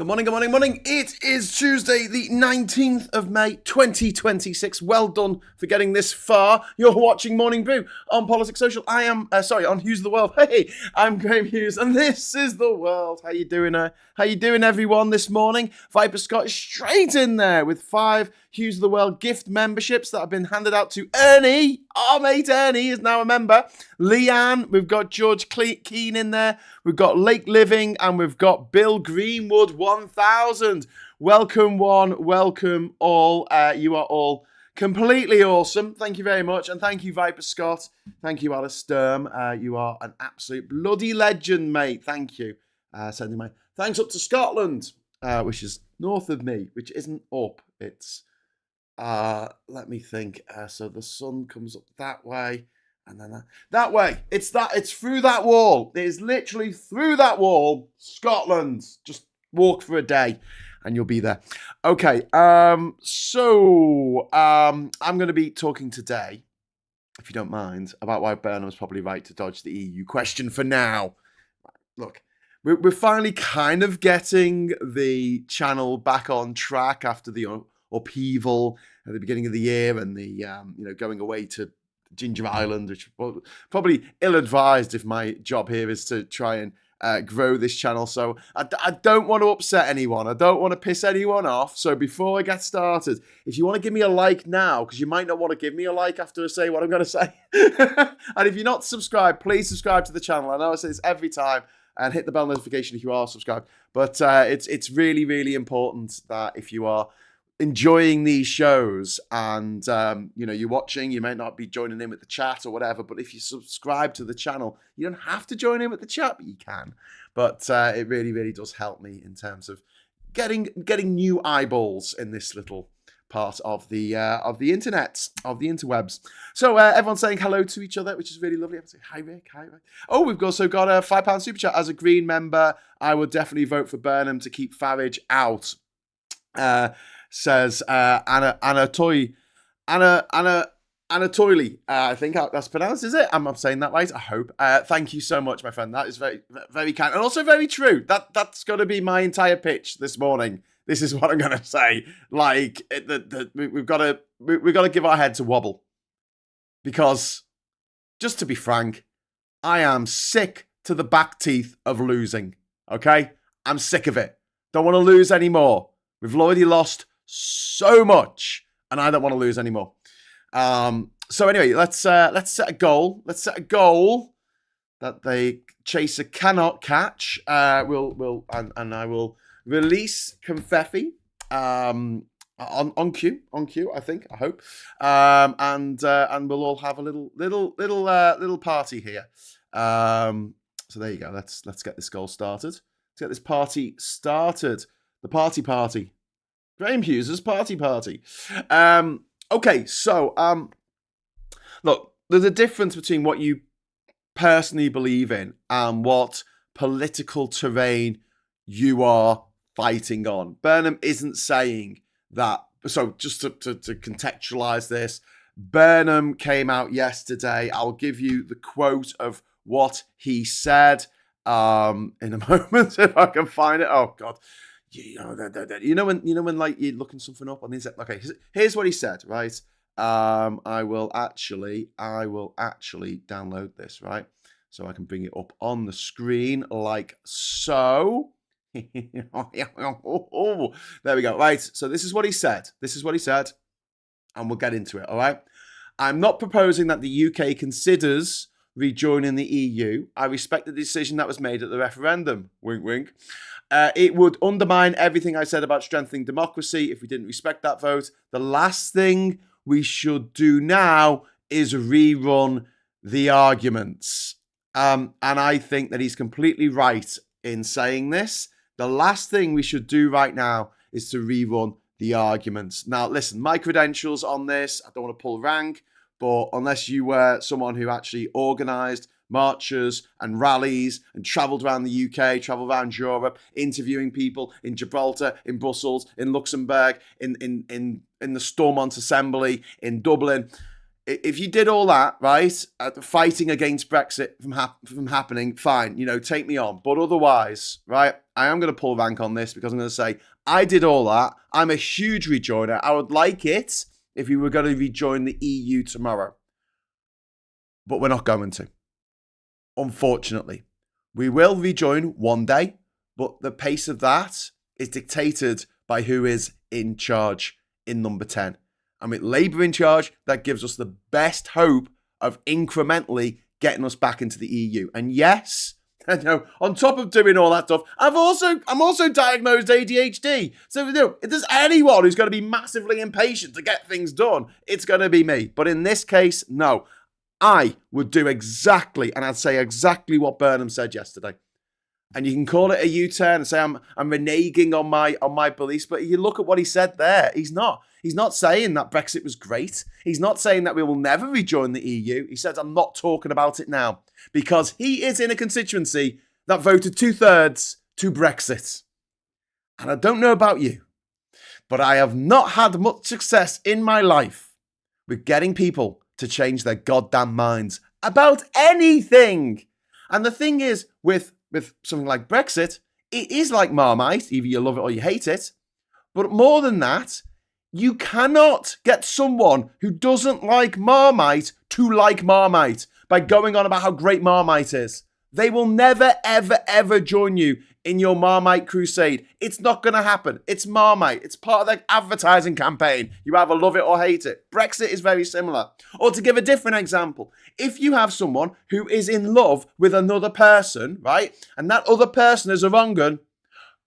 Good morning, good morning, morning. It is Tuesday, the 19th of May, 2026. Well done for getting this far. You're watching Morning Brew on Politics Social. I am, on Hughes of the World. Hey, I'm Graham Hughes, and this is the world. How you doing, everyone, this morning? Viper Scott is straight in there with 5 Hughes of the World gift memberships that have been handed out to Ernie. Our mate Ernie is now a member. Leanne, we've got George Keane in there. We've got Lake Living, and we've got Bill Greenwood 1000. Welcome one, welcome all. You are all completely awesome. Thank you very much. And thank you, Viper Scott. Thank you, Alice Sturm. You are an absolute bloody legend, mate. Thank you. Sending my thanks up to Scotland, which is north of me, which isn't up. It's, let me think. So the sun comes up that way. And then that way, it's through that wall. It is literally through that wall, Scotland. Just walk for a day and you'll be there. Okay, so I'm going to be talking today, if you don't mind, about why Burnham's probably right to dodge the EU question for now. Look, we're finally kind of getting the channel back on track after the upheaval at the beginning of the year and the, going away to Ginger Island, which probably ill-advised if my job here is to try and grow this channel. So I don't want to upset anyone. I don't want to piss anyone off. So before I get started, if you want to give me a like now, because you might not want to give me a like after I say what I'm going to say. And if you're not subscribed, please subscribe to the channel. I know I say this every time, and hit the bell notification if you are subscribed. But it's really, really important that if you are enjoying these shows and you're watching, you might not be joining in with the chat or whatever, but if you subscribe to the channel, you don't have to join in with the chat, but you can. But it really, really does help me in terms of getting new eyeballs in this little part of the internet, of the interwebs. So everyone's saying hello to each other, which is really lovely. I'm saying hi Rick, hi Rick. Oh, we've also got a £5 super chat. As a Green member, I would definitely vote for Burnham to keep Farage out. Says Anatoly, I think that's pronounced, is it? I'm saying that right, I hope. Thank you so much, my friend. That is very, very kind and also very true. That's going to be my entire pitch this morning. This is what I'm going to say. Like, we've got to give our heads a wobble, because just to be frank, I am sick to the back teeth of losing. Okay, I'm sick of it. Don't want to lose anymore. We've already lost so much, and I don't want to lose anymore. So anyway, let's set a goal. Let's set a goal that the chaser cannot catch. I will release confetti on cue. I think. I hope. And we'll all have a little party here. So there you go. Let's get this goal started. Let's get this party started. The party. Graham Hughes' party. Okay, so, look, there's a difference between what you personally believe in and what political terrain you are fighting on. Burnham isn't saying that. So just to contextualize this, Burnham came out yesterday. I'll give you the quote of what he said in a moment if I can find it. Oh, God. You know when like you're looking something up on the internet. Okay, here's what he said, right? I will actually download this, right? So I can bring it up on the screen like so. There we go. Right. So this is what he said. And we'll get into it. All right. I'm not proposing that the UK considers rejoining the EU. I respect the decision that was made at the referendum. Wink, wink. It would undermine everything I said about strengthening democracy if we didn't respect that vote. The last thing we should do now is rerun the arguments. And I think that he's completely right in saying this. The last thing we should do right now is to rerun the arguments. Now, listen, my credentials on this, I don't want to pull rank, but unless you were someone who actually organised marches and rallies and travelled around the UK, travelled around Europe, interviewing people in Gibraltar, in Brussels, in Luxembourg, in the Stormont Assembly, in Dublin. If you did all that, right, fighting against Brexit from happening, fine, take me on. But otherwise, right, I am going to pull rank on this because I'm going to say, I did all that. I'm a huge rejoiner. I would like it if we were going to rejoin the EU tomorrow. But we're not going to. Unfortunately. We will rejoin one day, but the pace of that is dictated by who is in charge in number 10. And with Labour in charge, that gives us the best hope of incrementally getting us back into the EU. And yes, I know, on top of doing all that stuff, I'm also diagnosed ADHD. So, if there's anyone who's going to be massively impatient to get things done, it's going to be me. But in this case, no. I would do exactly, and I'd say exactly what Burnham said yesterday. And you can call it a U-turn and say I'm reneging on my beliefs, but you look at what he said there. He's not saying that Brexit was great. He's not saying that we will never rejoin the EU. He says I'm not talking about it now because he is in a constituency that voted 2/3 to Brexit. And I don't know about you, but I have not had much success in my life with getting people to change their goddamn minds about anything. And the thing is, with something like Brexit, it is like Marmite. Either you love it or you hate it. But more than that, you cannot get someone who doesn't like Marmite to like Marmite by going on about how great Marmite is. They will never, ever, ever join you in your Marmite crusade. It's not going to happen. It's Marmite. It's part of the advertising campaign. You either love it or hate it. Brexit is very similar. Or to give a different example, if you have someone who is in love with another person, right, and that other person is a wrong un,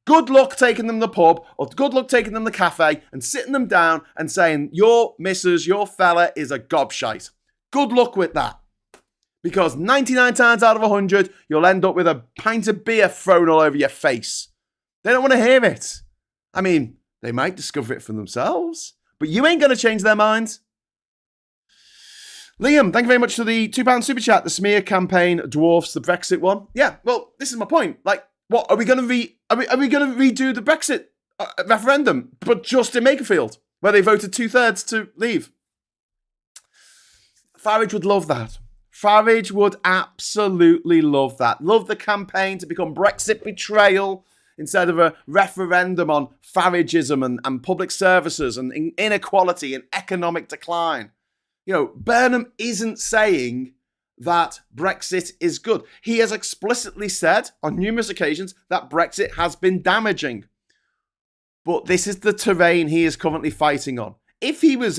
good luck taking them to the pub or good luck taking them to the cafe and sitting them down and saying, your missus, your fella is a gobshite. Good luck with that. Because 99 times out of 100, you'll end up with a pint of beer thrown all over your face. They don't want to hear it. I mean, they might discover it for themselves, but you ain't going to change their minds. Liam, thank you very much for the £2 super chat. The smear campaign dwarfs the Brexit one. Yeah, well, this is my point. Like, what are we going to are we going to redo the Brexit referendum, but just in Makerfield, where they voted 2/3 to leave? Farage would love that. Farage would absolutely love that. Love the campaign to become Brexit betrayal instead of a referendum on Farageism and public services and inequality and economic decline. Burnham isn't saying that Brexit is good. He has explicitly said on numerous occasions that Brexit has been damaging. But this is the terrain he is currently fighting on. If he was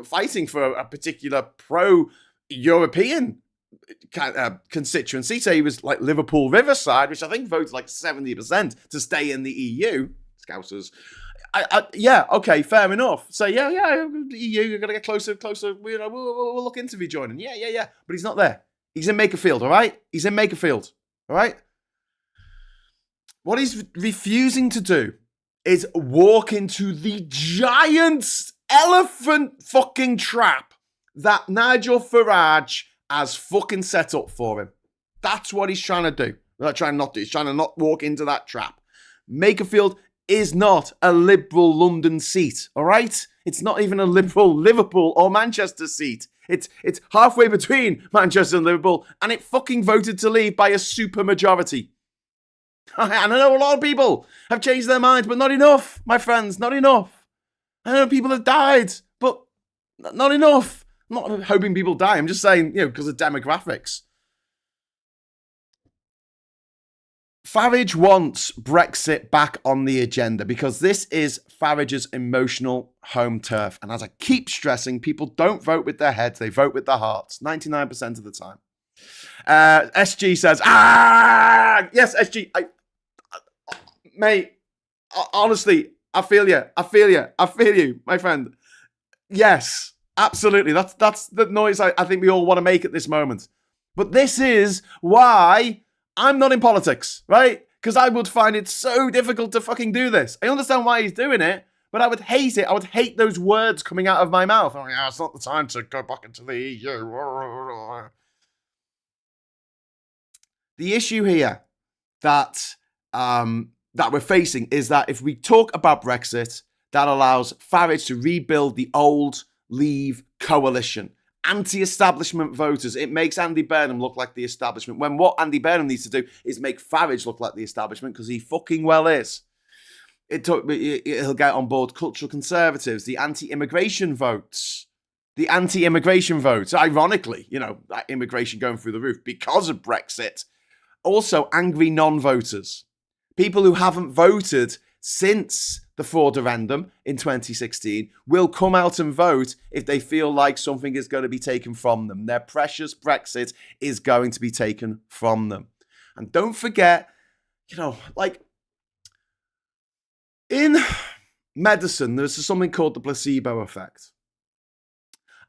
fighting for a particular pro-European constituency, say he was like Liverpool Riverside, which I think voted like 70% to stay in the EU, Scousers. Yeah, okay, fair enough. So yeah, the EU, you're gonna get closer. We'll look into rejoining. Yeah. But he's not there. He's in Makerfield, all right? He's in Makerfield, all right? What he's refusing to do is walk into the giant elephant fucking trap that Nigel Farage has fucking set up for him. That's what he's trying to do. He's trying to not walk into that trap. Makerfield is not a Liberal London seat, all right? It's not even a Liberal Liverpool or Manchester seat. It's halfway between Manchester and Liverpool, and it fucking voted to leave by a super majority. And I know a lot of people have changed their minds, but not enough, my friends, not enough. I know people have died, but not enough. I'm not hoping people die. I'm just saying, because of demographics. Farage wants Brexit back on the agenda because this is Farage's emotional home turf. And as I keep stressing, people don't vote with their heads, they vote with their hearts, 99% of the time. SG says, yes, SG, mate, honestly, I feel you, my friend. Yes, absolutely. That's the noise I think we all want to make at this moment. But this is why I'm not in politics, right? Because I would find it so difficult to fucking do this. I understand why he's doing it, but I would hate it. I would hate those words coming out of my mouth. I'm like, it's not the time to go back into the EU. The issue here that we're facing is that if we talk about Brexit, that allows Farage to rebuild the old Leave coalition. anti-establishment voters. It makes Andy Burnham look like the establishment, when what Andy Burnham needs to do is make Farage look like the establishment, because he fucking well is. He'll get on board cultural conservatives, the anti-immigration votes. Ironically, immigration going through the roof because of Brexit. Also, angry non-voters. People who haven't voted since the Ford referendum in 2016 will come out and vote if they feel like something is going to be taken from them. Their precious Brexit is going to be taken from them. And don't forget, in medicine, there's something called the placebo effect.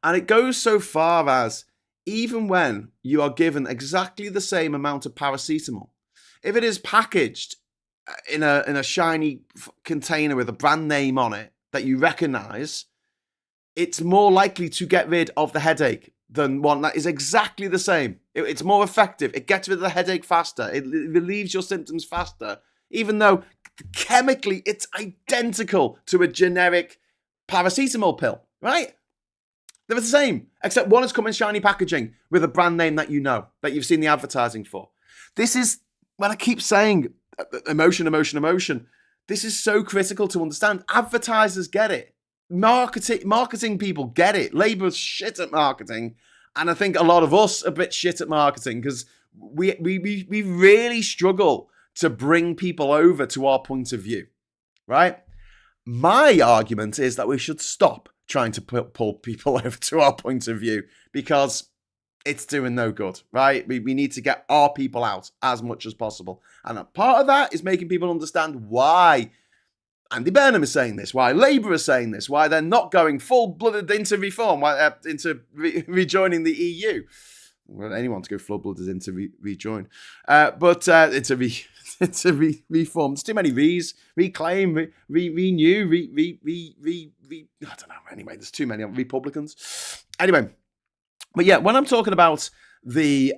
And it goes so far as, even when you are given exactly the same amount of paracetamol, if it is packaged in a shiny container with a brand name on it that you recognize, it's more likely to get rid of the headache than one that is exactly the same. It's more effective. It gets rid of the headache faster. It relieves your symptoms faster, even though chemically it's identical to a generic paracetamol pill, right? They're the same, except one has come in shiny packaging with a brand name that you know, that you've seen the advertising for. This is, when I keep saying emotion, this is so critical to understand. Advertisers get it. Marketing people get it. Labour's shit at marketing. And I think a lot of us are a bit shit at marketing, because we really struggle to bring people over to our point of view, right? My argument is that we should stop trying to pull people over to our point of view, because it's doing no good, right? We need to get our people out as much as possible. And a part of that is making people understand why Andy Burnham is saying this, why Labour is saying this, why they're not going full-blooded into reform, into rejoining the EU. Well, anyone to go full-blooded into rejoin. Into reform. There's too many re's, reclaim, renew, I don't know. Anyway, there's too many Republicans. Anyway, but yeah, when I'm talking about the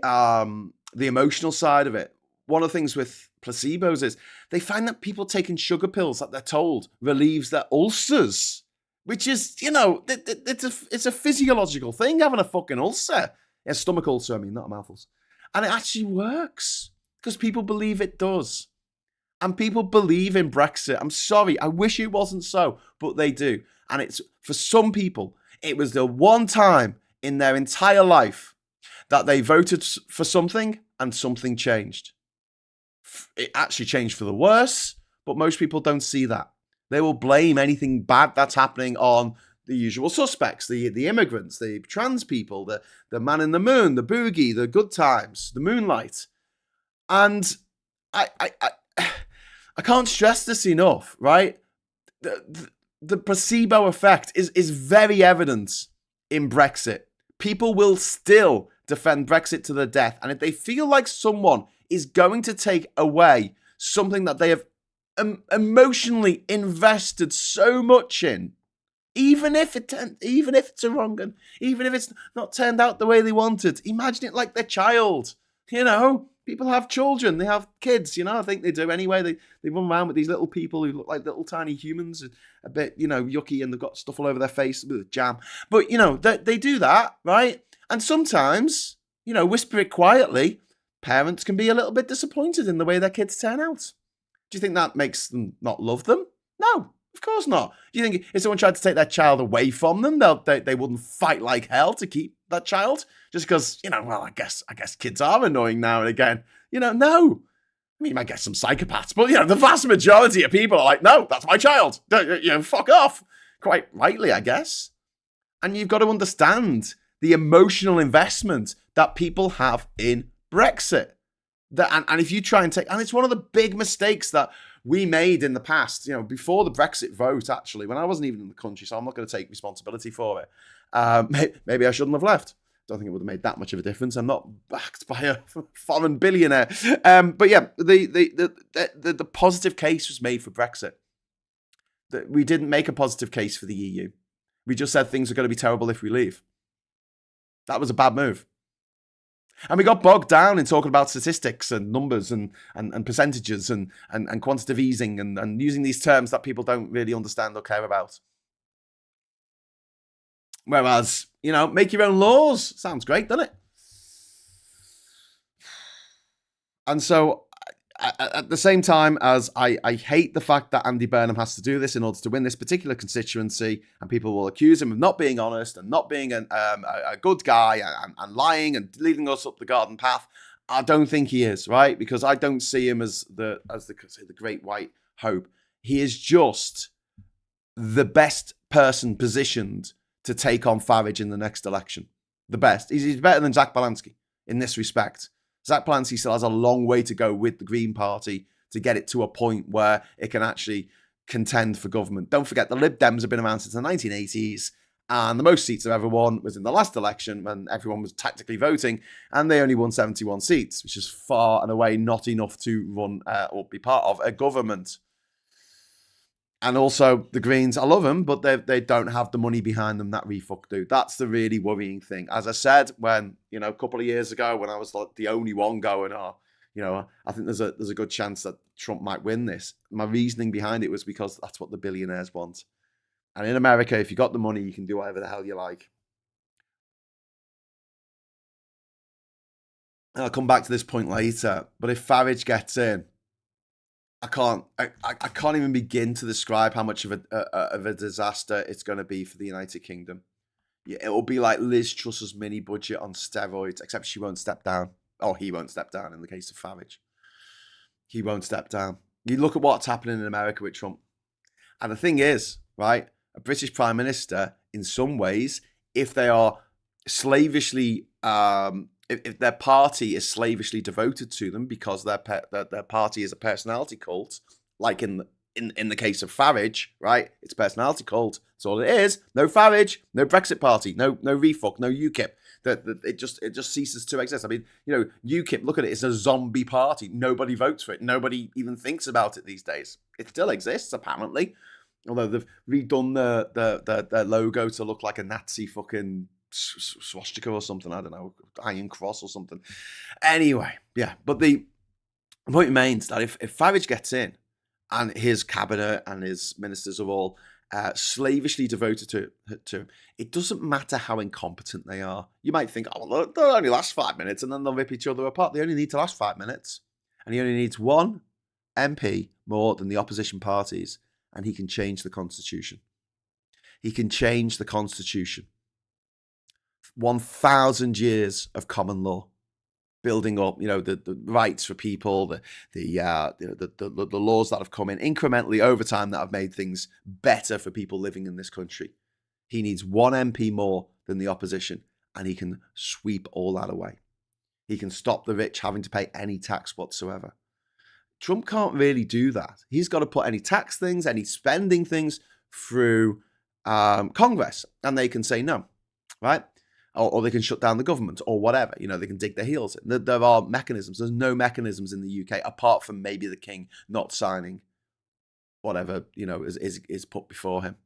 emotional side of it, one of the things with placebos is they find that people taking sugar pills that they're told relieves their ulcers, which is, it's a physiological thing, having a fucking ulcer. A stomach ulcer, not a mouth ulcer. And it actually works, because people believe it does. And people believe in Brexit. I'm sorry, I wish it wasn't so, but they do. And it's, for some people, it was the one time in their entire life that they voted for something and something changed. It actually changed for the worse, but most people don't see that. They will blame anything bad that's happening on the usual suspects, the immigrants, the trans people, the man in the moon, the boogie, the good times, the moonlight. And I can't stress this enough, right? The placebo effect is very evident in Brexit. People will still defend Brexit to the death. And if they feel like someone is going to take away something that they have emotionally invested so much in, even if it's a wrong one, even if it's not turned out the way they wanted, imagine it like their child. People have children, they have kids, I think they do anyway. They run around with these little people who look like little tiny humans, a bit, yucky, and they've got stuff all over their face with jam. But, they do that, right? And sometimes, whisper it quietly, parents can be a little bit disappointed in the way their kids turn out. Do you think that makes them not love them? No. Of course not. Do you think if someone tried to take their child away from them, they wouldn't fight like hell to keep that child? Just because, I guess kids are annoying now and again. No. You might get some psychopaths, but, the vast majority of people are like, no, that's my child. Fuck off. Quite rightly, I guess. And you've got to understand the emotional investment that people have in Brexit. And if you try and and it's one of the big mistakes that we made in the past, before the Brexit vote, actually, when I wasn't even in the country, so I'm not going to take responsibility for it. Maybe I shouldn't have left. Don't think it would have made that much of a difference. I'm not backed by a foreign billionaire. But yeah, the positive case was made for Brexit. We didn't make a positive case for the EU. We just said things are going to be terrible if we leave. That was a bad move. And we got bogged down in talking about statistics and numbers and percentages and quantitative easing and using these terms that people don't really understand or care about. Whereas, make your own laws. Sounds great, doesn't it? And so, at the same time as I hate the fact that Andy Burnham has to do this in order to win this particular constituency, and people will accuse him of not being honest and not being a good guy and lying and leading us up the garden path, I don't think he is, right? Because I don't see him as the great white hope. He is just the best person positioned to take on Farage in the next election. The best. He's better than Zach Balansky in this respect. Zach Balansky still has a long way to go with the Green Party to get it to a point where it can actually contend for government. Don't forget, the Lib Dems have been around since the 1980s, and the most seats they've ever won was in the last election when everyone was tactically voting, and they only won 71 seats, which is far and away not enough to run or be part of a government. And also, the Greens, I love them, but they don't have the money behind them that refuck do. That's the really worrying thing. As I said, when, a couple of years ago, when I was like the only one going, I think there's a good chance that Trump might win this. My reasoning behind it was because that's what the billionaires want. And in America, if you got the money, you can do whatever the hell you like. And I'll come back to this point later, but if Farage gets in, I can't even begin to describe how much of a disaster it's going to be for the United Kingdom. Yeah, it will be like Liz Truss's mini budget on steroids, except she won't step down. Oh, he won't step down in the case of Farage. He won't step down. You look at what's happening in America with Trump. And the thing is, right, a British Prime Minister, in some ways, if they are slavishly if their party is slavishly devoted to them because their party is a personality cult, like in the case of Farage, right? It's personality cult. That's all it is. No Farage, no Brexit Party, no refuck, no UKIP. It just ceases to exist. I mean, UKIP, look at it, it's a zombie party. Nobody votes for it. Nobody even thinks about it these days. It still exists, apparently. Although they've redone their logo to look like a Nazi fucking swastika or something, I don't know, Iron Cross or something. Anyway, yeah, but the point remains that if Farage gets in and his cabinet and his ministers are all slavishly devoted to him, it doesn't matter how incompetent they are. You might think, oh, well, they'll only last 5 minutes and then they'll rip each other apart. They only need to last 5 minutes. And he only needs one MP more than the opposition parties, and he can change the constitution. He can change the constitution. 1,000 years of common law, building up, the rights for people, the laws that have come in incrementally over time that have made things better for people living in this country. He needs one MP more than the opposition, and he can sweep all that away. He can stop the rich having to pay any tax whatsoever. Trump can't really do that. He's got to put any tax things, any spending things through Congress, and they can say no, right? Or they can shut down the government or whatever. They can dig their heels in. There are mechanisms. There's no mechanisms in the UK apart from maybe the king not signing whatever, is put before him.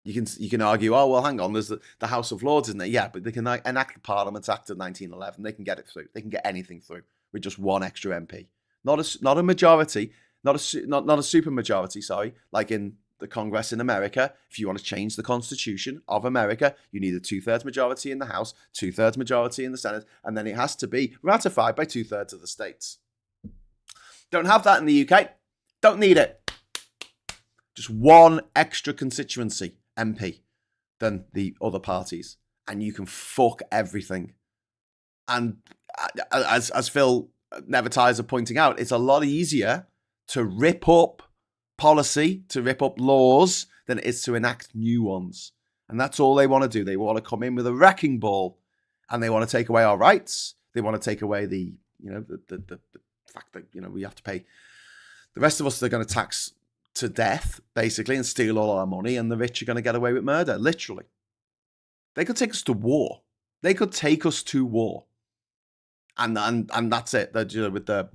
You can argue, oh, well, hang on, there's the House of Lords, isn't there? Yeah, but they can enact the Parliament Act of 1911. They can get it through. They can get anything through with just one extra MP. Not a majority, not a super majority, sorry, like in the Congress in America. If you want to change the Constitution of America, you need a 2/3 majority in the House, 2/3 majority in the Senate, and then it has to be ratified by 2/3 of the states. Don't have that in the UK. Don't need it. Just one extra constituency MP than the other parties, and you can fuck everything. And as Phil Never Tires of pointing out, it's a lot easier to rip up policy, to rip up laws, than it is to enact new ones. And that's all they want to do. They want to come in with a wrecking ball, and they want to take away our rights. They want to take away the fact that we have to pay. The rest of us, they're going to tax to death, basically, and steal all our money, and the rich are going to get away with murder, literally. They could take us to war. They could take us to war. And that's it. They're, with the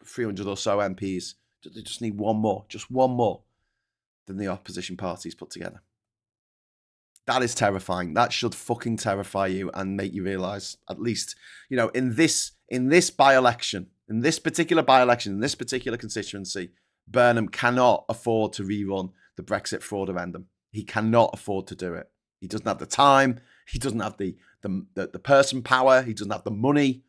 300 or so MPs, they just need one more than the opposition parties put together. That is terrifying. That should fucking terrify you and make you realise, at least, in this by-election, in this particular by-election, in this particular constituency, Burnham cannot afford to rerun the Brexit fraud referendum. He cannot afford to do it. He doesn't have the time. He doesn't have the person power. He doesn't have the money.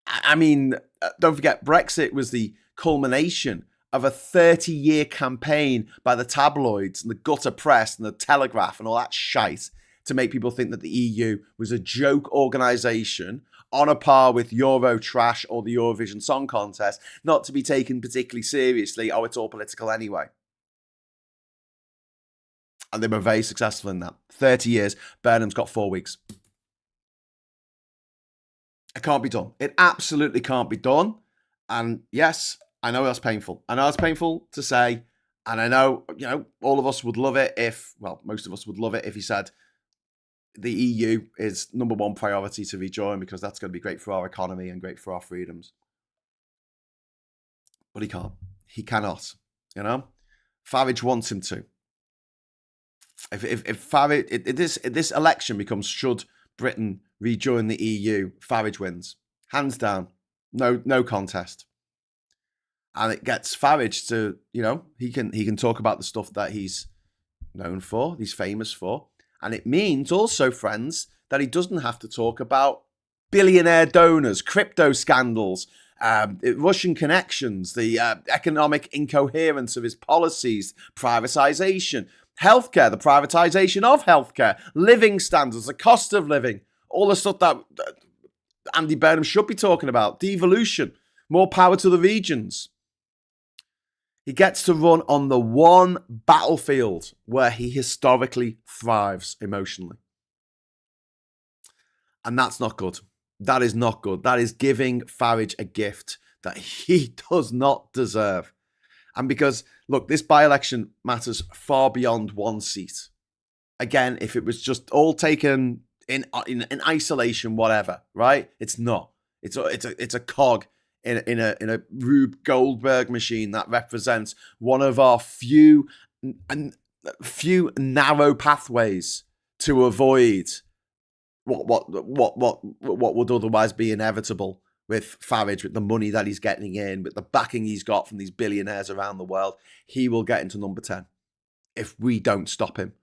I mean, don't forget, Brexit was the culmination of a 30-year campaign by the tabloids and the gutter press and the Telegraph and all that shite to make people think that the EU was a joke organisation on a par with Euro Trash or the Eurovision Song Contest, not to be taken particularly seriously. Oh, it's all political anyway. And they were very successful in that. 30 years. Burnham's got 4 weeks. It can't be done. It absolutely can't be done. And yes, I know that's painful. I know it's painful to say. And I know, all of us would love it if, well, most of us would love it if he said the EU is number one priority to rejoin, because that's going to be great for our economy and great for our freedoms. But he can't. He cannot. Farage wants him to. If Farage, if this election becomes should Britain rejoin the EU, Farage wins, hands down, no contest, and it gets Farage to, he can talk about the stuff that he's known for, he's famous for, and it means also, friends, that he doesn't have to talk about billionaire donors, crypto scandals, Russian connections, the economic incoherence of his policies, privatization, healthcare, the privatization of healthcare, living standards, the cost of living, all the stuff that Andy Burnham should be talking about, devolution, more power to the regions. He gets to run on the one battlefield where he historically thrives emotionally. And that's not good. That is not good. That is giving Farage a gift that he does not deserve. And because, look, this by-election matters far beyond one seat. Again, if it was just all taken in isolation, whatever, right? It's not. It's a cog in a Rube Goldberg machine that represents one of our few narrow pathways to avoid what would otherwise be inevitable with Farage, with the money that he's getting in, with the backing he's got from these billionaires around the world. He will get into number 10 if we don't stop him.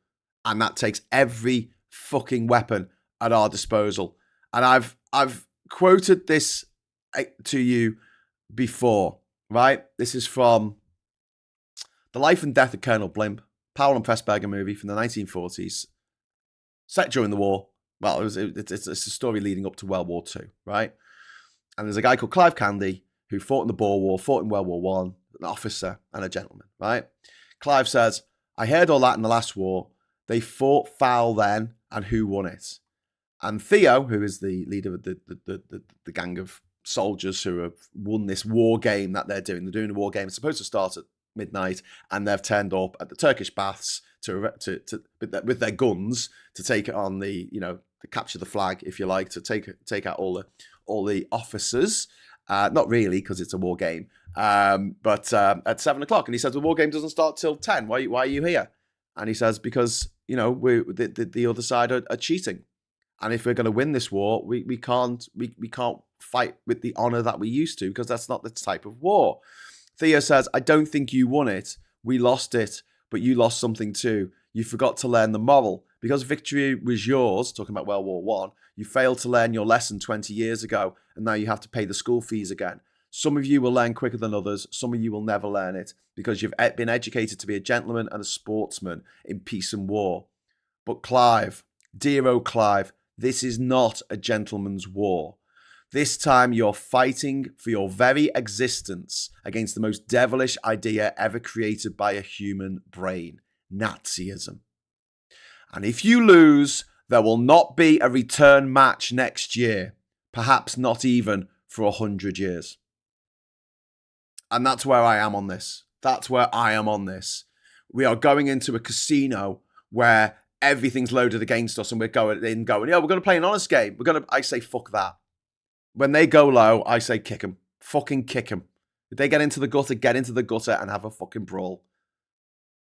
And that takes every fucking weapon at our disposal. And I've quoted this to you before, right? This is from The Life and Death of Colonel Blimp, Powell and Pressburger movie from the 1940s, set during the war. Well, it's a story leading up to World War II, right? And there's a guy called Clive Candy who fought in the Boer War, fought in World War One, an officer and a gentleman, right? Clive says, I heard all that in the last war. They fought foul then, and who won it? And Theo, who is the leader of the gang of soldiers who have won this war game that they're doing a war game. It's supposed to start at midnight, and they've turned up at the Turkish baths with their guns to take it on to capture the flag, if you like, to take out all the officers. Not really, because it's a war game. But at 7 o'clock, and he says the war game doesn't start till 10. Why are you here? And he says because the other side are cheating, and if we're going to win this war, we can't fight with the honor that we used to, because that's not the type of war. Theo says, I don't think you won it. We lost it, but you lost something too. You forgot to learn the moral. Because victory was yours, talking about World War One, you failed to learn your lesson 20 years ago, and now you have to pay the school fees again. Some of you will learn quicker than others. Some of you will never learn it, because you've been educated to be a gentleman and a sportsman in peace and war. But Clive, dear old Clive, this is not a gentleman's war. This time you're fighting for your very existence against the most devilish idea ever created by a human brain, Nazism. And if you lose, there will not be a return match next year, perhaps not even for 100 years. And that's where I am on this. That's where I am on this. We are going into a casino where everything's loaded against us, and we're going, we're going to play an honest game. I say, fuck that. When they go low, I say, kick them. Fucking kick them. If they get into the gutter and have a fucking brawl.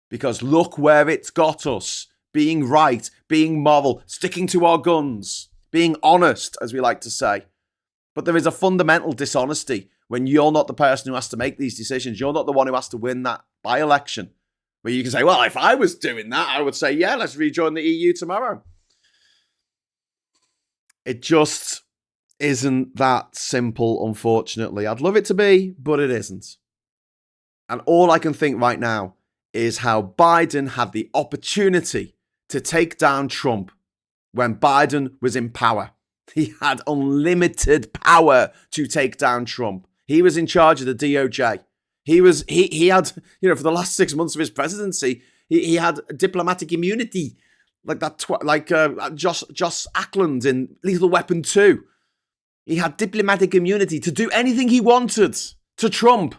Because look where it's got us. Being right, being moral, sticking to our guns, being honest, as we like to say. But there is a fundamental dishonesty when you're not the person who has to make these decisions. You're not the one who has to win that by-election. But you can say, well, if I was doing that, I would say, yeah, let's rejoin the EU tomorrow. It just isn't that simple, unfortunately. I'd love it to be, but it isn't. And all I can think right now is how Biden had the opportunity to take down Trump when Biden was in power. He had unlimited power to take down Trump. He was in charge of the DOJ. He had, for the last 6 months of his presidency, he had diplomatic immunity, like that, Josh Ackland in Lethal Weapon 2. He had diplomatic immunity to do anything he wanted to Trump.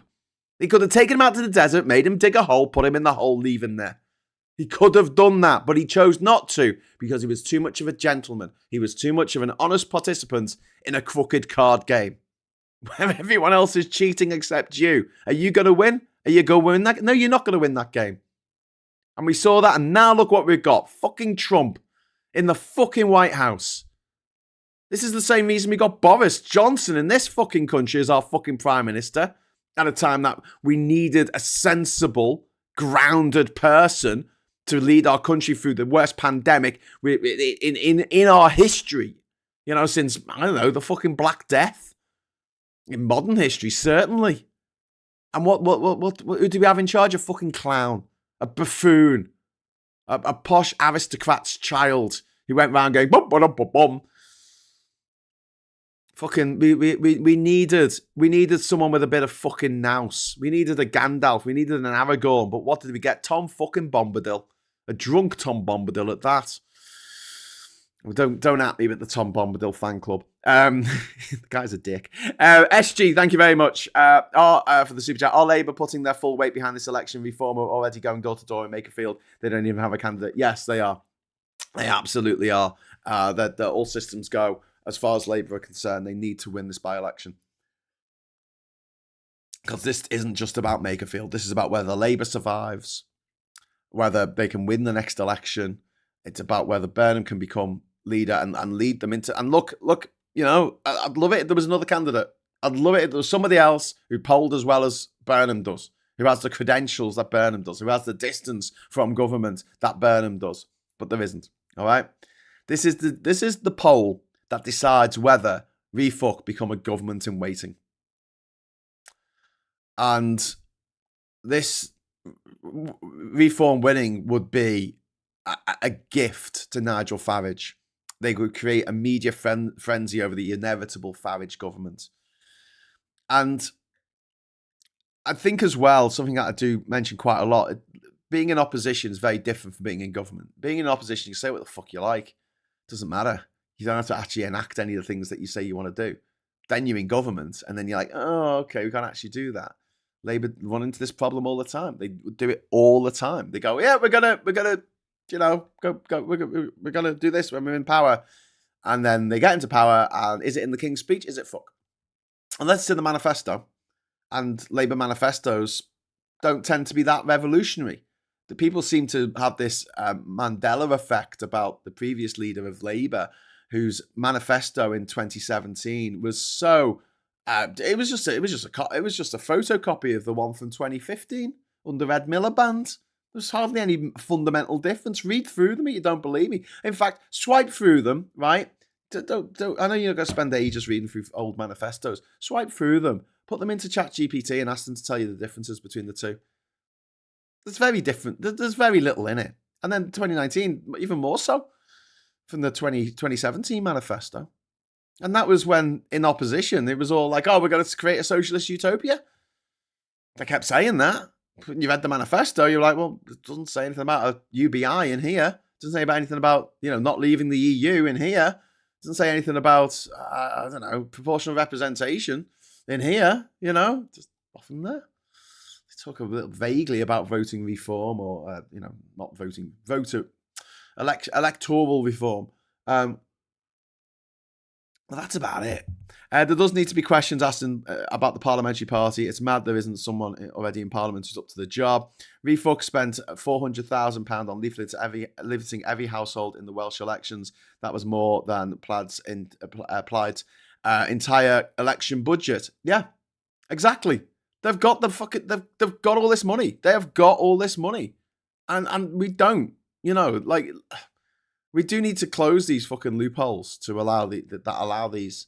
He could have taken him out to the desert, made him dig a hole, put him in the hole, leave him there. He could have done that, but he chose not to because he was too much of a gentleman. He was too much of an honest participant in a crooked card game where everyone else is cheating except you. Are you going to win? Are you going to win that? No, you're not going to win that game. And we saw that, and now look what we've got. Fucking Trump in the fucking White House. This is the same reason we got Boris Johnson in this fucking country as our fucking Prime Minister at a time that we needed a sensible, grounded person to lead our country through the worst pandemic in our history, since, I don't know, the fucking Black Death. In modern history, certainly. And what who do we have in charge? A fucking clown. A buffoon. A posh aristocrat's child who went round going, bum, bum, bum, bum. Fucking, we needed someone with a bit of fucking nous. We needed a Gandalf. We needed an Aragorn. But what did we get? Tom fucking Bombadil. A drunk Tom Bombadil at that. Don't at me with the Tom Bombadil fan club. The guy's a dick. SG, thank you very much for the super chat. Are Labour putting their full weight behind this election reform or already going door to door in Makerfield? They don't even have a candidate. Yes, they are. They absolutely are. That all systems go. As far as Labour are concerned, they need to win this by-election. Because this isn't just about Makerfield. This is about whether Labour survives, whether they can win the next election. It's about whether Burnham can become leader and lead them into... And look, I'd love it if there was another candidate. I'd love it if there was somebody else who polled as well as Burnham does, who has the credentials that Burnham does, who has the distance from government that Burnham does. But there isn't, all right? This is the poll that decides whether refuck become a government in waiting. And this reform winning would be a gift to Nigel Farage. They would create a media frenzy over the inevitable Farage government. And I think as well, something that I do mention quite a lot, being in opposition is very different from being in government. Being in opposition, you say what the fuck you like. It doesn't matter. You don't have to actually enact any of the things that you say you want to do. Then you're in government, and then you're like, oh, okay, we can't actually do that. Labour run into this problem all the time. They do it all the time. They go, yeah, we're gonna, we're gonna do this when we're in power, and then they get into power, and is it in the King's Speech? Is it fuck? Unless it's in the manifesto, and Labour manifestos don't tend to be that revolutionary. The people seem to have this Mandela effect about the previous leader of Labour, whose manifesto in 2017 was so it was just a photocopy of the one from 2015 under Ed Miliband. There's hardly any fundamental difference. Read through them if you don't believe me. In fact, swipe through them, right? Don't, I know you're not going to spend ages reading through old manifestos. Swipe through them, put them into ChatGPT and ask them to tell you the differences between the two. It's very different. There's very little in it. And then 2019, even more so, from the 2017 manifesto. And that was when, in opposition, it was all like, oh, we're going to create a socialist utopia. They kept saying that. When you read the manifesto, you're like, well, it doesn't say anything about a UBI in here. It doesn't say about anything about, not leaving the EU in here. It doesn't say anything about, I don't know, proportional representation in here, just often there. They talk a little vaguely about voting reform or, not voting, electoral reform. Well, that's about it. There does need to be questions asked about the parliamentary party. It's mad there isn't someone already in Parliament who's up to the job. Refuck spent £400,000 on leafleting every household in the Welsh elections. That was more than Plaid's entire election budget. Yeah, exactly. They've got they've got all this money. They have got all this money. and we don't, like we do need to close these fucking loopholes to allow that allow these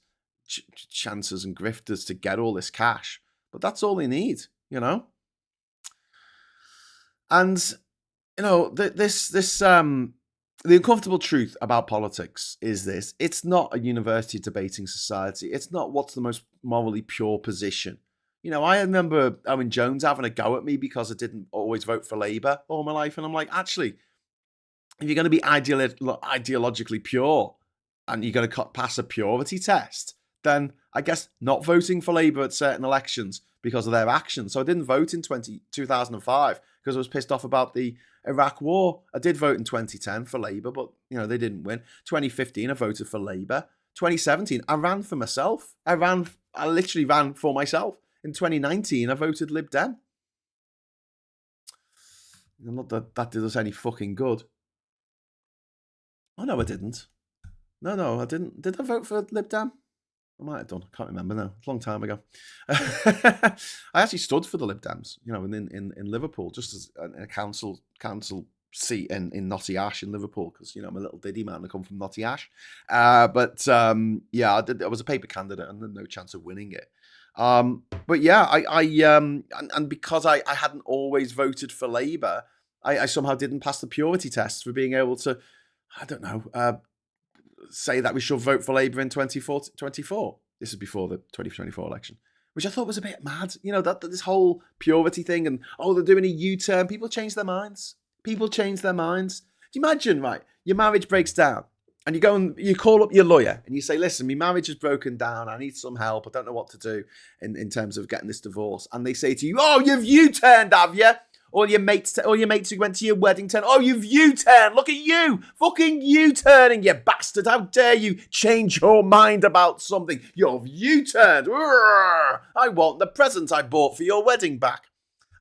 chancers and grifters to get all this cash. But that's all they need, And the uncomfortable truth about politics is this: it's not a university debating society. It's not what's the most morally pure position. I remember Owen Jones having a go at me because I didn't always vote for Labour all my life, and I'm like, actually, if you're going to be ideologically pure and you're going to pass a purity test, then I guess not voting for Labour at certain elections because of their actions. So I didn't vote in 2005 because I was pissed off about the Iraq war. I did vote in 2010 for Labour, but they didn't win. 2015, I voted for Labour. 2017, I ran for myself. I literally ran for myself. In 2019, I voted Lib Dem. Not that did us any fucking good. Oh, no, I didn't. No, I didn't. Did I vote for Lib Dem? I might have done. I can't remember now. It's a long time ago. I actually stood for the Lib Dems, in Liverpool, just as a council seat in Notty Ash in Liverpool, because I'm a little diddy man. I come from Notty Ash. But I did. I was a paper candidate and no chance of winning it. But yeah, and because I hadn't always voted for Labour, I somehow didn't pass the purity test for being able to, I don't know, say that we should vote for Labour in 2024. This is before the 2024 election, which I thought was a bit mad. That this whole purity thing and, they're doing a U-turn. People change their minds. Do you imagine, right, your marriage breaks down and you go and you call up your lawyer and you say, listen, my marriage has broken down. I need some help. I don't know what to do in terms of getting this divorce. And they say to you, you've U-turned, have you? All your mates who went to your wedding turn. You've U-turned. Look at you. Fucking U-turning, you bastard. How dare you change your mind about something? You've U-turned. I want the present I bought for your wedding back.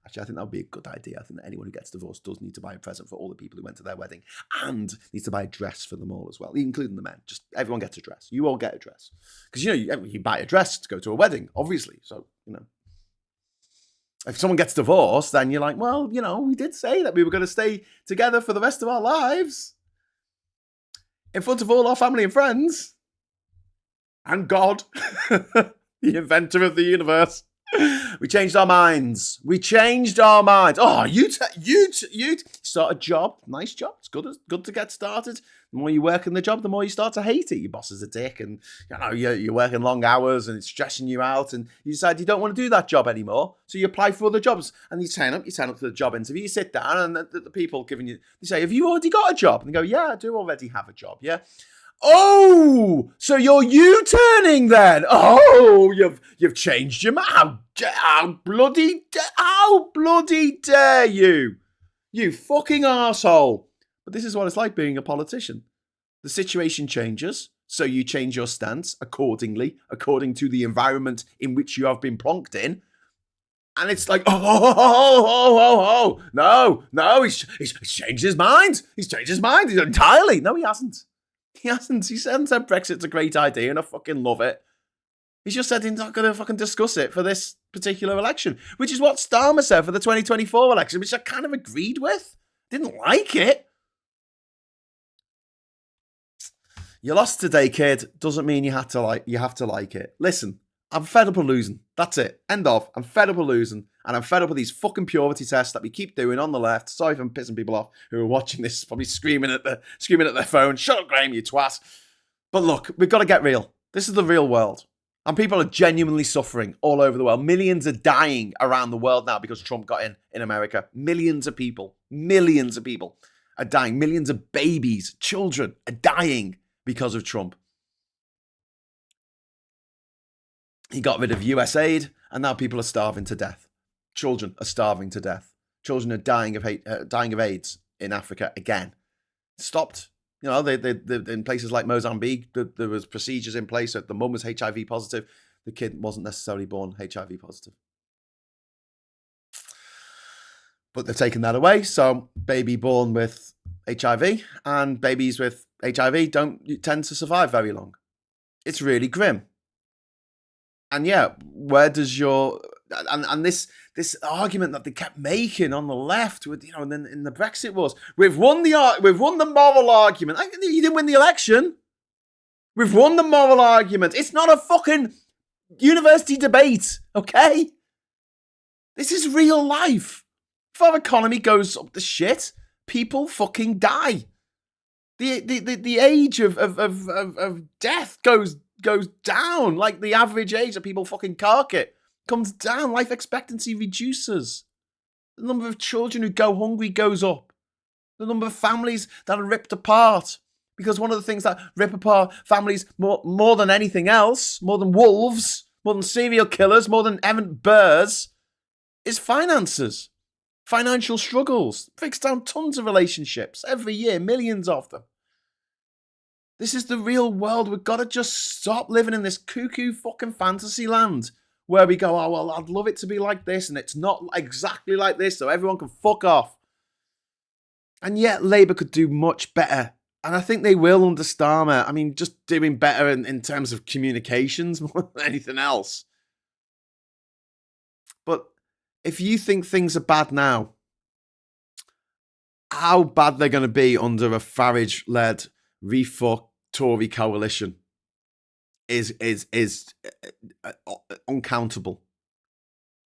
Actually, I think that would be a good idea. I think that anyone who gets divorced does need to buy a present for all the people who went to their wedding and needs to buy a dress for them all as well, including the men. Just everyone gets a dress. You all get a dress. Because, you buy a dress to go to a wedding, obviously. So, if someone gets divorced, then you're like, well, we did say that we were going to stay together for the rest of our lives in front of all our family and friends and God, the inventor of the universe. We changed our minds. Oh, you start a job. Nice job. It's good to get started. The more you work in the job, the more you start to hate it. Your boss is a dick and you're working long hours and it's stressing you out and you decide you don't want to do that job anymore. So you apply for other jobs and you turn up to the job interview, you sit down and the people giving you, they say, have you already got a job? And you go, yeah, I do already have a job. Yeah. Oh, so you're U-turning then? Oh, you've changed your mind. How bloody dare you? You fucking arsehole. But this is what it's like being a politician. The situation changes, so you change your stance accordingly, according to the environment in which you have been plonked in. And it's like, no, he's changed his mind. He's changed his mind entirely. No, he hasn't. He hasn't said Brexit's a great idea and I fucking love it. He's just said he's not going to fucking discuss it for this particular election, which is what Starmer said for the 2024 election, which I kind of agreed with. Didn't like it. You lost today, kid. Doesn't mean you have to like it. Listen, I'm fed up of losing. That's it. End of. I'm fed up of losing. And I'm fed up with these fucking purity tests that we keep doing on the left. Sorry if I'm pissing people off who are watching this, probably screaming at their phone. Shut up, Graham, you twat. But look, we've got to get real. This is the real world. And people are genuinely suffering all over the world. Millions are dying around the world now because Trump got in America. Millions of people are dying. Millions of babies, children are dying because of Trump. He got rid of US aid, and now people are starving to death. Children are starving to death. Children are dying of AIDS in Africa again. Stopped. They in places like Mozambique, there was procedures in place that the mum was HIV positive. The kid wasn't necessarily born HIV positive. But they've taken that away. So baby born with HIV and babies with HIV don't tend to survive very long. It's really grim. And yeah, where does your... And this this argument that they kept making on the left with, and then in the Brexit Wars. We've won the moral argument. You didn't win the election. We've won the moral argument. It's not a fucking university debate, okay? This is real life. If our economy goes up the shit, people fucking die. The age of death goes down. Like the average age that people fucking cark it comes down. Life expectancy reduces. The number of children who go hungry goes up. The number of families that are ripped apart. Because one of the things that rip apart families more than anything else, more than wolves, more than serial killers, more than errant birds, is finances. Financial struggles. Breaks down tons of relationships every year, millions of them. This is the real world. We've got to just stop living in this cuckoo fucking fantasy land where we go, oh, well, I'd love it to be like this, and it's not exactly like this, so everyone can fuck off. And yet Labour could do much better. And I think they will under Starmer. I mean, just doing better in terms of communications more than anything else. But if you think things are bad now, how bad they're going to be under a Farage-led refuck Tory coalition is uncountable.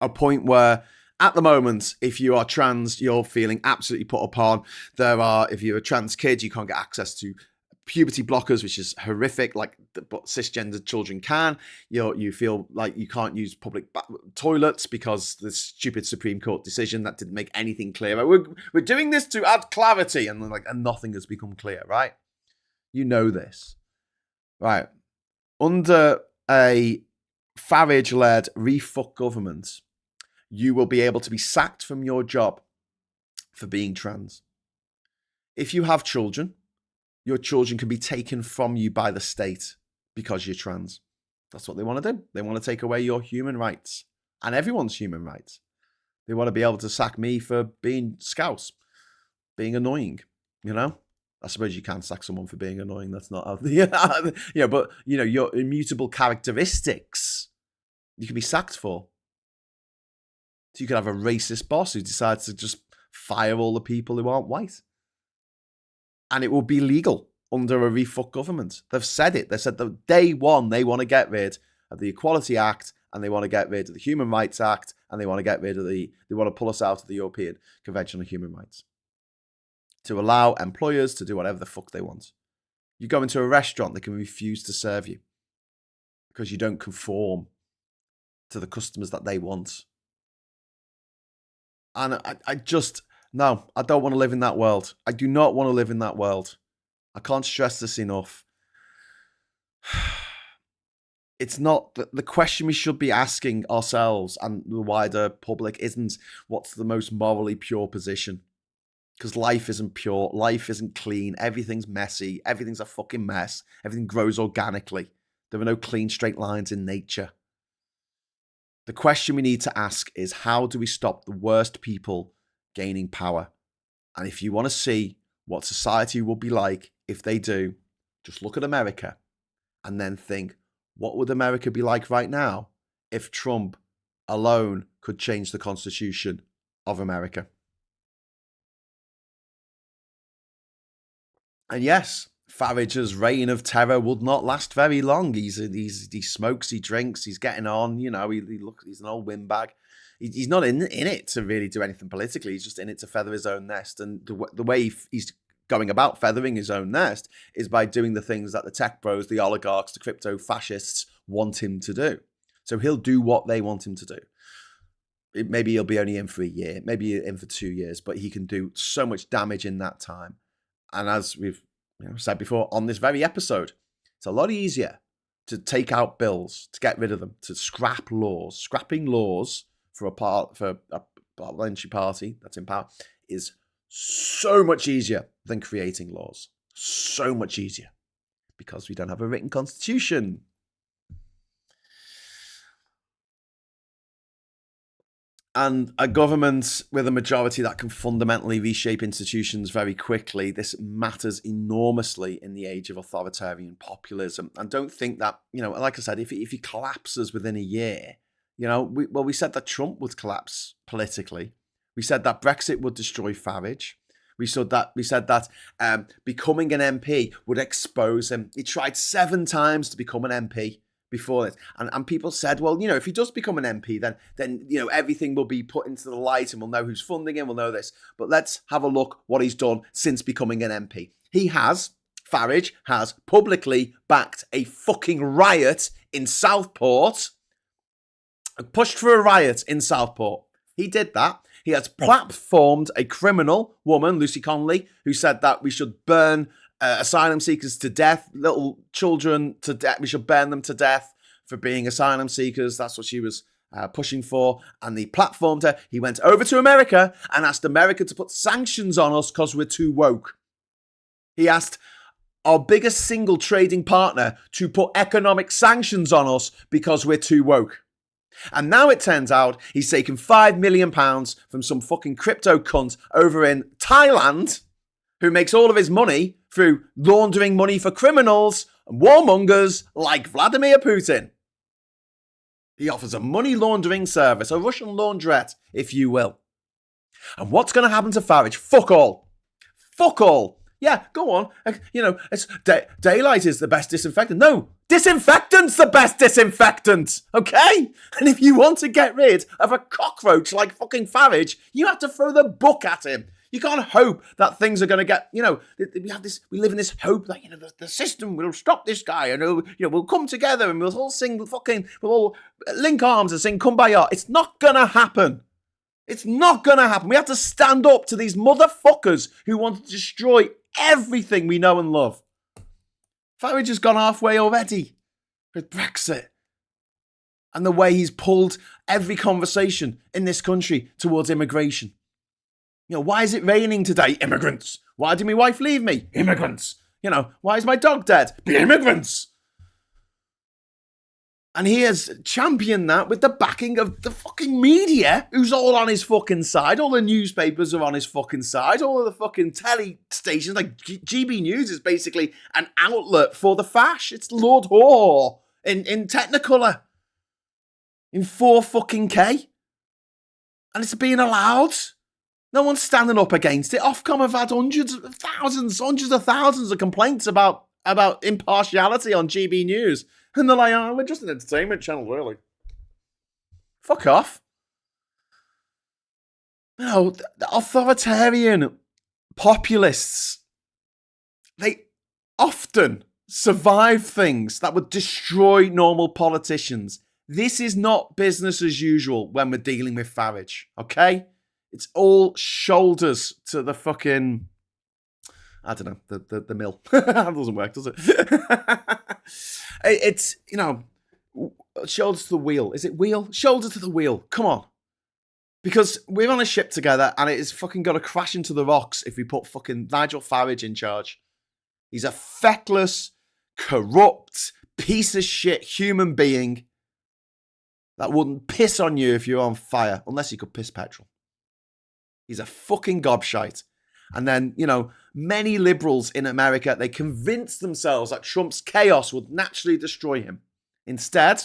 A point where, at the moment, if you are trans, you're feeling absolutely put upon. If you're a trans kid, you can't get access to puberty blockers, which is horrific, but cisgender children can. You feel like you can't use public toilets because the stupid Supreme Court decision that didn't make anything clearer. We're doing this to add clarity, and nothing has become clear, right? You know this. Right. Under a Farage-led refuck government, you will be able to be sacked from your job for being trans. If you have children, your children can be taken from you by the state because you're trans. That's what they want to do. They want to take away your human rights and everyone's human rights. They want to be able to sack me for being scouse, being annoying, I suppose you can sack someone for being annoying. That's not but your immutable characteristics, you can be sacked for. So you could have a racist boss who decides to just fire all the people who aren't white. And it will be legal under a refuck government. They've said it. They said that day one, they want to get rid of the Equality Act, and they want to get rid of the Human Rights Act, and they want to get rid of they want to pull us out of the European Convention on Human Rights, to allow employers to do whatever the fuck they want. You go into a restaurant, they can refuse to serve you because you don't conform to the customers that they want. And I don't want to live in that world. I do not want to live in that world. I can't stress this enough. It's not the question we should be asking ourselves and the wider public isn't what's the most morally pure position. Because life isn't pure, life isn't clean, everything's messy, everything's a fucking mess, everything grows organically. There are no clean straight lines in nature. The question we need to ask is, how do we stop the worst people gaining power? And if you want to see what society will be like if they do, just look at America and then think, what would America be like right now if Trump alone could change the Constitution of America? And yes, Farage's reign of terror would not last very long. He smokes, he drinks, he's getting on. He's an old windbag. He's not in it to really do anything politically. He's just in it to feather his own nest. And the way he's going about feathering his own nest is by doing the things that the tech bros, the oligarchs, the crypto fascists want him to do. So he'll do what they want him to do. Maybe he'll be only in for a year, maybe in for 2 years, but he can do so much damage in that time. And as we've said before on this very episode, it's a lot easier to take out bills, to get rid of them, to scrap laws. Scrapping laws for a parliamentary party that's in power is so much easier than creating laws. So much easier. Because we don't have a written constitution. And a government with a majority that can fundamentally reshape institutions very quickly, this matters enormously in the age of authoritarian populism. And don't think that, like I said, if he collapses within a year, We said that Trump would collapse politically. We said that Brexit would destroy Farage. We said that becoming an MP would expose him. He tried 7 times to become an MP before this. And people said, well, if he does become an MP, then everything will be put into the light and we'll know who's funding him, we'll know this. But let's have a look what he's done since becoming an MP. Farage has publicly backed a fucking riot in Southport, pushed for a riot in Southport. He did that. He has platformed a criminal woman, Lucy Conley, who said that we should burn asylum seekers to death, little children to death. We should burn them to death for being asylum seekers. That's what she was pushing for. And he platformed her. He went over to America and asked America to put sanctions on us because we're too woke. He asked our biggest single trading partner to put economic sanctions on us because we're too woke. And now it turns out he's taken £5 million from some fucking crypto cunt over in Thailand who makes all of his money through laundering money for criminals and warmongers like Vladimir Putin. He offers a money laundering service, a Russian laundrette, if you will. And what's going to happen to Farage? Fuck all. Fuck all. Yeah, go on. It's daylight is the best disinfectant. No, disinfectant's the best disinfectant, okay? And if you want to get rid of a cockroach like fucking Farage, you have to throw the book at him. You can't hope that things are going to get, we live in this hope that, the system will stop this guy and, we'll come together and we'll all we'll all link arms and sing Kumbaya. It's not going to happen. It's not going to happen. We have to stand up to these motherfuckers who want to destroy everything we know and love. Farage has gone halfway already with Brexit and the way he's pulled every conversation in this country towards immigration. Why is it raining today? Immigrants. Why did my wife leave me? Immigrants. Why is my dog dead? Immigrants. And he has championed that with the backing of the fucking media, who's all on his fucking side. All the newspapers are on his fucking side. All of the fucking telly stations, like GB News is basically an outlet for the fash. It's Lord Hoare in Technicolor. In 4 fucking K. And it's being allowed. No one's standing up against it. Ofcom have had hundreds of thousands of complaints about impartiality on GB News. And they're like, oh, we're just an entertainment channel, really. Fuck off. The authoritarian populists, they often survive things that would destroy normal politicians. This is not business as usual when we're dealing with Farage, okay? It's all shoulders to the fucking, I don't know, the mill. That doesn't work, does it? It's, shoulders to the wheel. Is it wheel? Shoulder to the wheel. Come on. Because we're on a ship together and it is fucking going to crash into the rocks if we put fucking Nigel Farage in charge. He's a feckless, corrupt, piece of shit human being that wouldn't piss on you if you're on fire, unless you could piss petrol. He's a fucking gobshite. And then, many liberals in America, they convinced themselves that Trump's chaos would naturally destroy him. Instead,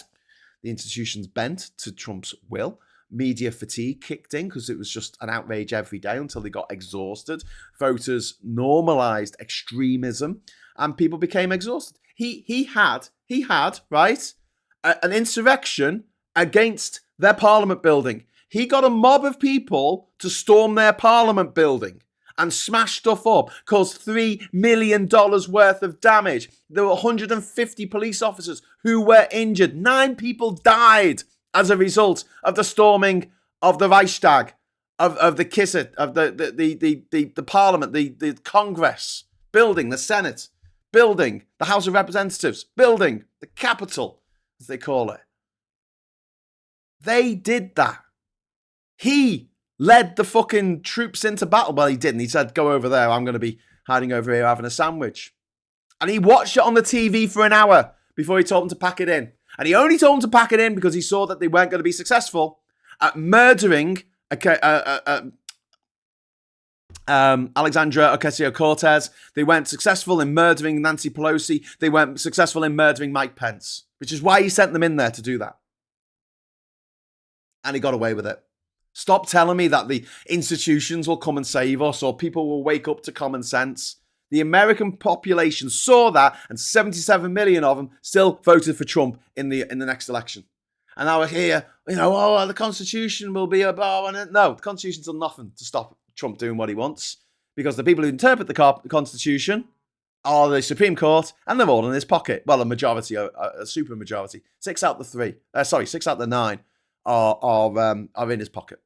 the institutions bent to Trump's will. Media fatigue kicked in because it was just an outrage every day until they got exhausted. Voters normalized extremism and people became exhausted. He had, right, an insurrection against their parliament building. He got a mob of people to storm their parliament building and smash stuff up, caused $3 million worth of damage. There were 150 police officers who were injured. 9 people died as a result of the storming of the Reichstag, of the Kisset, of the Parliament, the Congress building, the Senate building, the House of Representatives building, the Capitol, as they call it. They did that. He led the fucking troops into battle. Well, he didn't. He said, go over there. I'm going to be hiding over here having a sandwich. And he watched it on the TV for an hour before he told them to pack it in. And he only told them to pack it in because he saw that they weren't going to be successful at murdering Alexandria Ocasio-Cortez. They weren't successful in murdering Nancy Pelosi. They weren't successful in murdering Mike Pence, which is why he sent them in there to do that. And he got away with it. Stop telling me that the institutions will come and save us or people will wake up to common sense. The American population saw that, and 77 million of them still voted for Trump in the next election. And now we're here, the Constitution will be a bar. No, the Constitution's done nothing to stop Trump doing what he wants, because the people who interpret the Constitution are the Supreme Court, and they're all in his pocket. Well, a majority, a super majority. 6 out of the 9 are in his pocket.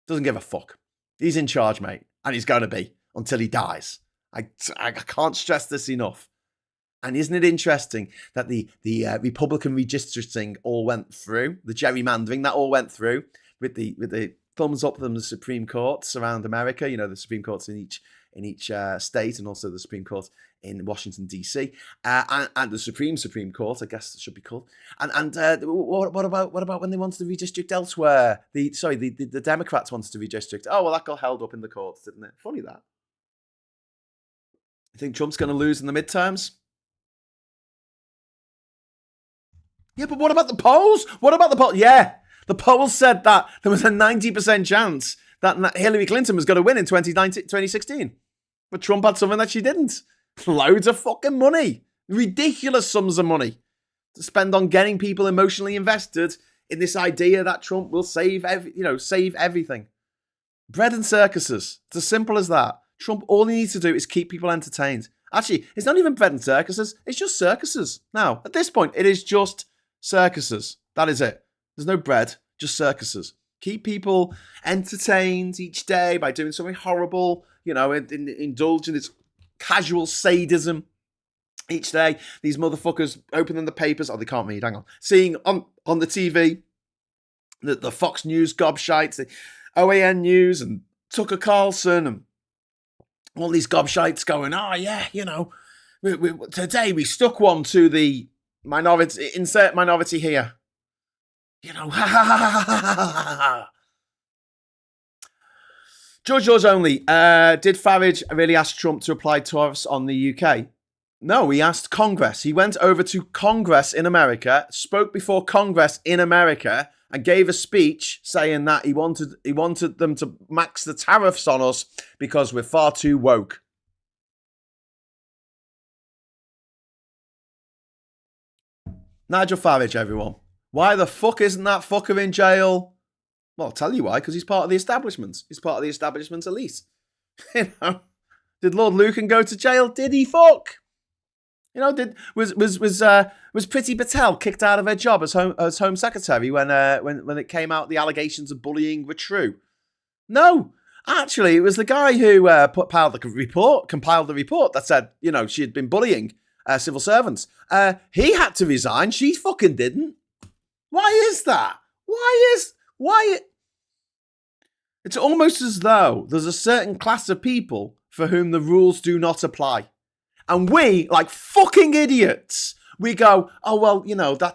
Doesn't give a fuck. He's in charge, mate, and he's going to be until he dies. I can't stress this enough. And isn't it interesting that the Republican redistricting all went through, the gerrymandering that all went through with the thumbs up from the Supreme Courts around America. The Supreme Courts in each state, and also the Supreme Court in Washington DC, and the Supreme Court, I guess it should be called. And what about when they wanted to redistrict elsewhere? The Democrats wanted to redistrict. Oh well, that got held up in the courts, didn't it? Funny that. You think Trump's going to lose in the midterms? Yeah, but what about the polls? Yeah, the polls said that there was a 90% chance that Hillary Clinton was going to win in 2016. But Trump had something that she didn't. Loads of fucking money. Ridiculous sums of money to spend on getting people emotionally invested in this idea that Trump will save everything. Bread and circuses. It's as simple as that. Trump, all he needs to do is keep people entertained. Actually, it's not even bread and circuses. It's just circuses. Now, at this point, it is just circuses. That is it. There's no bread, just circuses. Keep people entertained each day by doing something horrible, indulge in this casual sadism each day. These motherfuckers opening the papers. Oh, they can't read, hang on. Seeing on the TV, the Fox News gobshites, the OAN News and Tucker Carlson and all these gobshites going, today we stuck one to the minority, insert minority here. George only. Did Farage really ask Trump to apply tariffs on the UK? No, he asked Congress. He went over to Congress in America, spoke before Congress in America, and gave a speech saying that he wanted them to max the tariffs on us because we're far too woke. Nigel Farage, everyone. Why the fuck isn't that fucker in jail? Well, I'll tell you why, because he's part of the establishment. He's part of the establishment's elite. Did Lord Lucan go to jail? Did he fuck? Was Priti Patel kicked out of her job as Home Secretary when it came out the allegations of bullying were true? No, actually, it was the guy who compiled the report that said she had been bullying civil servants. He had to resign. She fucking didn't. Why is that? Why? It's almost as though there's a certain class of people for whom the rules do not apply. And we, like fucking idiots, we go, oh, well,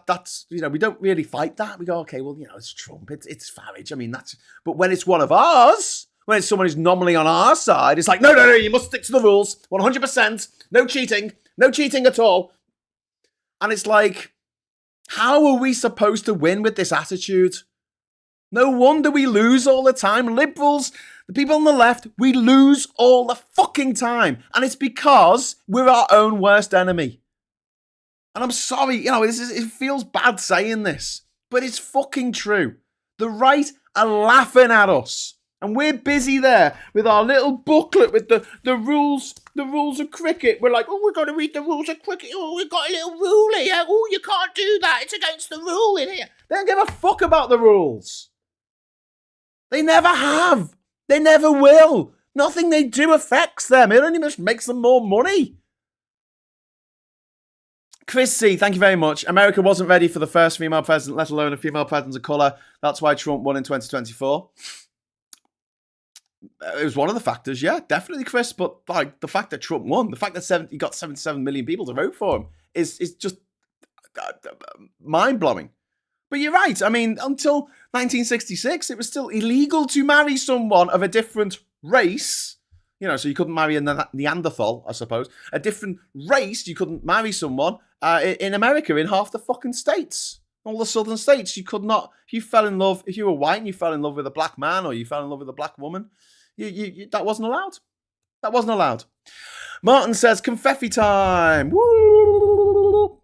that's, we don't really fight that. We go, okay, well, it's Trump, it's Farage. I mean, but when it's one of ours, when it's someone who's nominally on our side, it's like, no, you must stick to the rules, 100%, no cheating at all. And it's like, how are we supposed to win with this attitude? No wonder we lose all the time. Liberals, the people on the left, we lose all the fucking time. And it's because we're our own worst enemy. And I'm sorry, it feels bad saying this, but it's fucking true. The right are laughing at us. And we're busy there with our little booklet with the rules of cricket. We're like, we've got to read the rules of cricket. Oh, we've got a little rule here. Oh, you can't do that. It's against the rule in here. They don't give a fuck about the rules. They never have. They never will. Nothing they do affects them. It only just makes them more money. Chris C, thank you very much. America wasn't ready for the first female president, let alone a female president of colour. That's why Trump won in 2024. It was one of the factors, yeah, definitely, Chris. But like the fact that Trump won, the fact that he got 77 million people to vote for him is just mind-blowing. But you're right. I mean, until 1966, it was still illegal to marry someone of a different race. So you couldn't marry a Neanderthal, I suppose. A different race, you couldn't marry someone in America, in half the fucking states. All the southern states, you could not. If you fell in love, if you were white and you fell in love with a black man or you fell in love with a black woman, that wasn't allowed. That wasn't allowed. Martin says, confetti time. Woo!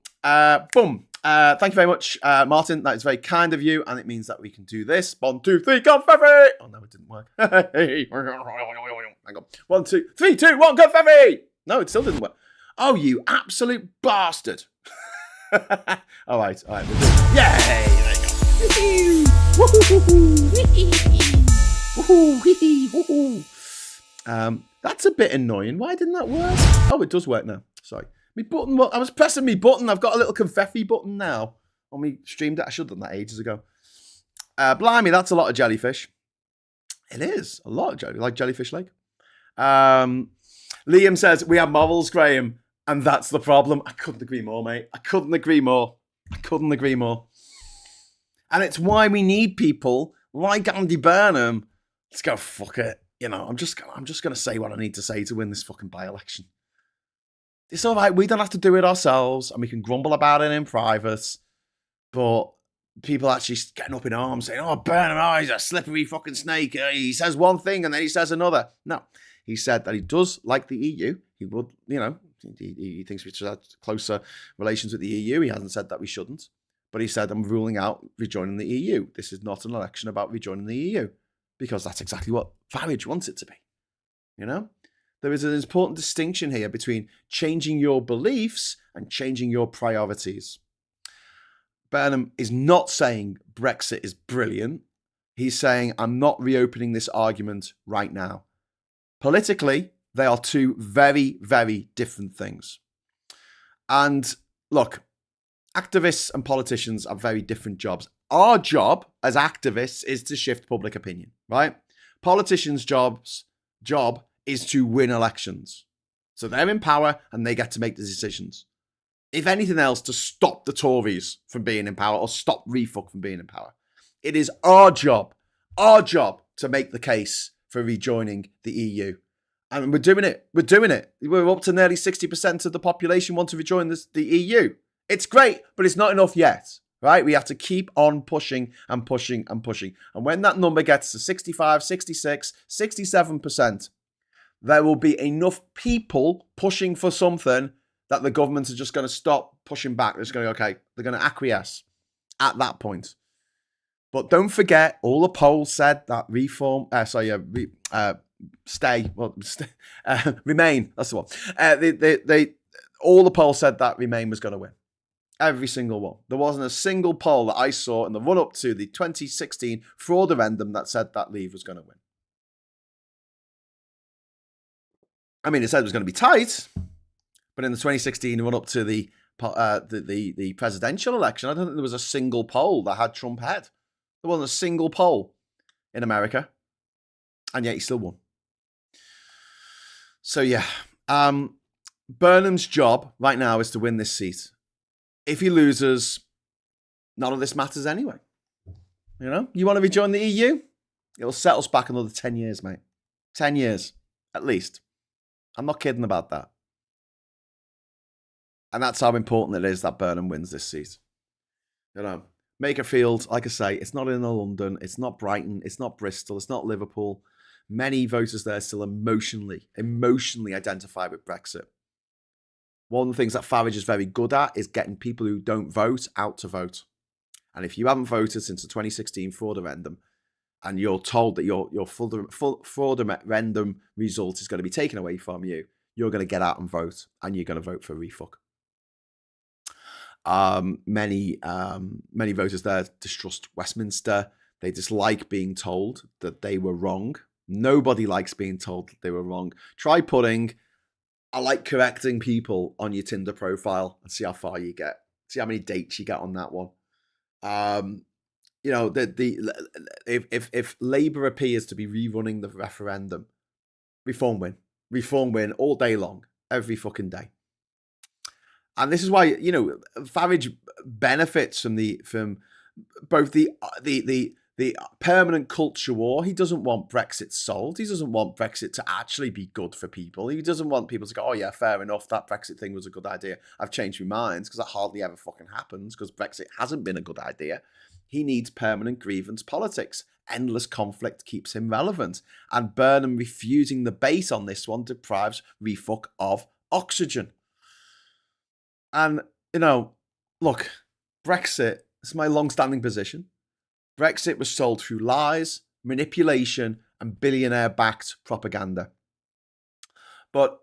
Boom. Thank you very much, Martin. That is very kind of you, and it means that we can do this. 1, 2, 3, confetti! Oh, no, it didn't work. Hang on. 1, 2, 3, 2, 1, confetti! No, it still didn't work. Oh, you absolute bastard. All right. Yay! There you go. That's a bit annoying. Why didn't that work? Oh, it does work now. Sorry. My button. I was pressing my button. I've got a little confetti button now on me streamed it. I should have done that ages ago. Blimey, that's a lot of jellyfish. It is a lot of jellyfish, like Jellyfish Lake. Liam says we have morals, Graham, and that's the problem. I couldn't agree more, mate. I couldn't agree more. And it's why we need people like Andy Burnham. Let's go, fuck it. You know, I'm just gonna say what I need to say to win this fucking by-election. It's all right. We don't have to do it ourselves, and we can grumble about it in private. But people actually getting up in arms saying, "Oh, Burnham, oh, he's a slippery fucking snake. He says one thing and then he says another." No, he said that he does like the EU. He would, you know, he thinks we should have closer relations with the EU. He hasn't said that we shouldn't, but he said, "I'm ruling out rejoining the EU. This is not an election about rejoining the EU." Because that's exactly what Farage wants it to be. You know? There is an important distinction here between changing your beliefs and changing your priorities. Burnham is not saying Brexit is brilliant. He's saying, I'm not reopening this argument right now. Politically, they are two very, very different things. And look, activists and politicians are very different jobs. Our job as activists is to shift public opinion, right? Politicians' job is to win elections. So they're in power and they get to make the decisions. If anything else, to stop the Tories from being in power or stop refuck from being in power. It is our job to make the case for rejoining the EU. And we're doing it. We're up to nearly 60% of the population want to rejoin the EU. It's great, but it's not enough yet. Right? We have to keep on pushing and pushing and pushing. And when that number gets to 65, 66, 67%, there will be enough people pushing for something that the government are just going to stop pushing back. They're just going to, okay, they're going to acquiesce at that point. But don't forget, all the polls said that Remain, that's the one. All the polls said that Remain was going to win. Every single one. There wasn't a single poll that I saw in the run-up to the 2016 fraud-referendum that said that Leave was going to win. I mean, it said it was going to be tight, but in the 2016 run-up to the presidential election, I don't think there was a single poll that had Trump ahead. There wasn't a single poll in America, and yet he still won. So yeah, Burnham's job right now is to win this seat. If he loses, none of this matters anyway. You know, you want to rejoin the EU? It'll set us back another 10 years, mate. 10 years, at least. I'm not kidding about that. And that's how important it is that Burnham wins this seat. You know, Makerfield, like I say, it's not in London, it's not Brighton, it's not Bristol, it's not Liverpool. Many voters there still emotionally identify with Brexit. One of the things that Farage is very good at is getting people who don't vote out to vote. And if you haven't voted since the 2016 fraud referendum and you're told that your fraud referendum result is going to be taken away from you, you're going to get out and vote, and you're going to vote for refuck. Many voters there distrust Westminster. They dislike being told that they were wrong. Nobody likes being told that they were wrong. Try putting I like correcting people on your Tinder profile and see how far you get. See how many dates you get on that one. You know, if Labour appears to be rerunning the referendum, Reform win all day long, every fucking day. And this is why, you know, Farage benefits from both the the permanent culture war. He doesn't want Brexit solved. He doesn't want Brexit to actually be good for people. He doesn't want people to go, oh yeah, fair enough, that Brexit thing was a good idea. I've changed my mind, because that hardly ever fucking happens, because Brexit hasn't been a good idea. He needs permanent grievance politics. Endless conflict keeps him relevant. And Burnham refusing the bait on this one deprives refuck of oxygen. And, look, Brexit is my long-standing position. Brexit was sold through lies, manipulation, and billionaire-backed propaganda. But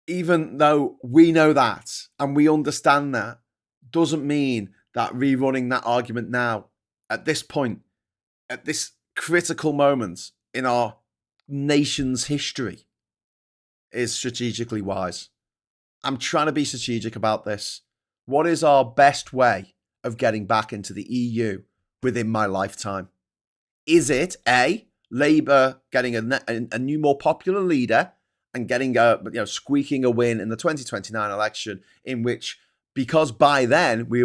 even though we know that and we understand that, doesn't mean that rerunning that argument now, at this point, at this critical moment in our nation's history, is strategically wise. I'm trying to be strategic about this. What is our best way of getting back into the EU within my lifetime? Is it A, Labour getting a new, more popular leader and getting squeaking a win in the 2029 election, in which, because by then we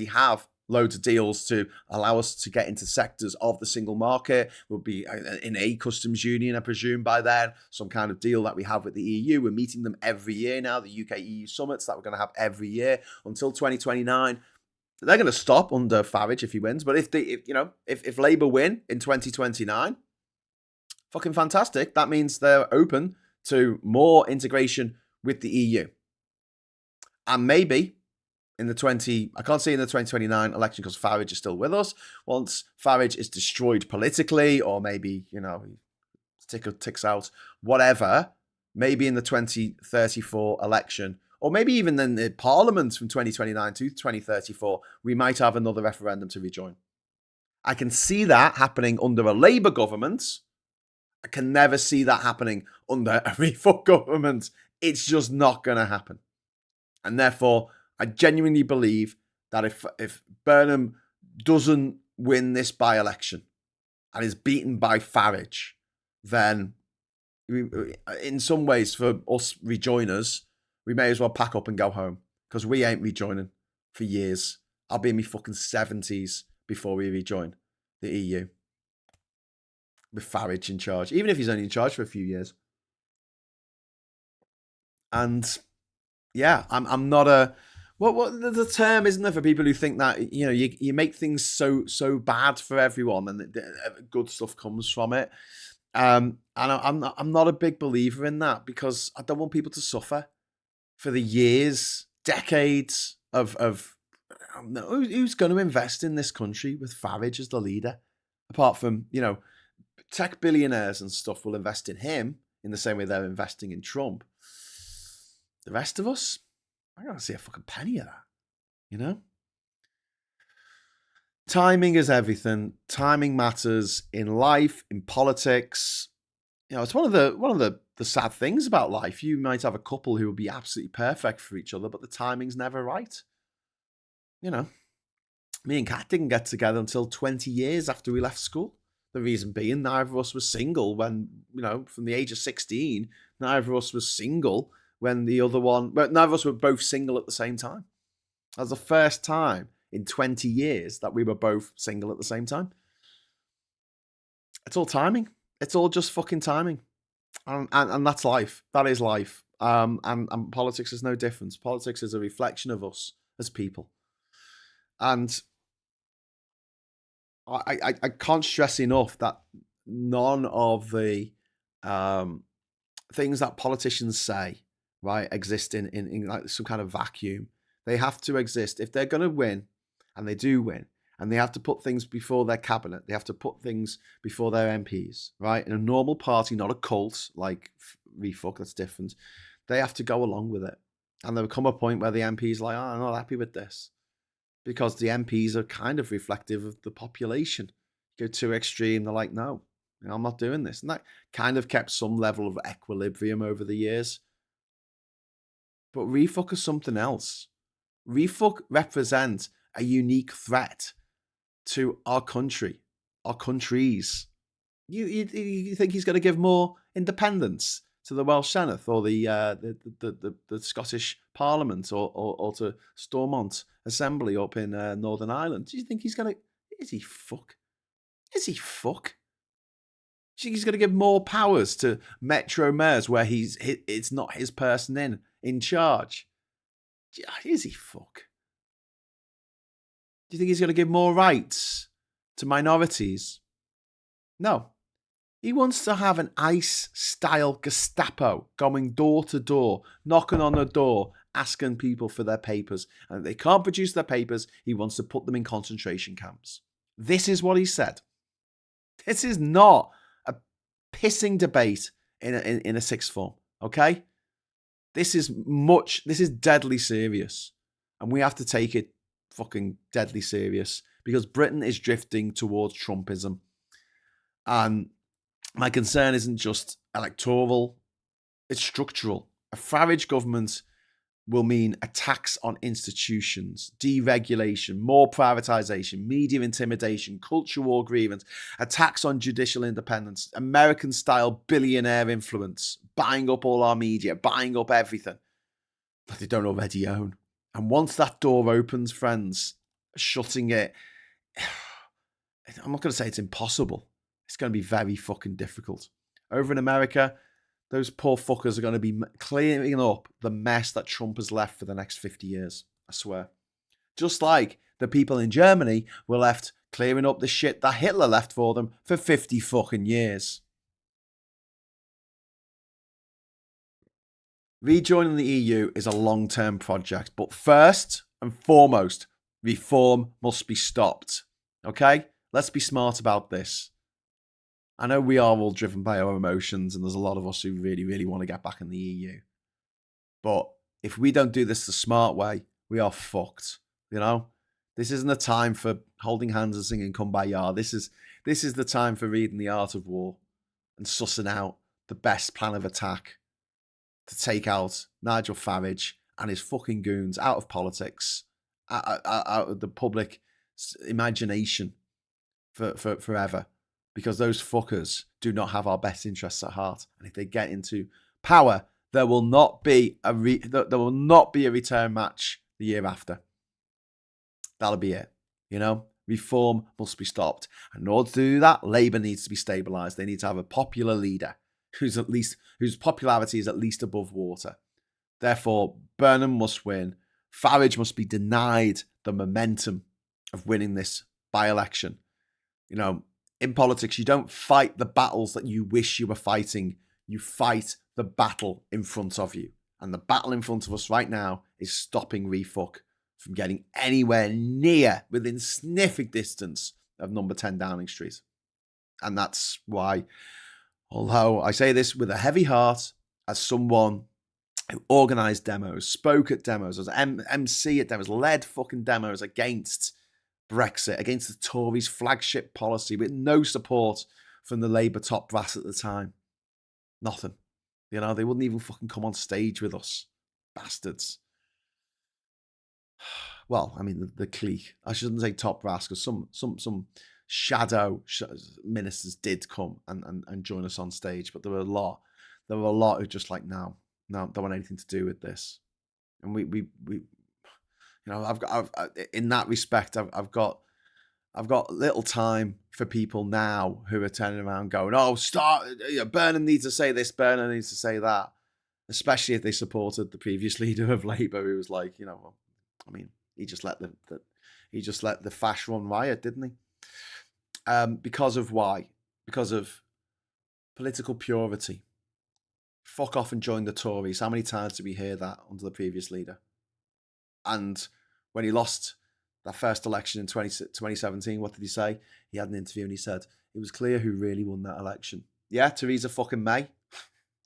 have loads of deals to allow us to get into sectors of the single market. We'll be in a customs union, I presume, by then, some kind of deal that we have with the EU. We're meeting them every year now, the UK-EU summits that we're going to have every year until 2029. They're going to stop under Farage if he wins. But if Labour win in 2029, fucking fantastic. That means they're open to more integration with the EU. And maybe I can't see in the 2029 election, because Farage is still with us. Once Farage is destroyed politically, or maybe, ticks out, whatever, maybe in the 2034 election, or maybe even in the Parliament from 2029 to 2034, we might have another referendum to rejoin. I can see that happening under a Labour government. I can never see that happening under a refuck government. It's just not going to happen. And therefore, I genuinely believe that if Burnham doesn't win this by-election and is beaten by Farage, then in some ways, for us rejoiners, we may as well pack up and go home, because we ain't rejoining for years. I'll be in my fucking 70s before we rejoin the EU with Farage in charge, even if he's only in charge for a few years. And yeah, I'm not a... What the term, isn't there, for people who think that you make things so bad for everyone and good stuff comes from it. And I'm not a big believer in that, because I don't want people to suffer for the years, decades of who's going to invest in this country with Farage as the leader, apart from tech billionaires and stuff will invest in him in the same way they're investing in Trump. The rest of us, I gotta see a fucking penny of that, Timing is everything. Timing matters in life, in politics. It's one of the sad things about life. You might have a couple who will be absolutely perfect for each other, but the timing's never right. Me and Kat didn't get together until 20 years after we left school. The reason being, neither of us was single when, from the age of 16, neither of us was single when the other one, but neither of us were both single at the same time. That was the first time in 20 years that we were both single at the same time. It's all timing. It's all just fucking timing. And that's life. That is life. And politics is no difference. Politics is a reflection of us as people. And I can't stress enough that none of the things that politicians say, right, exist in like some kind of vacuum. They have to exist if they're going to win, and they do win, and they have to put things before their cabinet. They have to put things before their MPs, right? In a normal party, not a cult like refuck, that's different. They have to go along with it. And there'll come a point where the MP's like, I'm not happy with this. Because the MPs are kind of reflective of the population. Go too extreme, they're like, no, I'm not doing this. And that kind of kept some level of equilibrium over the years. But refuck is something else. Refuck represents a unique threat to our country, our countries. You think he's going to give more independence to the Welsh Senedd or the Scottish Parliament or to Stormont Assembly up in Northern Ireland? Do you think he's going to... Is he fuck? Is he fuck? Do you think he's going to give more powers to Metro mayors where it's not his person in charge? Is he fuck? Do you think he's going to give more rights to minorities? No. He wants to have an ICE-style Gestapo going door to door, knocking on the door, asking people for their papers. And if they can't produce their papers, he wants to put them in concentration camps. This is what he said. This is not a pissing debate in a sixth form, okay? This is deadly serious. And we have to take it fucking deadly serious because Britain is drifting towards Trumpism. And my concern isn't just electoral, it's structural. A Farage government will mean attacks on institutions, deregulation, more privatisation, media intimidation, culture war grievance, attacks on judicial independence, American-style billionaire influence, buying up all our media, buying up everything that they don't already own. And once that door opens, friends, shutting it, I'm not going to say it's impossible. It's going to be very fucking difficult. Over in America, those poor fuckers are going to be clearing up the mess that Trump has left for the next 50 years. I swear. Just like the people in Germany were left clearing up the shit that Hitler left for them for 50 fucking years. Rejoining the EU is a long-term project, but first and foremost, reform must be stopped. Okay? Let's be smart about this. I know we are all driven by our emotions, and there's a lot of us who really, really want to get back in the EU. But if we don't do this the smart way, we are fucked. You know, this isn't a time for holding hands and singing "Kumbaya." This is the time for reading The Art of War and sussing out the best plan of attack to take out Nigel Farage and his fucking goons out of politics, out of the public imagination for forever. Because those fuckers do not have our best interests at heart, and if they get into power, there will not be a return match the year after. That'll be it. You know, reform must be stopped, and in order to do that, Labour needs to be stabilised. They need to have a popular leader whose popularity is at least above water. Therefore, Burnham must win. Farage must be denied the momentum of winning this by-election. You know, in politics, you don't fight the battles that you wish you were fighting. You fight the battle in front of you. And the battle in front of us right now is stopping refuck from getting anywhere near within sniffing distance of number 10 Downing Street. And that's why, although I say this with a heavy heart, as someone who organised demos, spoke at demos, as MC at demos, led fucking demos against Brexit, against the Tories' flagship policy with no support from the Labour top brass at the time. Nothing. You know, they wouldn't even fucking come on stage with us. Bastards. Well, I mean, the clique. I shouldn't say top brass because some shadow ministers did come and join us on stage, but there were a lot who just like, no, don't want anything to do with this. And we you know, I've in that respect, I've got little time for people now who are turning around going, oh, Burnham needs to say this, Burnham needs to say that, especially if they supported the previous leader of Labour, who was like, you know, well, I mean, he just let the fash run riot, didn't he? Because of why? Because of political purity. Fuck off and join the Tories. How many times did we hear that under the previous leader? And when he lost that first election in 2017, what did he say? He had an interview and he said, it was clear who really won that election. Yeah, Theresa fucking May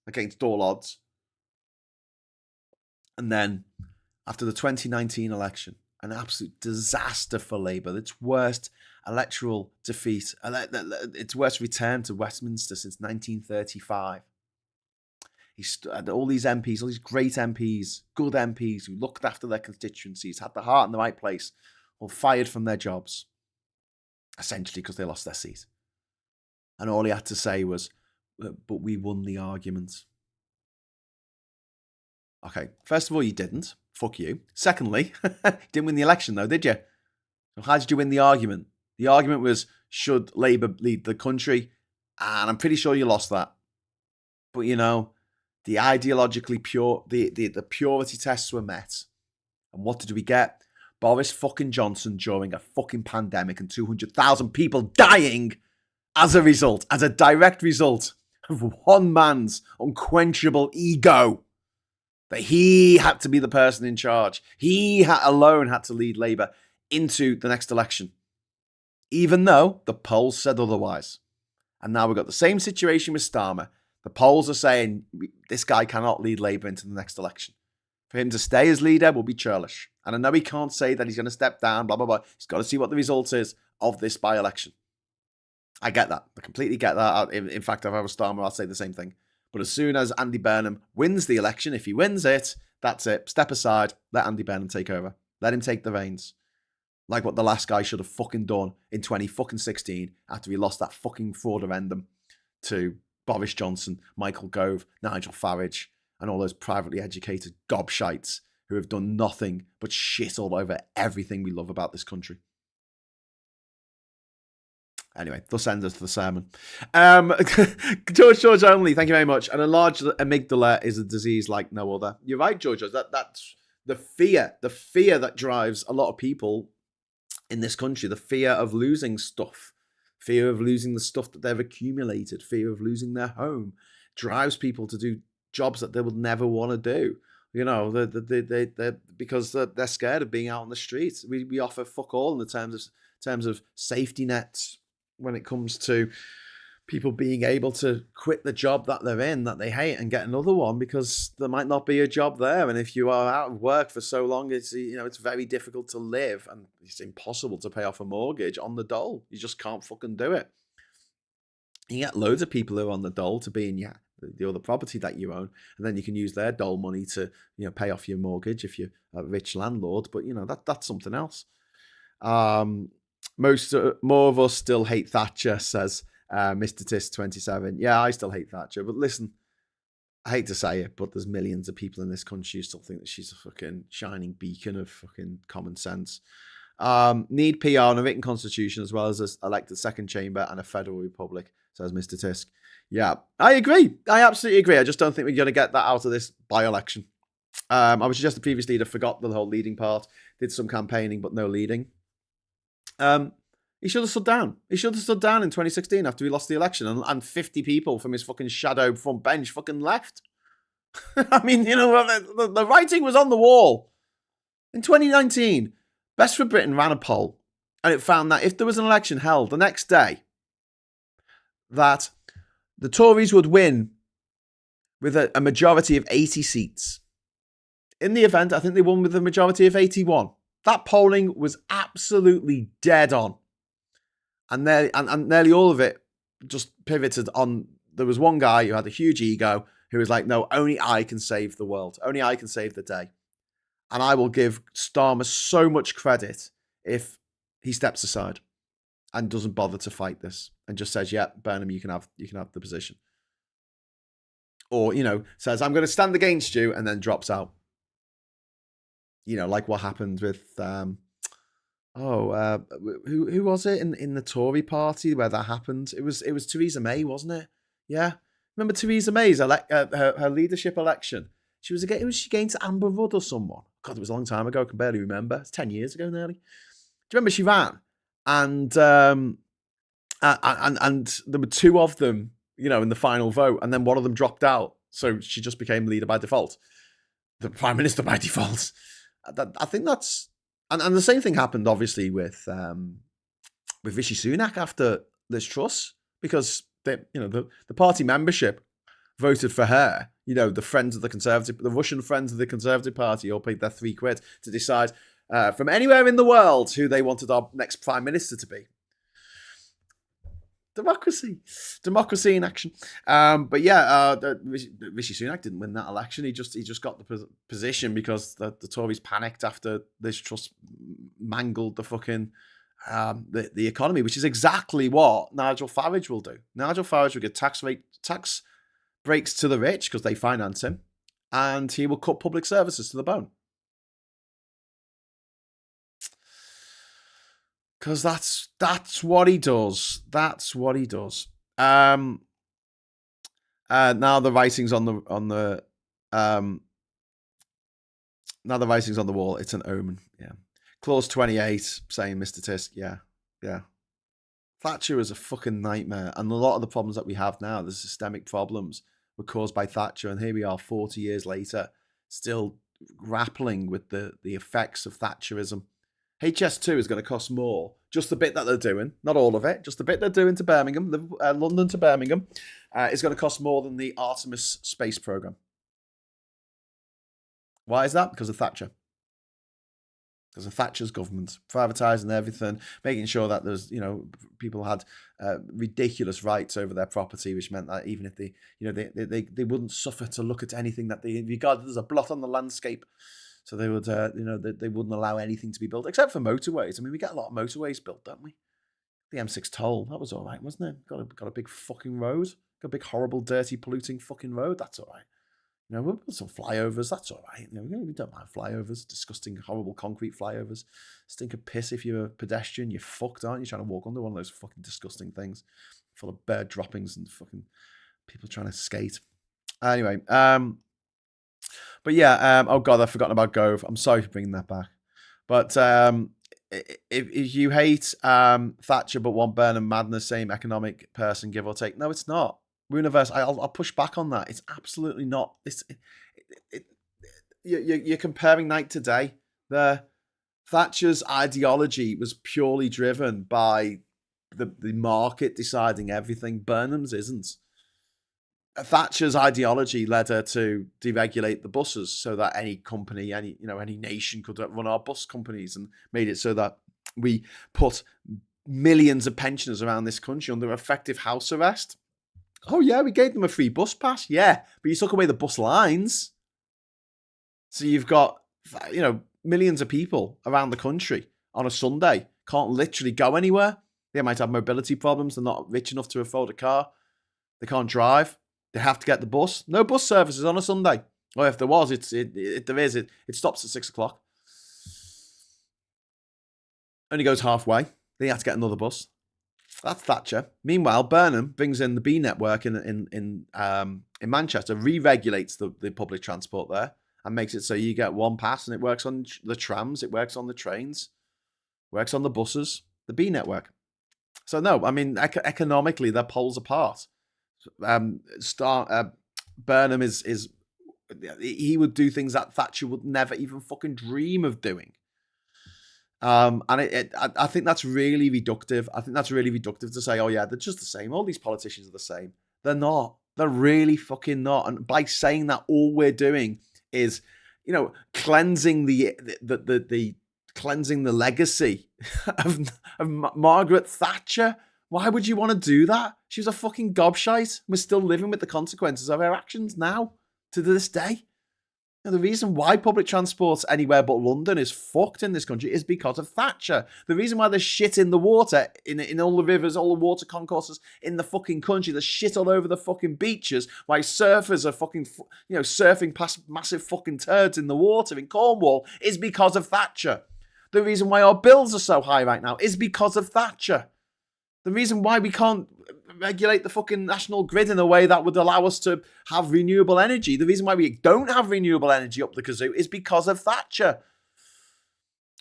against all odds. And then after the 2019 election, an absolute disaster for Labour, its worst electoral defeat, its worst return to Westminster since 1935. He had all these MPs, all these great MPs, good MPs who looked after their constituencies, had the heart in the right place, all fired from their jobs, essentially because they lost their seat. And all he had to say was, but we won the argument. Okay, first of all, you didn't. Fuck you. Secondly, you didn't win the election though, did you? So how did you win the argument? The argument was should Labour lead the country? And I'm pretty sure you lost that. But, you know, the ideologically pure, the purity tests were met. And what did we get? Boris fucking Johnson during a fucking pandemic and 200,000 people dying as a result, as a direct result of one man's unquenchable ego. That he had to be the person in charge. He alone had to lead Labour into the next election. Even though the polls said otherwise. And now we've got the same situation with Starmer. The polls are saying this guy cannot lead Labour into the next election. For him to stay as leader will be churlish. And I know he can't say that he's going to step down, blah, blah, blah. He's got to see what the result is of this by-election. I get that. I completely get that. In fact, if I was Starmer, I'll say the same thing. But as soon as Andy Burnham wins the election, if he wins it, that's it. Step aside. Let Andy Burnham take over. Let him take the reins. Like what the last guy should have fucking done in 2016 after he lost that fucking fraudulendum to Boris Johnson, Michael Gove, Nigel Farage, and all those privately educated gobshites who have done nothing but shit all over everything we love about this country. Anyway, thus ends the sermon. George only, thank you very much. An enlarged amygdala is a disease like no other. You're right, George. That's the fear that drives a lot of people in this country. The fear of losing stuff, fear of losing the stuff that they've accumulated, fear of losing their home, drives people to do jobs that they would never want to do. You know, they because they're scared of being out on the streets. We offer fuck all in the terms of safety nets when it comes to people being able to quit the job that they're in, that they hate, and get another one because there might not be a job there. And if you are out of work for so long, it's very difficult to live, and it's impossible to pay off a mortgage on the dole. You just can't fucking do it. You get loads of people who are on the dole to be in the other property that you own, and then you can use their dole money to pay off your mortgage if you're a rich landlord. But that's something else. More of us still hate Thatcher, says Mr. Tis 27. Yeah, I still hate Thatcher, but listen, I hate to say it, but there's millions of people in this country who still think that she's a fucking shining beacon of fucking common sense. Need PR and a written constitution as well as an elected second chamber and a federal republic, says Mr. Tisk. Yeah, I agree. I absolutely agree. I just don't think we're going to get that out of this by-election. I was just the previous leader forgot the whole leading part, did some campaigning but no leading. He should have stood down. He should have stood down in 2016 after he lost the election and 50 people from his fucking shadow front bench fucking left. I mean, the writing was on the wall. In 2019, Best for Britain ran a poll and it found that if there was an election held the next day, that the Tories would win with a majority of 80 seats. In the event, I think they won with a majority of 81. That polling was absolutely dead on. And nearly all of it just pivoted on, there was one guy who had a huge ego who was like, no, only I can save the world. Only I can save the day. And I will give Starmer so much credit if he steps aside and doesn't bother to fight this and just says, yeah, Burnham, you can have the position. Or, says, I'm going to stand against you, and then drops out. Like what happened with, who was it in the Tory party where that happened? It was Theresa May, wasn't it? Yeah. Remember Theresa May's her leadership election? She was against Amber Rudd or someone. God, it was a long time ago. I can barely remember. It's 10 years ago nearly. Do you remember she ran? And there were two of them, in the final vote, and then one of them dropped out. So she just became leader by default. The Prime Minister by default. I think that's... And the same thing happened, obviously, with Rishi Sunak after Liz Truss, because the party membership voted for her. The friends of the Russian friends of the Conservative Party all paid their £3 to decide from anywhere in the world who they wanted our next Prime Minister to be. Democracy in action. But yeah, Rishi Sunak didn't win that election. He just got the position because the Tories panicked after Liz Truss mangled the fucking the economy, which is exactly what Nigel Farage will do. Nigel Farage will get tax breaks to the rich because they finance him, and he will cut public services to the bone. Because that's what he does. That's what he does. Now the writing's on the now the writing's on the wall. It's an omen. Yeah. Clause 28 saying Mr. Tisk. Yeah. Yeah. Thatcher is a fucking nightmare. And a lot of the problems that we have now, the systemic problems, were caused by Thatcher. And here we are 40 years later, still grappling with the effects of Thatcherism. HS2 is going to cost more. Just the bit that they're doing, not all of it, just the bit they're doing to Birmingham, London to Birmingham, is going to cost more than the Artemis space program. Why is that? Because of Thatcher. Because of Thatcher's government, privatising everything, making sure that there's, people had ridiculous rights over their property, which meant that even if they wouldn't suffer to look at anything that they regarded as a blot on the landscape. So they would, they wouldn't allow anything to be built except for motorways. I mean, we get a lot of motorways built, don't we? The M6 toll, that was all right, wasn't it? Got a big fucking road, got a big horrible, dirty, polluting fucking road. That's all right. We'll put some flyovers. That's all right. We don't mind flyovers. Disgusting, horrible concrete flyovers. Stink of piss if you're a pedestrian. You're fucked, aren't you? Trying to walk under one of those fucking disgusting things, full of bird droppings and fucking people trying to skate. Anyway, but yeah. Oh god, I've forgotten about Gove. I'm sorry for bringing that back. But if you hate Thatcher but want Burnham madness, same economic person, give or take. No, it's not. Universe, I'll push back on that. It's absolutely not. You're comparing night to day. Thatcher's ideology was purely driven by the market deciding everything. Burnham's isn't. Thatcher's ideology led her to deregulate the buses so that any company, any nation could run our bus companies, and made it so that we put millions of pensioners around this country under effective house arrest. Oh, yeah, we gave them a free bus pass. Yeah, but you took away the bus lines. So you've got, millions of people around the country on a Sunday can't literally go anywhere. They might have mobility problems. They're not rich enough to afford a car. They can't drive. They have to get the bus. No bus services on a Sunday. Or if there was, it stops at 6 o'clock. Only goes halfway. Then you have to get another bus. That's Thatcher. Meanwhile, Burnham brings in the B network in Manchester, re-regulates the public transport there, and makes it so you get one pass, and it works on the trams, it works on the trains, works on the buses. The B network. So no, I mean economically they're poles apart. Burnham is he would do things that Thatcher would never even fucking dream of doing. And I think that's really reductive. I think that's really reductive to say, oh yeah, they're just the same. All these politicians are the same. They're not. They're really fucking not. And by saying that, all we're doing is, cleansing cleansing the legacy of Margaret Thatcher. Why would you want to do that? She was a fucking gobshite. We're still living with the consequences of her actions now, to this day. The reason why public transport anywhere but London is fucked in this country is because of Thatcher. The reason why there's shit in the water, in all the rivers, all the water concourses in the fucking country, there's shit all over the fucking beaches, why surfers are fucking, surfing past massive fucking turds in the water in Cornwall, is because of Thatcher. The reason why our bills are so high right now is because of Thatcher. The reason why we can't regulate the fucking national grid in a way that would allow us to have renewable energy, the reason why we don't have renewable energy up the kazoo is because of Thatcher.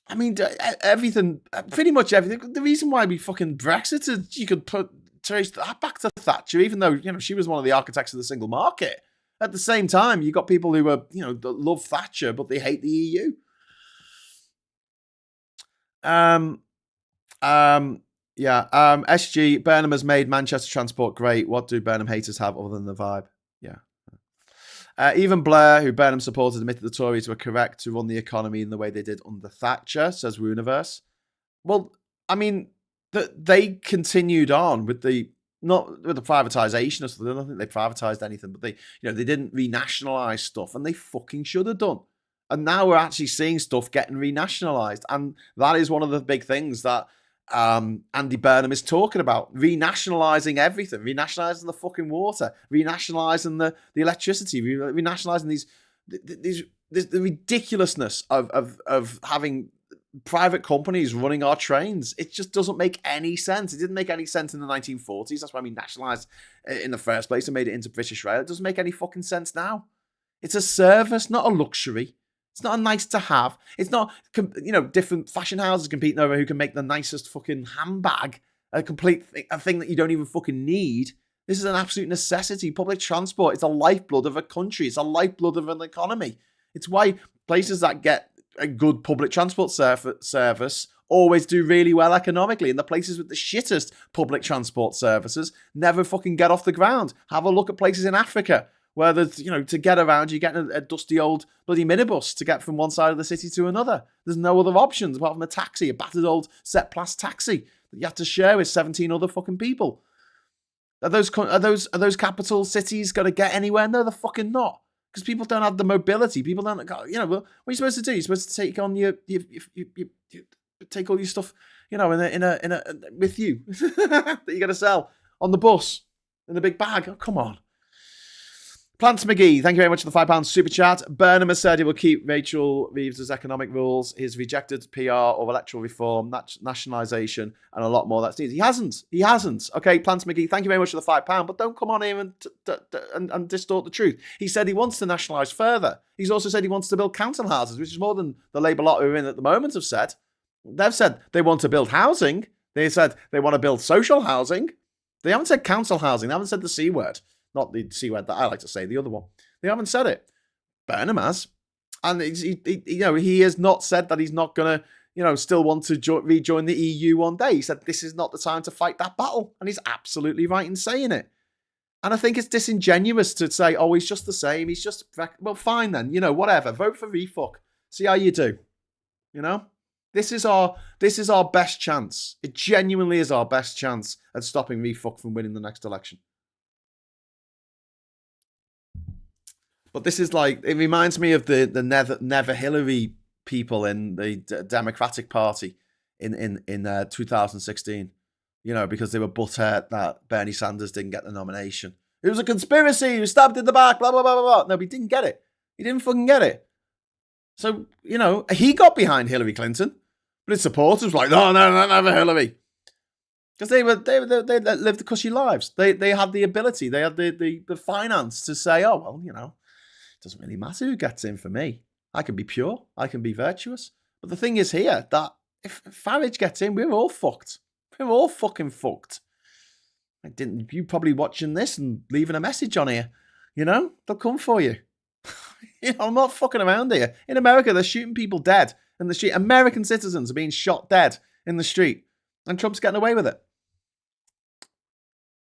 I mean, everything, pretty much everything. The reason why we fucking Brexited, you could trace that back to Thatcher, even though, she was one of the architects of the single market. At the same time, you got people who are, that love Thatcher, but they hate the EU. SG, Burnham has made Manchester transport great. What do Burnham haters have other than the vibe? Yeah. Even Blair, who Burnham supported, admitted the Tories were correct to run the economy in the way they did under Thatcher, says Wooniverse. Well, I mean, they continued on with not with the privatisation. I don't think they privatised anything, but they didn't renationalise stuff, and they fucking should have done. And now we're actually seeing stuff getting renationalised, and that is one of the big things that Andy Burnham is talking about, renationalising everything, renationalising the fucking water, renationalising the electricity, renationalising the ridiculousness of having private companies running our trains. It just doesn't make any sense. It didn't make any sense in the 1940s. That's why we nationalised in the first place and made it into British Rail. It doesn't make any fucking sense now. It's a service, not a luxury. It's not a nice to have. It's not, different fashion houses competing over who can make the nicest fucking handbag, a thing that you don't even fucking need. This is an absolute necessity. Public transport is the lifeblood of a country. It's the lifeblood of an economy. It's why places that get a good public transport service always do really well economically, and the places with the shittest public transport services never fucking get off the ground. Have a look at places in Africa where there's, to get around, you get a dusty old bloody minibus to get from one side of the city to another. There's no other options apart from a taxi, a battered old set-plus taxi that you have to share with 17 other fucking people. Are those capital cities going to get anywhere? No, they're fucking not. Because people don't have the mobility. People don't, what are you supposed to do? You're supposed to take on you take all your stuff, in a with you that you're going to sell on the bus in the big bag. Oh, come on. Plants McGee, thank you very much for the £5 super chat. Burnham has said he will keep Rachel Reeves' economic rules. He's rejected PR of electoral reform, nationalisation, and a lot more that's needed. He hasn't. Okay, Plants McGee, thank you very much for the £5, but don't come on here and distort the truth. He said he wants to nationalise further. He's also said he wants to build council houses, which is more than the Labour lot who are in at the moment have said. They've said they want to build housing. They said they want to build social housing. They haven't said council housing. They haven't said the C word. Not the C word that I like to say, the other one. They haven't said it. Burnham has. And he has not said that he's not going to, still want to rejoin the EU one day. He said this is not the time to fight that battle. And he's absolutely right in saying it. And I think it's disingenuous to say, oh, he's just the same. He's just, well, fine then. Whatever. Vote for refuck. See how you do. This is our best chance. It genuinely is our best chance at stopping refuck from winning the next election. But this is like, it reminds me of the Never Hillary people in the Democratic Party in 2016, because they were butthurt that Bernie Sanders didn't get the nomination. It was a conspiracy, he was stabbed in the back, blah, blah, blah, blah, blah. No, but he didn't get it. He didn't fucking get it. So, he got behind Hillary Clinton, but his supporters were like, no, never Hillary. Because they lived the cushy lives. They had the ability, they had the finance to say, oh, well, doesn't really matter who gets in for me. I can be pure. I can be virtuous. But the thing is here that if Farage gets in, we're all fucked. We're all fucking fucked. You probably watching this and leaving a message on here. They'll come for you. I'm not fucking around here. In America, they're shooting people dead in the street. American citizens are being shot dead in the street. And Trump's getting away with it.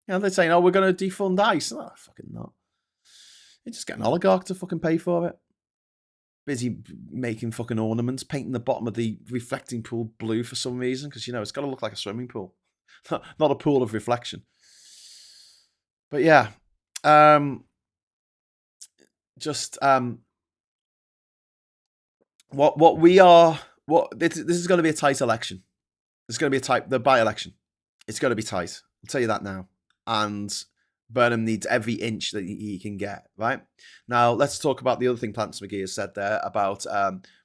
They're saying, oh, we're going to defund ICE. Oh, fucking not. You just get an oligarch to fucking pay for it. Busy making fucking ornaments, painting the bottom of the reflecting pool blue for some reason, because, it's got to look like a swimming pool, not a pool of reflection. But yeah, this is going to be a tight election. It's going to be the by-election. It's going to be tight. I'll tell you that now. And Burnham needs every inch that he can get, right? Now, let's talk about the other thing Plants McGee has said there about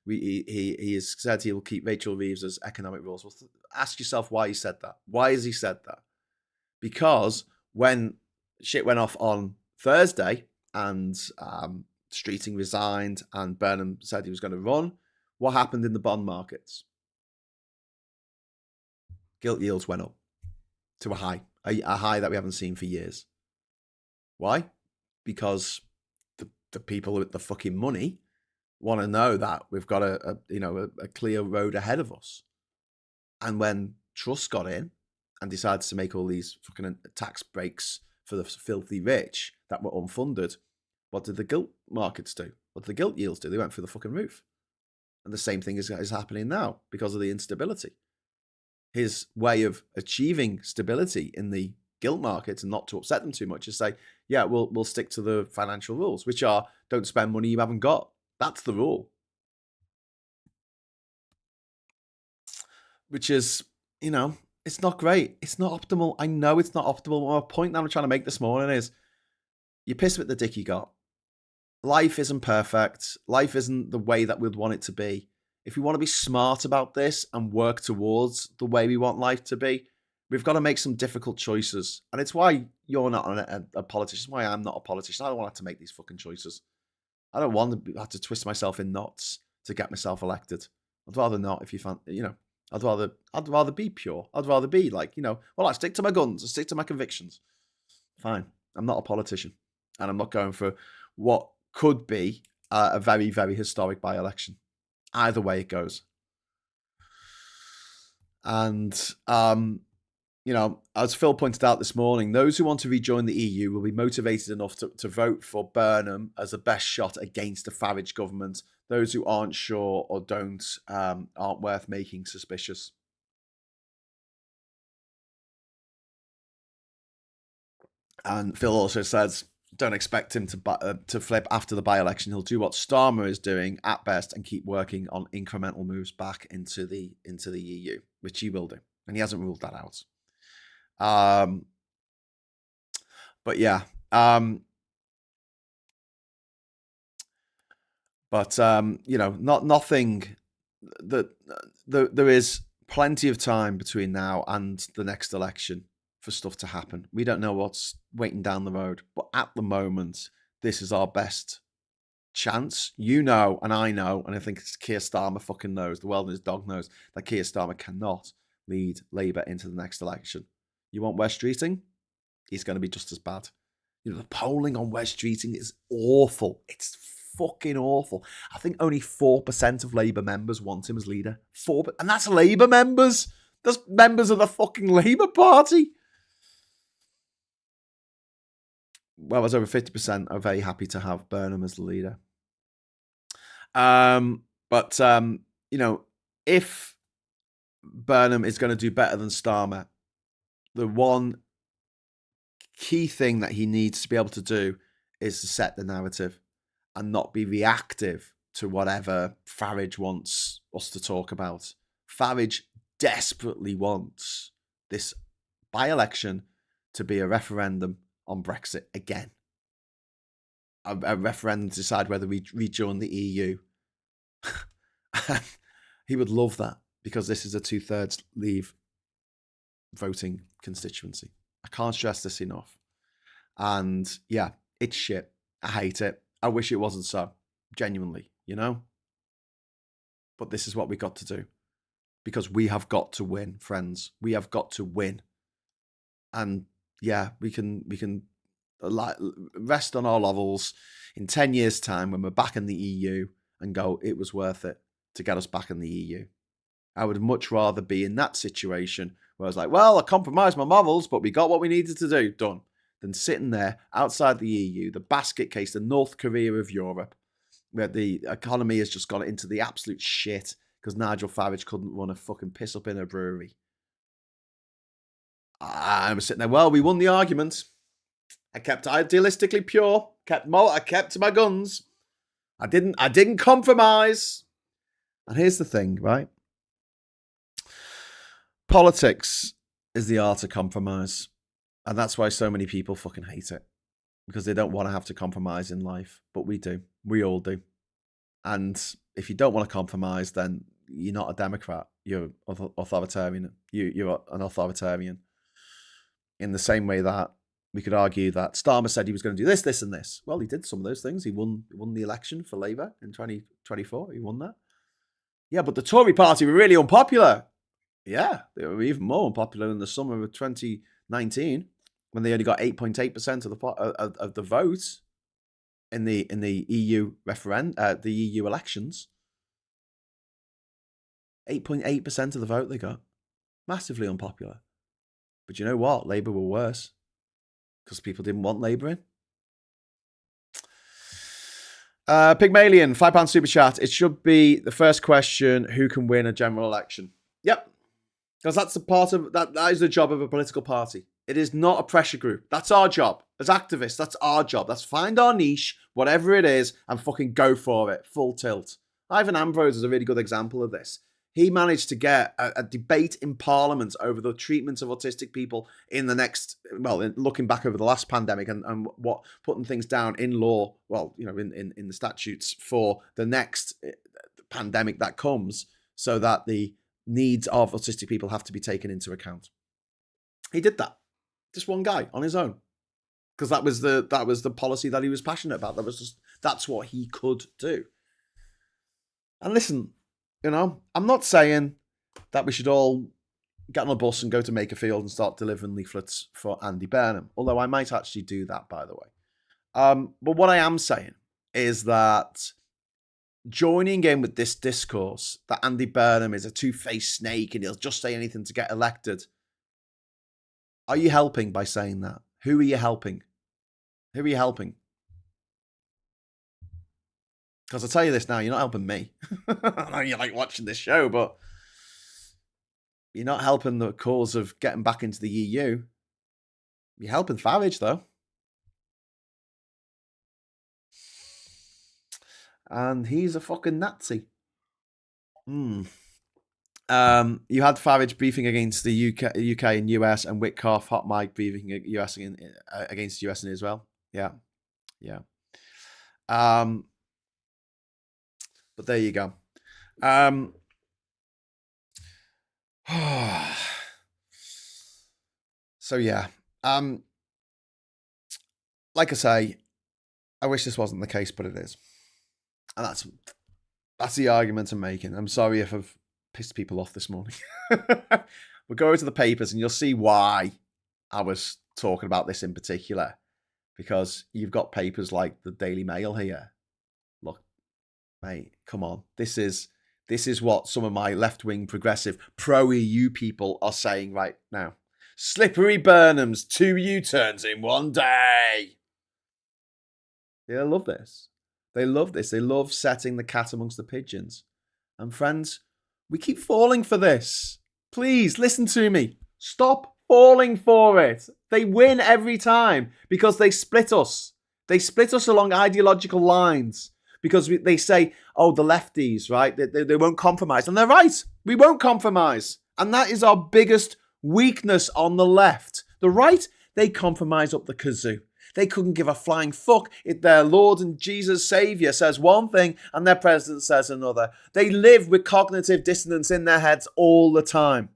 he has said he will keep Rachel Reeves' economic rules. Well, ask yourself why he said that. Why has he said that? Because when shit went off on Thursday and Streeting resigned and Burnham said he was going to run, what happened in the bond markets? Gilt yields went up to a high that we haven't seen for years. Why? Because the people with the fucking money want to know that we've got a clear road ahead of us. And when Truss got in and decided to make all these fucking tax breaks for the filthy rich that were unfunded, what did the gilt markets do? What did the gilt yields do? They went through the fucking roof. And the same thing is happening now because of the instability. His way of achieving stability in the gilt markets and not to upset them too much is say, yeah, we'll stick to the financial rules, which are don't spend money you haven't got. That's the rule. Which is, it's not great. It's not optimal. I know it's not optimal. My point that I'm trying to make this morning is you're pissed with the dick you got. Life isn't perfect. Life isn't the way that we'd want it to be. if we want to be smart about this and work towards the way we want life to be, we've got to make some difficult choices. And it's why you're not a politician. It's why I'm not a politician. I don't want to have to make these fucking choices. I don't want to have to twist myself in knots to get myself elected. I'd rather not. If you find, I'd rather be pure. I'd rather be like, well, I stick to my guns. I stick to my convictions. Fine. I'm not a politician, and I'm not going for what could be a very, very historic by-election. Either way it goes. And as Phil pointed out this morning, those who want to rejoin the EU will be motivated enough to vote for Burnham as the best shot against the Farage government. Those who aren't sure or don't aren't worth making suspicious. And Phil also says, don't expect him to flip after the by-election. He'll do what Starmer is doing at best and keep working on incremental moves back into the EU, which he will do. And he hasn't ruled that out. But yeah. Nothing that there is plenty of time between now and the next election for stuff to happen. We don't know what's waiting down the road, but at the moment, this is our best chance. And I know, and I think Keir Starmer fucking knows, the world and his dog knows, that Keir Starmer cannot lead Labour into the next election. You want West Streeting? He's going to be just as bad. The polling on West Streeting is awful. It's fucking awful. I think only 4% of Labour members want him as leader. And that's Labour members. That's members of the fucking Labour Party. Whereas over 50% are very happy to have Burnham as the leader. If Burnham is going to do better than Starmer, the one key thing that he needs to be able to do is to set the narrative and not be reactive to whatever Farage wants us to talk about. Farage desperately wants this by-election to be a referendum on Brexit again. A referendum to decide whether we rejoin the EU. He would love that because this is a 2/3 leave voting constituency. I can't stress this enough. And yeah, it's shit. I hate it. I wish it wasn't so. Genuinely, But this is what we got to do. Because we have got to win, friends. We have got to win. And yeah, we can rest on our laurels in 10 years' time when we're back in the EU and go, it was worth it to get us back in the EU. I would much rather be in that situation where I was like, well, I compromised my morals, but we got what we needed to do, done, than sitting there outside the EU, the basket case, the North Korea of Europe, where the economy has just gone into the absolute shit because Nigel Farage couldn't run a fucking piss up in a brewery. I was sitting there, well, we won the argument. I kept idealistically pure, I kept to my guns. I didn't compromise. And here's the thing, right? Politics is the art of compromise. And that's why so many people fucking hate it. Because they don't want to have to compromise in life. But we do. We all do. And if you don't want to compromise, then you're not a Democrat. You're authoritarian. You're an authoritarian. In the same way that we could argue that Starmer said he was going to do this, this, and this. Well, he did some of those things. He won the election for Labour in 2024. He won that. Yeah, but the Tory party were really unpopular. Yeah, they were even more unpopular in the summer of 2019 when they only got 8.8% of the vote in the EU the EU elections. 8.8% of the vote they got. Massively unpopular. But you know what? Labour were worse because people didn't want Labour in. Pygmalion, £5 super chat. It should be the first question: who can win a general election? Yep, because that's the part of that. That is the job of a political party. It is not a pressure group. That's our job as activists. That's our job. Let's find our niche, whatever it is, and fucking go for it, full tilt. Ivan Ambrose is a really good example of this. He managed to get a debate in Parliament over the treatment of autistic people in the next, looking back over the last pandemic and what putting things down in law, in the statutes for the next pandemic that comes so that the needs of autistic people have to be taken into account. He did that. Just one guy on his own. Because that was the policy that he was passionate about. That's what he could do. And listen, I'm not saying that we should all get on a bus and go to Makerfield and start delivering leaflets for Andy Burnham. Although I might actually do that, by the way. But what I am saying is that joining in with this discourse that Andy Burnham is a two-faced snake and he'll just say anything to get elected. Are you helping by saying that? Who are you helping? Who are you helping? Because I'll tell you this now, you're not helping me. I know you like watching this show, but you're not helping the cause of getting back into the EU. You're helping Farage, though. And he's a fucking Nazi. You had Farage briefing against the UK and US, and Witkoff, Hot Mike briefing US against US and Israel. Yeah. But there you go. So yeah. Like I say, I wish this wasn't the case, but it is. And that's the argument I'm making. I'm sorry if I've pissed people off this morning. We'll go over to the papers and you'll see why I was talking about this in particular. Because you've got papers like the Daily Mail here. Look, mate, come on. This is what some of my left-wing progressive pro-EU people are saying right now. Slippery Burnham's 2 U-turns in one day. They love this. They love this. They love setting the cat amongst the pigeons. And friends, we keep falling for this. Please, listen to me. Stop falling for it. They win every time because they split us. They split us along ideological lines because they say, oh, the lefties, right? They won't compromise. And they're right. We won't compromise. And that is our biggest weakness on the left. The right, they compromise up the kazoo. They couldn't give a flying fuck if their Lord and Jesus Saviour says one thing and their president says another. They live with cognitive dissonance in their heads all the time.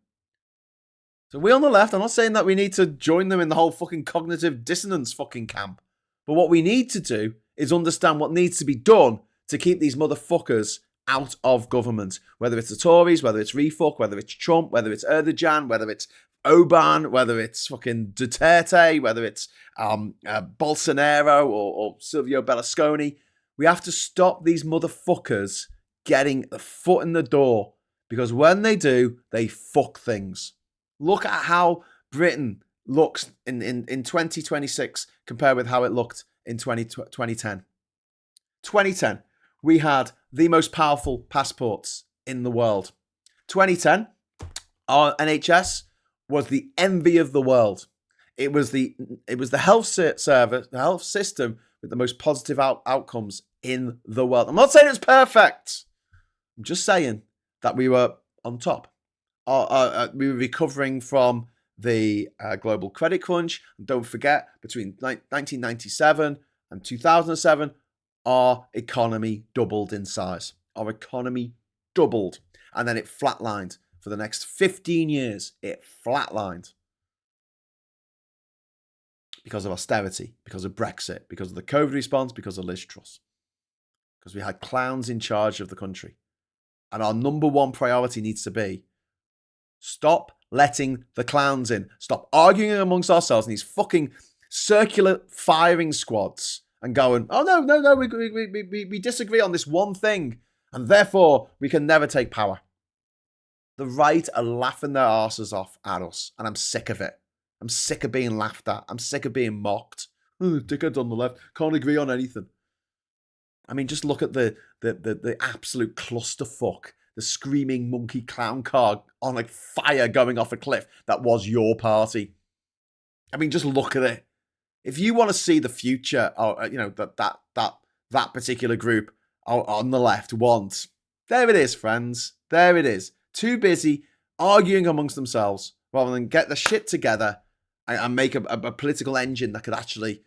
So we on the left, I'm not saying that we need to join them in the whole fucking cognitive dissonance fucking camp. But what we need to do is understand what needs to be done to keep these motherfuckers out of government. Whether it's the Tories, whether it's Refuck, whether it's Trump, whether it's Erdogan, whether it's Oban, whether it's fucking Duterte, whether it's Bolsonaro or Silvio Berlusconi. We have to stop these motherfuckers getting the foot in the door because when they do, they fuck things. Look at how Britain looks in 2026 compared with how it looked in 2010. 2010, we had the most powerful passports in the world. 2010, our NHS was the envy of the world. It was the health service, the health system with the most positive outcomes in the world. I'm not saying it's perfect. I'm just saying that we were on top. We were recovering from the global credit crunch. And don't forget, between 1997 and 2007, our economy doubled in size. Our economy doubled. And then it flatlined. For the next 15 years, it flatlined. Because of austerity, because of Brexit, because of the COVID response, because of Liz Truss. Because we had clowns in charge of the country. And our number one priority needs to be stop letting the clowns in. Stop arguing amongst ourselves in these fucking circular firing squads and going, oh, no, we disagree on this one thing. And therefore, we can never take power. The right are laughing their arses off at us. And I'm sick of it. I'm sick of being laughed at. I'm sick of being mocked. Oh, dickheads on the left can't agree on anything. I mean, just look at the absolute clusterfuck, the screaming monkey clown car on like fire going off a cliff that was your party. I mean, just look at it. If you want to see the future, that particular group on the left wants, there it is, friends. There it is. Too busy arguing amongst themselves rather than get the shit together and make a political engine that could actually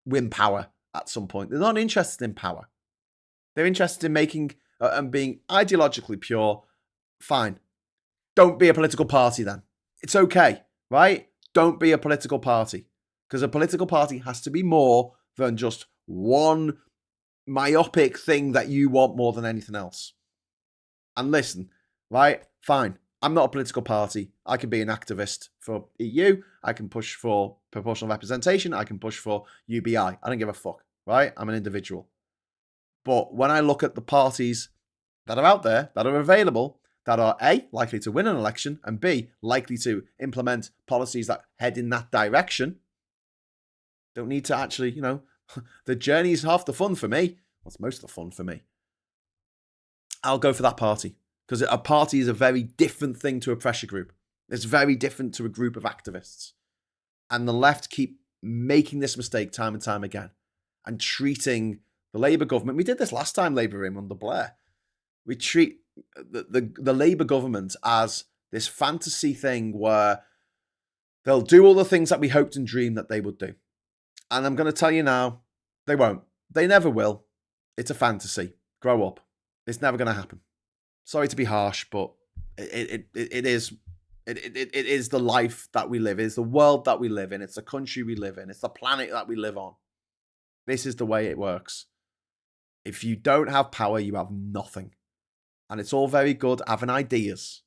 win power at some point. They're not interested in power. They're interested in making and being ideologically pure, fine. Don't be a political party then. It's okay, right? Don't be a political party. Because a political party has to be more than just one myopic thing that you want more than anything else. And listen, right? Fine. I'm not a political party. I can be an activist for EU. I can push for proportional representation. I can push for UBI. I don't give a fuck, right? I'm an individual. But when I look at the parties that are out there, that are available, that are A, likely to win an election, and B, likely to implement policies that head in that direction, don't need to actually, the journey is half the fun for me. What's most of the fun for me? I'll go for that party. Because a party is a very different thing to a pressure group. It's very different to a group of activists. And the left keep making this mistake time and time again and treating the Labour government. We did this last time Labour were in under Blair. We treat the Labour government as this fantasy thing where they'll do all the things that we hoped and dreamed that they would do. And I'm going to tell you now, they won't. They never will. It's a fantasy. Grow up. It's never going to happen. Sorry to be harsh, but it is the life that we live in. It's the world that we live in. It's the country we live in. It's the planet that we live on. This is the way it works. If you don't have power, you have nothing. And it's all very good having ideas.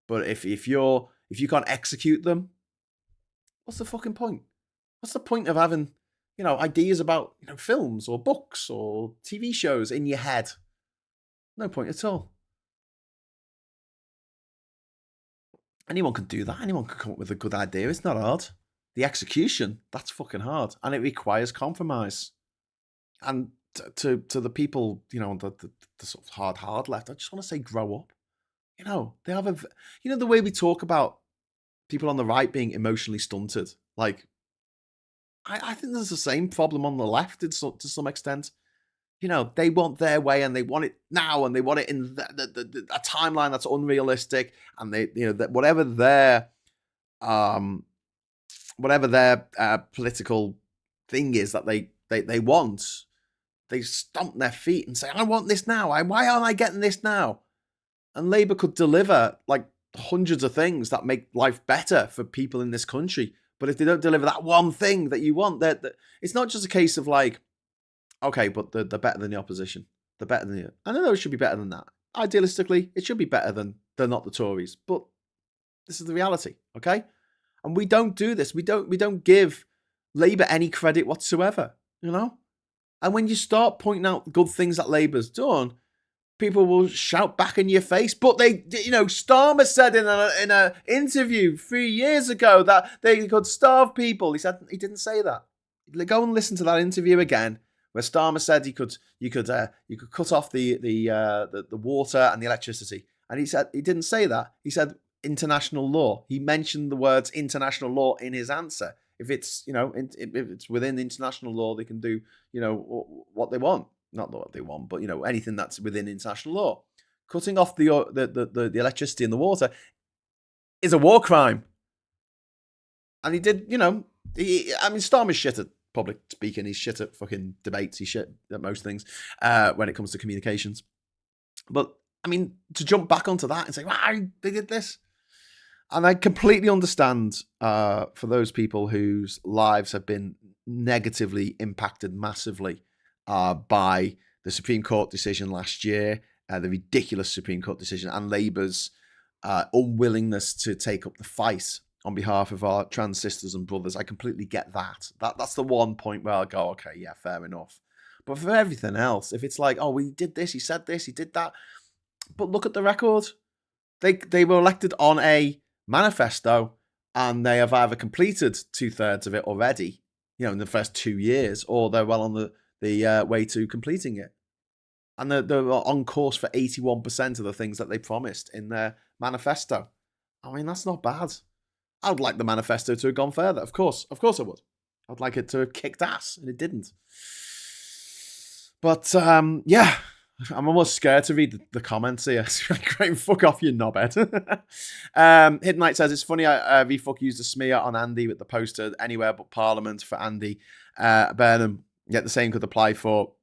But if you can't execute them, what's the fucking point? What's the point of having, ideas about, films or books or TV shows in your head? No point at all. Anyone can do that. Anyone can come up with a good idea. It's not hard. The execution, that's fucking hard. And it requires compromise. And to the people, the sort of hard left, I just want to say grow up. They have the way we talk about people on the right being emotionally stunted. Like, I think there's the same problem on the left to some extent. They want their way and they want it now and they want it in a timeline that's unrealistic, and they, whatever their political thing is that they want, they stomp their feet and say, I want this now. Why aren't I getting this now? And Labour could deliver like hundreds of things that make life better for people in this country. But if they don't deliver that one thing that you want, it's not just a case of like, okay, but they're better than the opposition. They're better than you. I don't know, it should be better than that. Idealistically, it should be better than they're not the Tories. But this is the reality, okay? And we don't do this. We don't give Labour any credit whatsoever, And when you start pointing out good things that Labour's done, people will shout back in your face. But Starmer said in an interview 3 years ago that they could starve people. He didn't say that. Go and listen to that interview again, where Starmer said you could cut off the water and the electricity, and he didn't say that. He said international law. He mentioned the words international law in his answer. If it's if it's within international law, they can do what they want. Not what they want, but anything that's within international law. Cutting off the electricity and the water is a war crime. And he did, Starmer's shit at public speaking. He's shit at fucking debates. He's shit at most things when it comes to communications. But, to jump back onto that and say, why they did this? And I completely understand for those people whose lives have been negatively impacted massively by the Supreme Court decision last year, the ridiculous Supreme Court decision, and Labour's unwillingness to take up the fight on behalf of our trans sisters and brothers. I completely get that. That's the one point where I'll go, okay, yeah, fair enough. But for everything else, if it's like, oh, he did this, he said this, he did that. But look at the record. They were elected on a manifesto, and they have either completed 2/3 of it already, in the first 2 years, or they're well on the way to completing it. And they're on course for 81% of the things that they promised in their manifesto. That's not bad. I would like the manifesto to have gone further. Of course I would. I'd like it to have kicked ass, and it didn't. But, yeah, I'm almost scared to read the comments here. Great, fuck off, you knobhead. Hidden Knight says, it's funny, VFuck used a smear on Andy with the poster anywhere but Parliament for Andy Burnham. Yet the same could apply for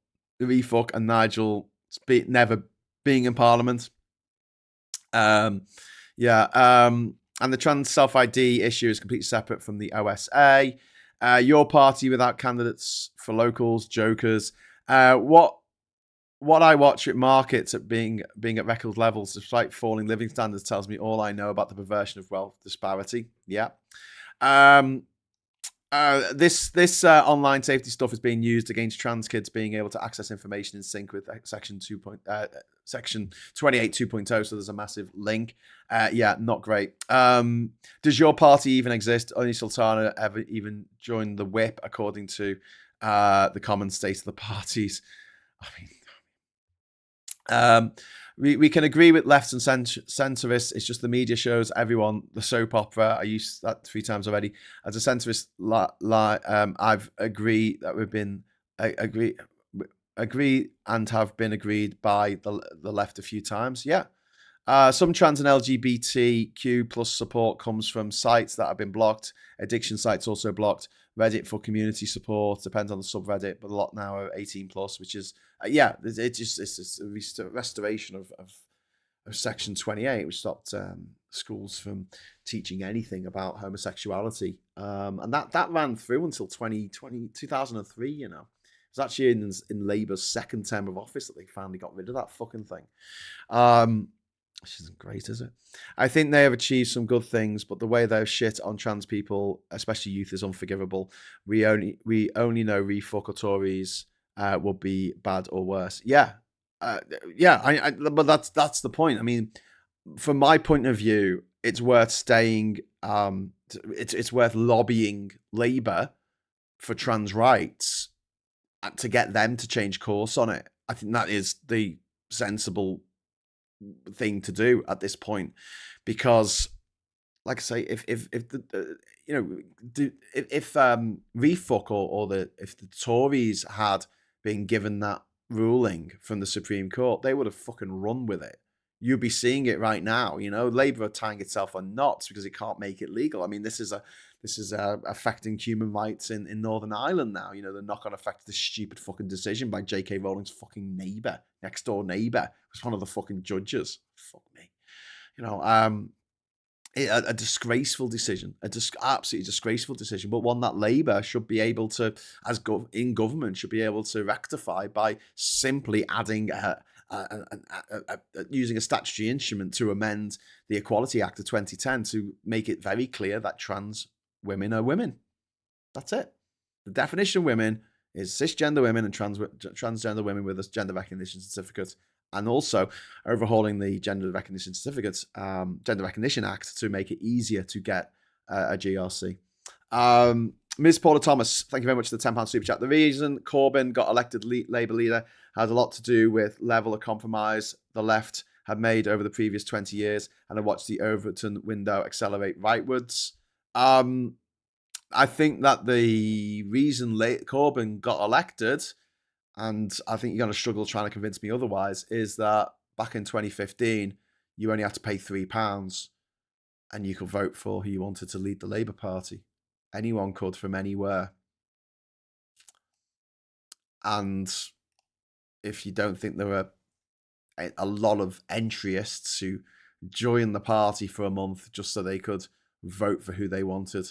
VFuck and Nigel never being in Parliament. Um, yeah, and the trans self ID issue is completely separate from the OSA. Your party without candidates for locals, jokers. What I watch at markets at being at record levels despite falling living standards tells me all I know about the perversion of wealth disparity. Yeah. Um, this online safety stuff is being used against trans kids being able to access information in sync with section 28 2.0. So there's a massive link. Yeah, not great. Does your party even exist? Only Sultana ever even joined the whip, according to the common state of the parties. I mean, we can agree with lefts and centrists. It's just the media shows everyone the soap opera. I used that 3 times already. As a centrist, I've agreed that we've been agree and have been agreed by the left a few times. Yeah. Some trans and LGBTQ plus support comes from sites that have been blocked. Addiction sites also blocked. Reddit for community support depends on the subreddit, but a lot now are 18 plus, which is it's a restoration of Section 28, which stopped schools from teaching anything about homosexuality, and that ran through until 2003. You know, it was actually in Labour's second term of office that they finally got rid of that fucking thing. Which isn't great, is it? I think they have achieved some good things, but the way they're shit on trans people, especially youth, is unforgivable. We only know refuck or Tories will be bad or worse. Yeah, yeah. But that's the point. I mean, from my point of view, it's worth staying. It's worth lobbying Labour for trans rights to get them to change course on it. I think that is the sensible thing to do at this point, because like I say, if the if refuck if the Tories had been given that ruling from the Supreme Court, they would have fucking run with it. You'd be seeing it right now. You know, Labour are tying itself on knots because it can't make it legal. I mean, this is affecting human rights in Northern Ireland now. You know, the knock-on effect of this stupid fucking decision by J.K. Rowling's fucking neighbour, next door neighbour, was one of the fucking judges. Fuck me. You know, a disgraceful decision, absolutely disgraceful decision, but one that Labour should be able to, in government, should be able to rectify by simply adding using a statutory instrument to amend the Equality Act of 2010 to make it very clear that trans women are women. That's it. The definition of women is cisgender women and transgender women with a gender recognition certificate, and also overhauling the Gender Recognition Certificates, Gender Recognition Act to make it easier to get a GRC. Ms. Paula Thomas, thank you very much for the £10 super chat. The reason Corbyn got elected Labour leader has a lot to do with level of compromise the left had made over the previous 20 years, and I watched the Overton window accelerate rightwards. I think that the reason Corbyn got elected, and I think you're going to struggle trying to convince me otherwise, is that back in 2015, you only had to pay £3 and you could vote for who you wanted to lead the Labour Party. Anyone could from anywhere. And if you don't think there were a lot of entryists who joined the party for a month just so they could vote for who they wanted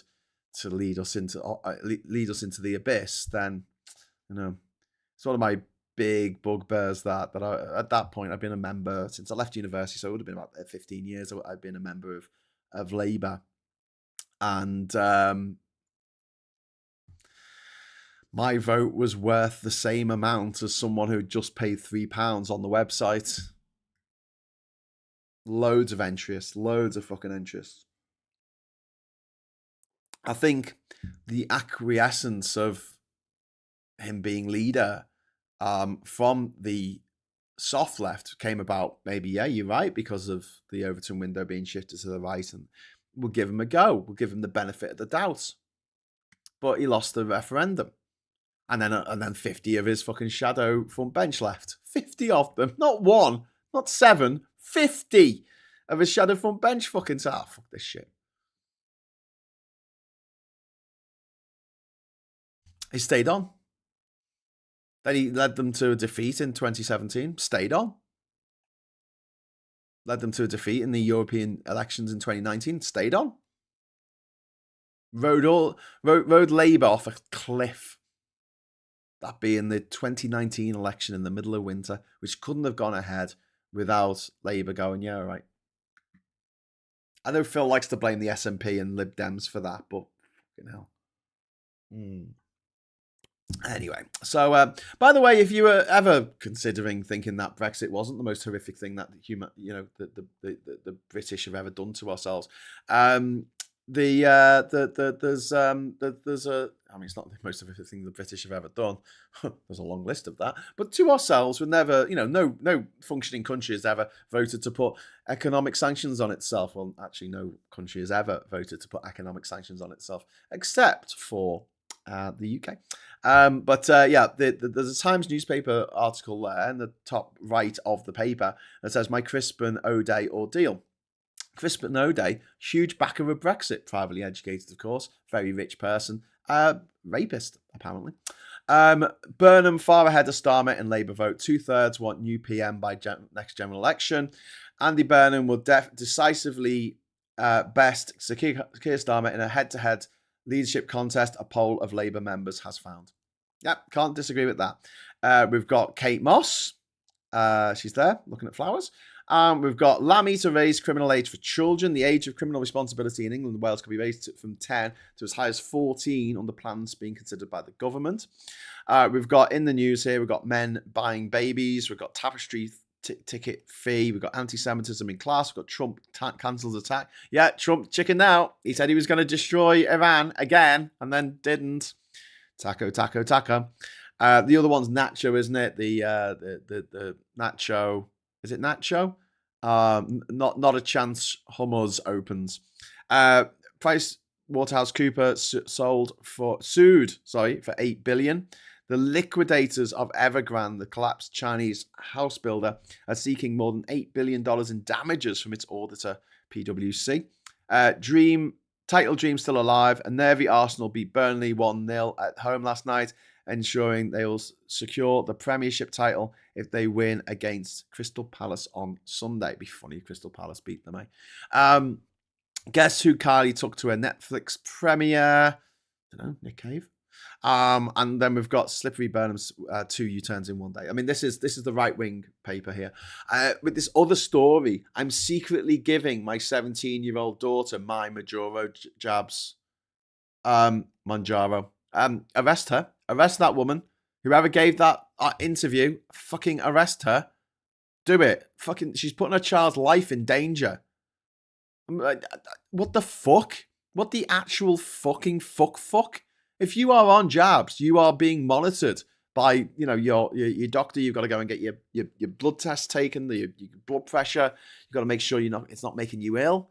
to lead us into the abyss, then, you know, it's one of my big bugbears that I, at that point, I've been a member since I left university, so it would have been about 15 years I've been a member of Labour. And my vote was worth the same amount as someone who just paid £3 on the website. Loads of entryists, loads of fucking entryists. I think the acquiescence of him being leader from the soft left came about, maybe, yeah, you're right, because of the Overton window being shifted to the right, and we'll give him a go. We'll give him the benefit of the doubt. But he lost the referendum. And then 50 of his fucking shadow front bench left. 50 of them. Not one, not 7, 50 of his shadow front bench fucking said, oh, fuck this shit. He stayed on. Then he led them to a defeat in 2017. Stayed on. led them to a defeat in the European elections in 2019, stayed on. Rode Labour off a cliff. That being the 2019 election in the middle of winter, which couldn't have gone ahead without Labour going, yeah, all right. I know Phil likes to blame the SNP and Lib Dems for that, but fucking hell. Anyway, so by the way, if you were ever considering thinking that Brexit wasn't the most horrific thing that the British have ever done to ourselves, there's a, I mean, it's not the most horrific thing the British have ever done. There's a long list of that, but to ourselves, we've never, no functioning country has ever voted to put economic sanctions on itself. Well, actually, no country has ever voted to put economic sanctions on itself, except for the UK. There's a Times newspaper article there in the top right of the paper that says, "My Crispin O'Day ordeal." Crispin O'Day, huge backer of Brexit, privately educated, of course, very rich person, rapist, apparently. Burnham far ahead of Starmer in Labour vote. 2/3 want new PM by next general election. Andy Burnham will decisively best Keir Starmer in a head-to-head leadership contest, a poll of Labour members has found. Yep, can't disagree with that. We've got Kate Moss. She's there looking at flowers. We've got Lammy to raise criminal age for children. The age of criminal responsibility in England and Wales can be raised from 10 to as high as 14 under plans being considered by the government. We've got in the news here, we've got men buying babies. We've got tapestry ticket fee. We've got anti-Semitism in class. We've got Trump cancels attack. Yeah, Trump chickened out. He said he was going to destroy Iran again and then didn't. Taco. The other one's Nacho, isn't it? The Nacho. Is it Nacho? Not a chance. Hummers opens. Price PricewaterhouseCoopers sued for $8 billion. The liquidators of Evergrande, the collapsed Chinese house builder, are seeking more than $8 billion in damages from its auditor, PwC. Title Dream still alive. A nervy Arsenal beat Burnley 1-0 at home last night, ensuring they will secure the Premiership title if they win against Crystal Palace on Sunday. It'd be funny if Crystal Palace beat them, eh? Guess who Kylie took to a Netflix premiere? I don't know, Nick Cave. And then we've got Slippery Burnham's 2 U-turns in one day. I mean, this is the right-wing paper here. With this other story, I'm secretly giving my 17-year-old daughter my Majoro jabs. Manjaro. Arrest her. Arrest that woman. Whoever gave that interview, fucking arrest her. Do it. Fucking, she's putting her child's life in danger. What the fuck? What the actual fucking fuck? If you are on jabs, you are being monitored by, your doctor. You've got to go and get your blood test taken, your blood pressure. You've got to make sure it's not making you ill.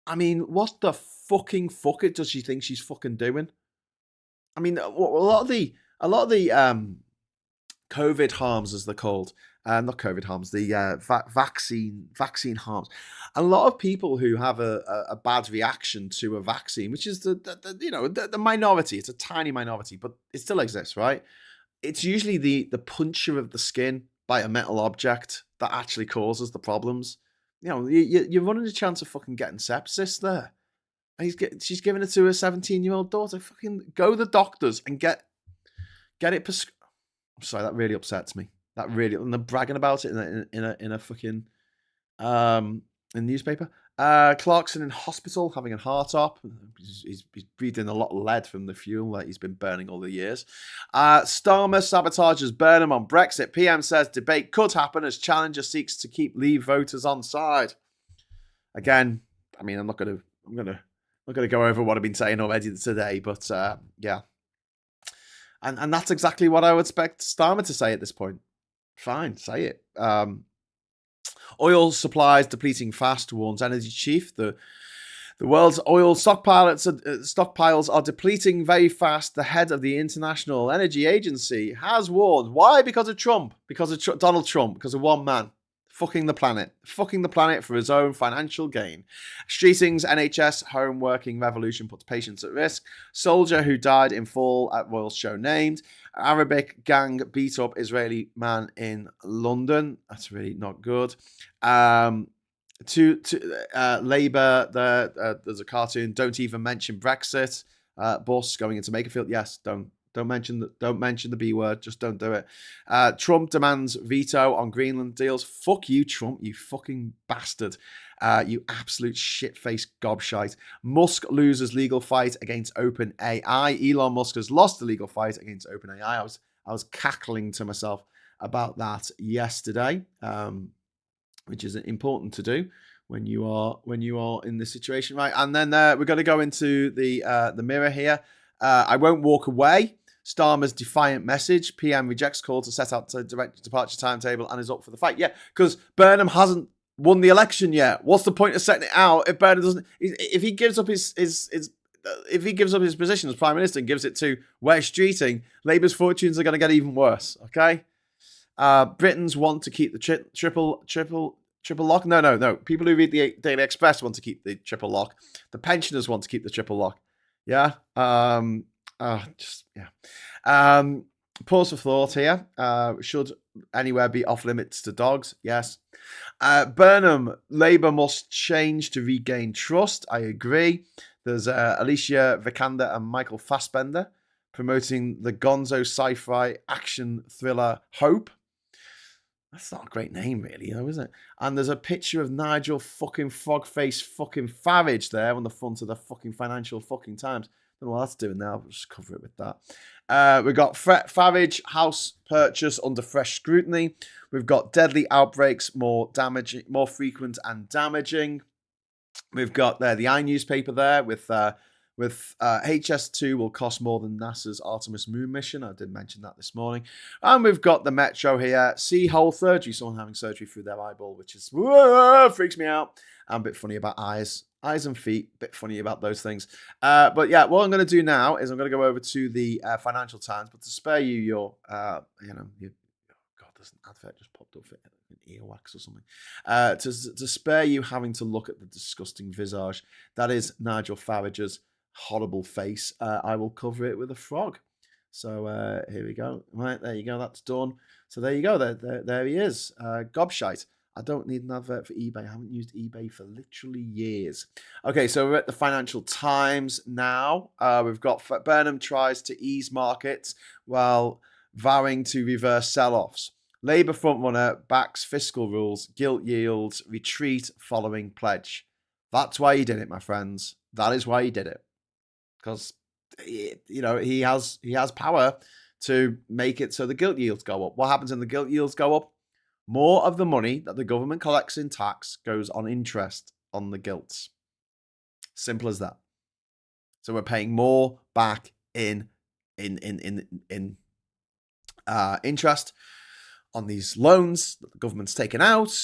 I mean, what the fucking fuck it does she think she's fucking doing? I mean, a lot of the COVID harms, as they're called, not COVID harms, the vaccine harms. A lot of people who have a bad reaction to a vaccine, which is the minority. It's a tiny minority, but it still exists, right? It's usually the puncture of the skin by a metal object that actually causes the problems. You're running a chance of fucking getting sepsis there. And she's giving it to her 17-year-old daughter. Fucking go to the doctors and get it prescribed. I'm sorry, that really upsets me. That really, and they're bragging about it in a fucking in newspaper. Clarkson in hospital having a heart op. He's breathing a lot of lead from the fuel that he's been burning all the years. Starmer sabotages Burnham on Brexit. PM says debate could happen as challenger seeks to keep Leave voters on side. Again, I mean, I'm not gonna go over what I've been saying already today, but yeah. And that's exactly what I would expect Starmer to say at this point. Fine, say it. Oil supplies depleting fast, warns energy chief. The world's oil stockpiles are depleting very fast. The head of the International Energy Agency has warned. Why? Because of Trump. Because of Donald Trump. Because of one man. Fucking the planet for his own financial gain. Streeting's NHS home working revolution puts patients at risk. Soldier who died in fall at Royal Show named. Arabic gang beat up Israeli man in London. That's really not good. to Labour, there's a cartoon. Don't even mention Brexit. Bus going into Makerfield. Yes, don't mention the B word. Just don't do it. Trump demands veto on Greenland deals. Fuck you, Trump. You fucking bastard. You absolute shit-faced gobshite. Musk loses legal fight against OpenAI. Elon Musk has lost the legal fight against OpenAI. I was cackling to myself about that yesterday. Which is important to do when you are in this situation, right? And then we're going to go into the Mirror here. I won't walk away. Starmer's defiant message. PM rejects call to set out to direct departure timetable and is up for the fight. Yeah, because Burnham hasn't won the election yet. What's the point of setting it out if Burnham doesn't? If he gives up his if he gives up his position as Prime Minister and gives it to West Streeting, Labour's fortunes are going to get even worse. Okay. Britons want to keep the triple lock. No. People who read the Daily Express want to keep the triple lock. The pensioners want to keep the triple lock. Yeah. Pause for thought here. Should anywhere be off limits to dogs? Yes. Burnham, Labour must change to regain trust. I agree. There's Alicia Vikander and Michael Fassbender promoting the gonzo sci-fi action thriller Hope. That's not a great name, really, though, is it? And there's a picture of Nigel fucking Frogface fucking Farage there on the front of the fucking Financial fucking Times. I don't know what that's doing now. I'll just cover it with that. We've got Farage house purchase under fresh scrutiny. We've got deadly outbreaks, more frequent and damaging. We've got the iNewspaper there with HS2 will cost more than NASA's Artemis moon mission. I did mention that this morning. And we've got the Metro here. See hole surgery. Someone having surgery through their eyeball, which is freaks me out. I'm a bit funny about eyes and feet. A bit funny about those things. But yeah, what I'm going to do now is I'm going to go over to the Financial Times. But to spare you your, God, there's an advert just popped up for earwax or something. To spare you having to look at the disgusting visage that is Nigel Farage's horrible face, I will cover it with a frog. So here we go. Right, there you go. That's done. So there you go. There he is. Gobshite. I don't need an advert for eBay. I haven't used eBay for literally years. Okay, so we're at the Financial Times now. We've got Burnham tries to ease markets while vowing to reverse sell-offs. Labour frontrunner backs fiscal rules, gilt yields, retreat following pledge. That's why he did it, my friends. That is why he did it. Because, he has power to make it so the gilt yields go up. What happens when the gilt yields go up? More of the money that the government collects in tax goes on interest on the gilts. Simple as that. So we're paying more back in interest on these loans that the government's taken out,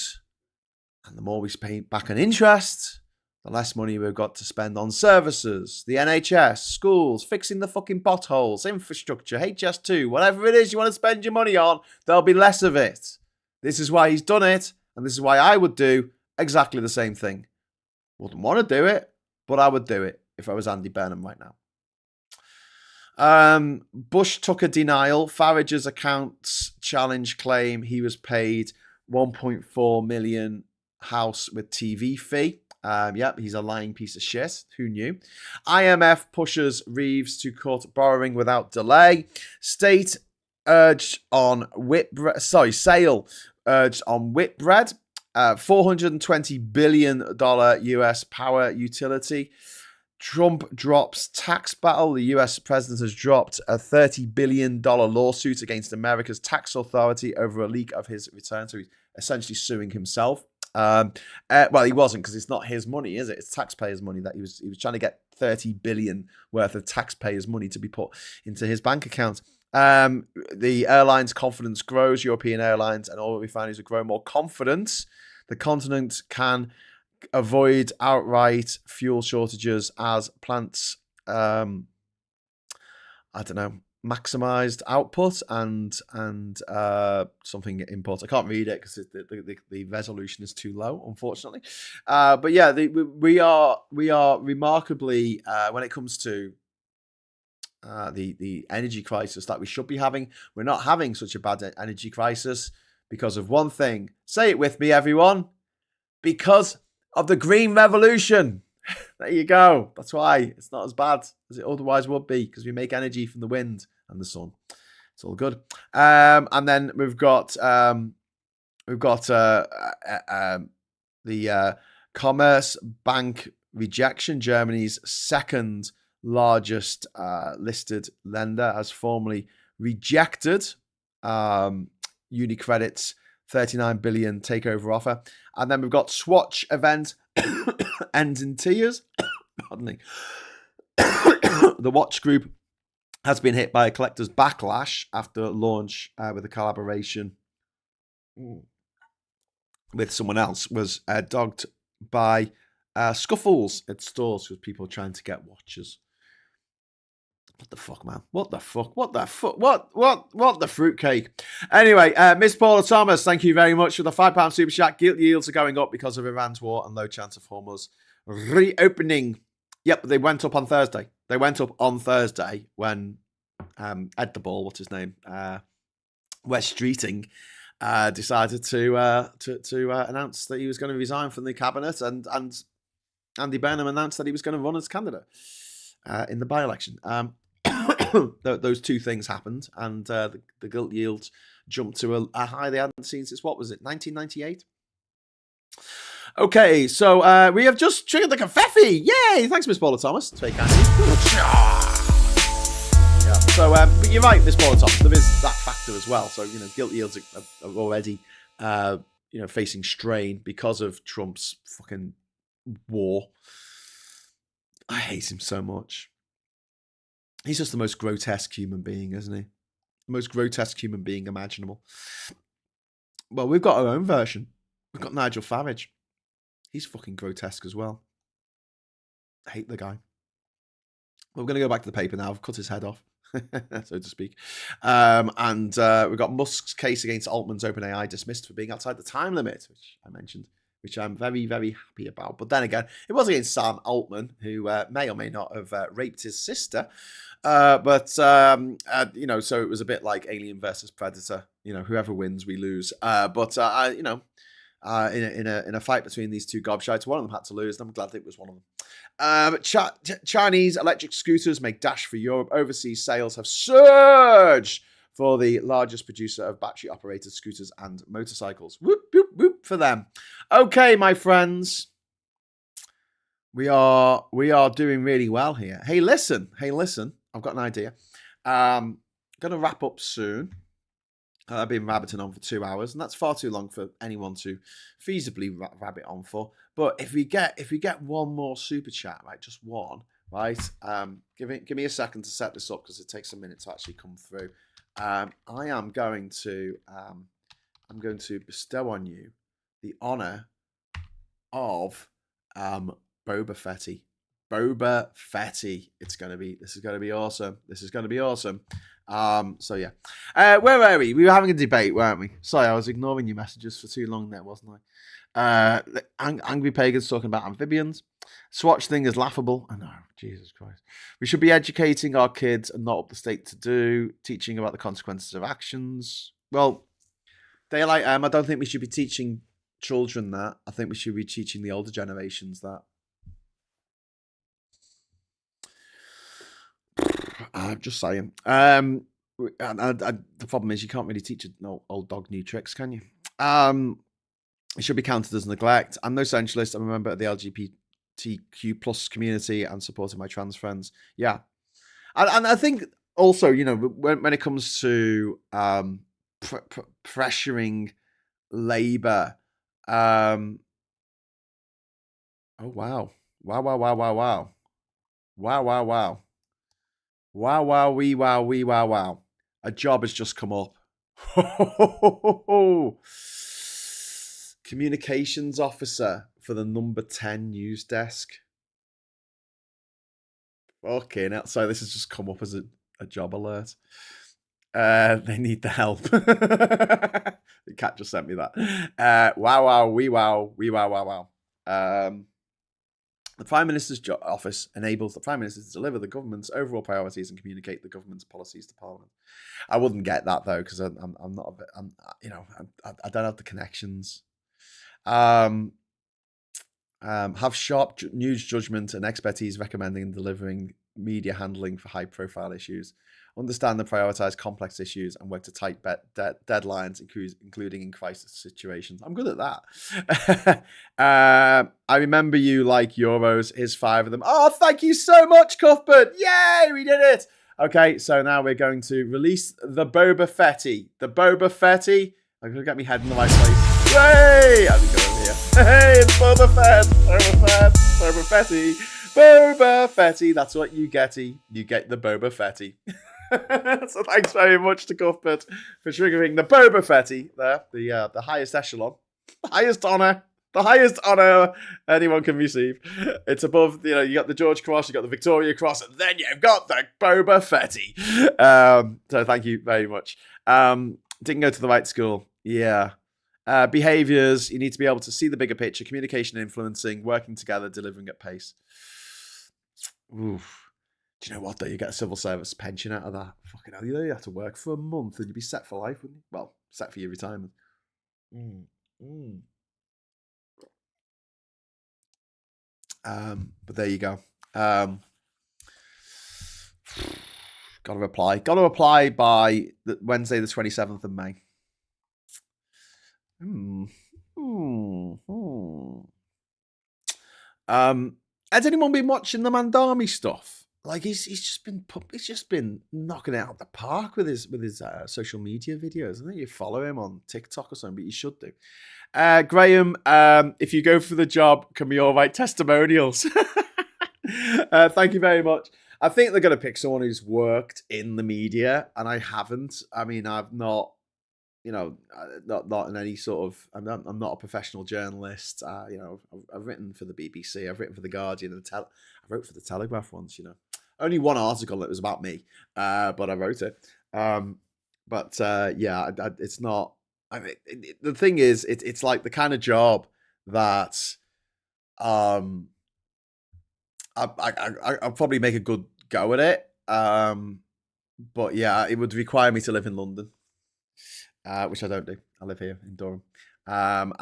and the more we pay back on interest, the less money we've got to spend on services, the NHS, schools, fixing the fucking potholes, infrastructure, HS2, whatever it is you want to spend your money on, there'll be less of it. This is why he's done it, and this is why I would do exactly the same thing. Wouldn't want to do it, but I would do it if I was Andy Burnham right now. Bush took a denial. Farage's accounts challenge claim he was paid 1.4 million house with TV fee. Yep, he's a lying piece of shit. Who knew? IMF pushes Reeves to cut borrowing without delay. State urged on sale urged on Whitbread. $420 billion US power utility. Trump drops tax battle. The US president has dropped a $30 billion lawsuit against America's tax authority over a leak of his return. So he's essentially suing himself. Well, he wasn't, because it's not his money, is it? It's taxpayers' money that he was trying to get $30 billion worth of taxpayers' money to be put into his bank account. The airlines' confidence grows. European airlines and all refineries will grow more confident. The continent can avoid outright fuel shortages as plants, maximized output and something input. I can't read it because the resolution is too low, unfortunately. But yeah, we are remarkably when it comes to the energy crisis that we should be having. We're not having such a bad energy crisis because of one thing. Say it with me, everyone. Because of the Green Revolution. There you go. That's why it's not as bad as it otherwise would be, because we make energy from the wind and the sun. It's all good. And then we've got the Commerce Bank rejection. Germany's second largest listed lender has formally rejected UniCredit's 39 billion takeover offer. And then we've got Swatch event ends in tears. Pardon me. The Watch Group has been hit by a collector's backlash after launch with a collaboration with someone else was dogged by scuffles at stores with people trying to get watches. What the fuck, man? What the fuck? What the fuck? What the fruitcake? Anyway, Miss Paula Thomas, thank you very much for the £5 super chat. Gilt yields are going up because of Iran's war and low chance of Hormuz reopening. Yep, they went up on Thursday. They went up on Thursday when Ed the Ball, what's his name, West Streeting, decided to announce that he was going to resign from the cabinet, and Andy Burnham announced that he was going to run as candidate in the by-election. Those two things happened, and the gilt yields jumped to a high they hadn't seen since, what was it, 1998? Okay, so we have just triggered the confetti. Yay! Thanks, Miss Paula Thomas. Take Andy. Yeah. So, but you're right, Miss Paula Thomas. There is that factor as well. So, gilt yields are already, facing strain because of Trump's fucking war. I hate him so much. He's just the most grotesque human being, isn't he? The most grotesque human being imaginable. Well, we've got our own version. We've got Nigel Farage. He's fucking grotesque as well. I hate the guy. We're going to go back to the paper now. I've cut his head off, so to speak. And we've got Musk's case against Altman's OpenAI dismissed for being outside the time limit, which I mentioned, which I'm very, very happy about. But then again, it was against Sam Altman, who may or may not have raped his sister. So it was a bit like Alien versus Predator. Whoever wins, we lose. In a fight between these two gobshites, one of them had to lose, and I'm glad it was one of them. Chinese electric scooters make dash for Europe. Overseas sales have surged for the largest producer of battery-operated scooters and motorcycles. Whoop, whoop, whoop for them. Okay, my friends. We are doing really well here. Hey, listen. I've got an idea. Going to wrap up soon. I've been rabbiting on for 2 hours, and that's far too long for anyone to feasibly rabbit on for. But if we get one more super chat, right, just one, right? Give me a second to set this up because it takes a minute to actually come through. I'm going to bestow on you the honor of Boba Fetty. Boba Fetty. This is going to be awesome. So yeah. Where were we? We were having a debate, weren't we? Sorry, I was ignoring your messages for too long there, wasn't I? Angry Pagans talking about amphibians. Swatch thing is laughable. I know, Jesus Christ. We should be educating our kids and not up the state to do, teaching about the consequences of actions. Well, Daylight, I don't think we should be teaching children that. I think we should be teaching the older generations that. I'm just saying. The problem is you can't really teach an old dog new tricks, can you? It should be counted as neglect. I'm no centralist. I'm a member of the LGBTQ plus community and supporting my trans friends. Yeah. And I think also, when it comes to pressuring Labour, oh, wow. Wow. Wow. A job has just come up. Communications officer for the number 10 news desk. Okay, now so this has just come up as a job alert. They need the help. The cat just sent me that. Wow. The Prime Minister's office enables the Prime Minister to deliver the government's overall priorities and communicate the government's policies to Parliament. I wouldn't get that though because I'm not. I don't have the connections. Have sharp news judgment and expertise recommending and delivering media handling for high-profile issues. Understand and prioritize complex issues and work to tight deadlines, including in crisis situations. I'm good at that. I remember you like Euros. Here's 5 of them. Oh, thank you so much, Cuthbert. Yay, we did it. Okay, so now we're going to release the Boba Fetty. The Boba Fetty. I'm going to get my head in the right place. Yay! How's it going here? Hey, it's Boba Fett. Boba Fett. Boba Fetty. Boba Fetty. That's what you getty. You get the Boba Fetty. So thanks very much to Cuthbert for triggering the Boba Fetty there, the highest echelon, the highest honor anyone can receive. It's above, you got the George Cross, you got the Victoria Cross, and then you've got the Boba Fetty. So thank you very much. Didn't go to the right school. Yeah. Behaviors, you need to be able to see the bigger picture, communication, influencing, working together, delivering at pace. Oof. Do you know what, though? You get a civil service pension out of that. Fucking hell, you have to work for a month and you'd be set for life, wouldn't you? Well, set for your retirement. But there you go. Got to reply. Got to apply by Wednesday, the 27th of May. Has anyone been watching the Mandami stuff? Like he's just been knocking it out of the park with his social media videos. I think you follow him on TikTok or something, but you should do. Graham, if you go for the job, can we all write testimonials? Thank you very much. I think they're going to pick someone who's worked in the media, and I haven't. I mean, I've not. Not in any sort of. I'm not a professional journalist. I've written for the BBC. I've written for the Guardian and I wrote for the Telegraph once. Only one article that was about me, but I wrote it. It's not. I mean, the thing is, it's like the kind of job that I'll probably make a good go at it. But yeah, it would require me to live in London. Which I don't do. I live here in Durham. It'll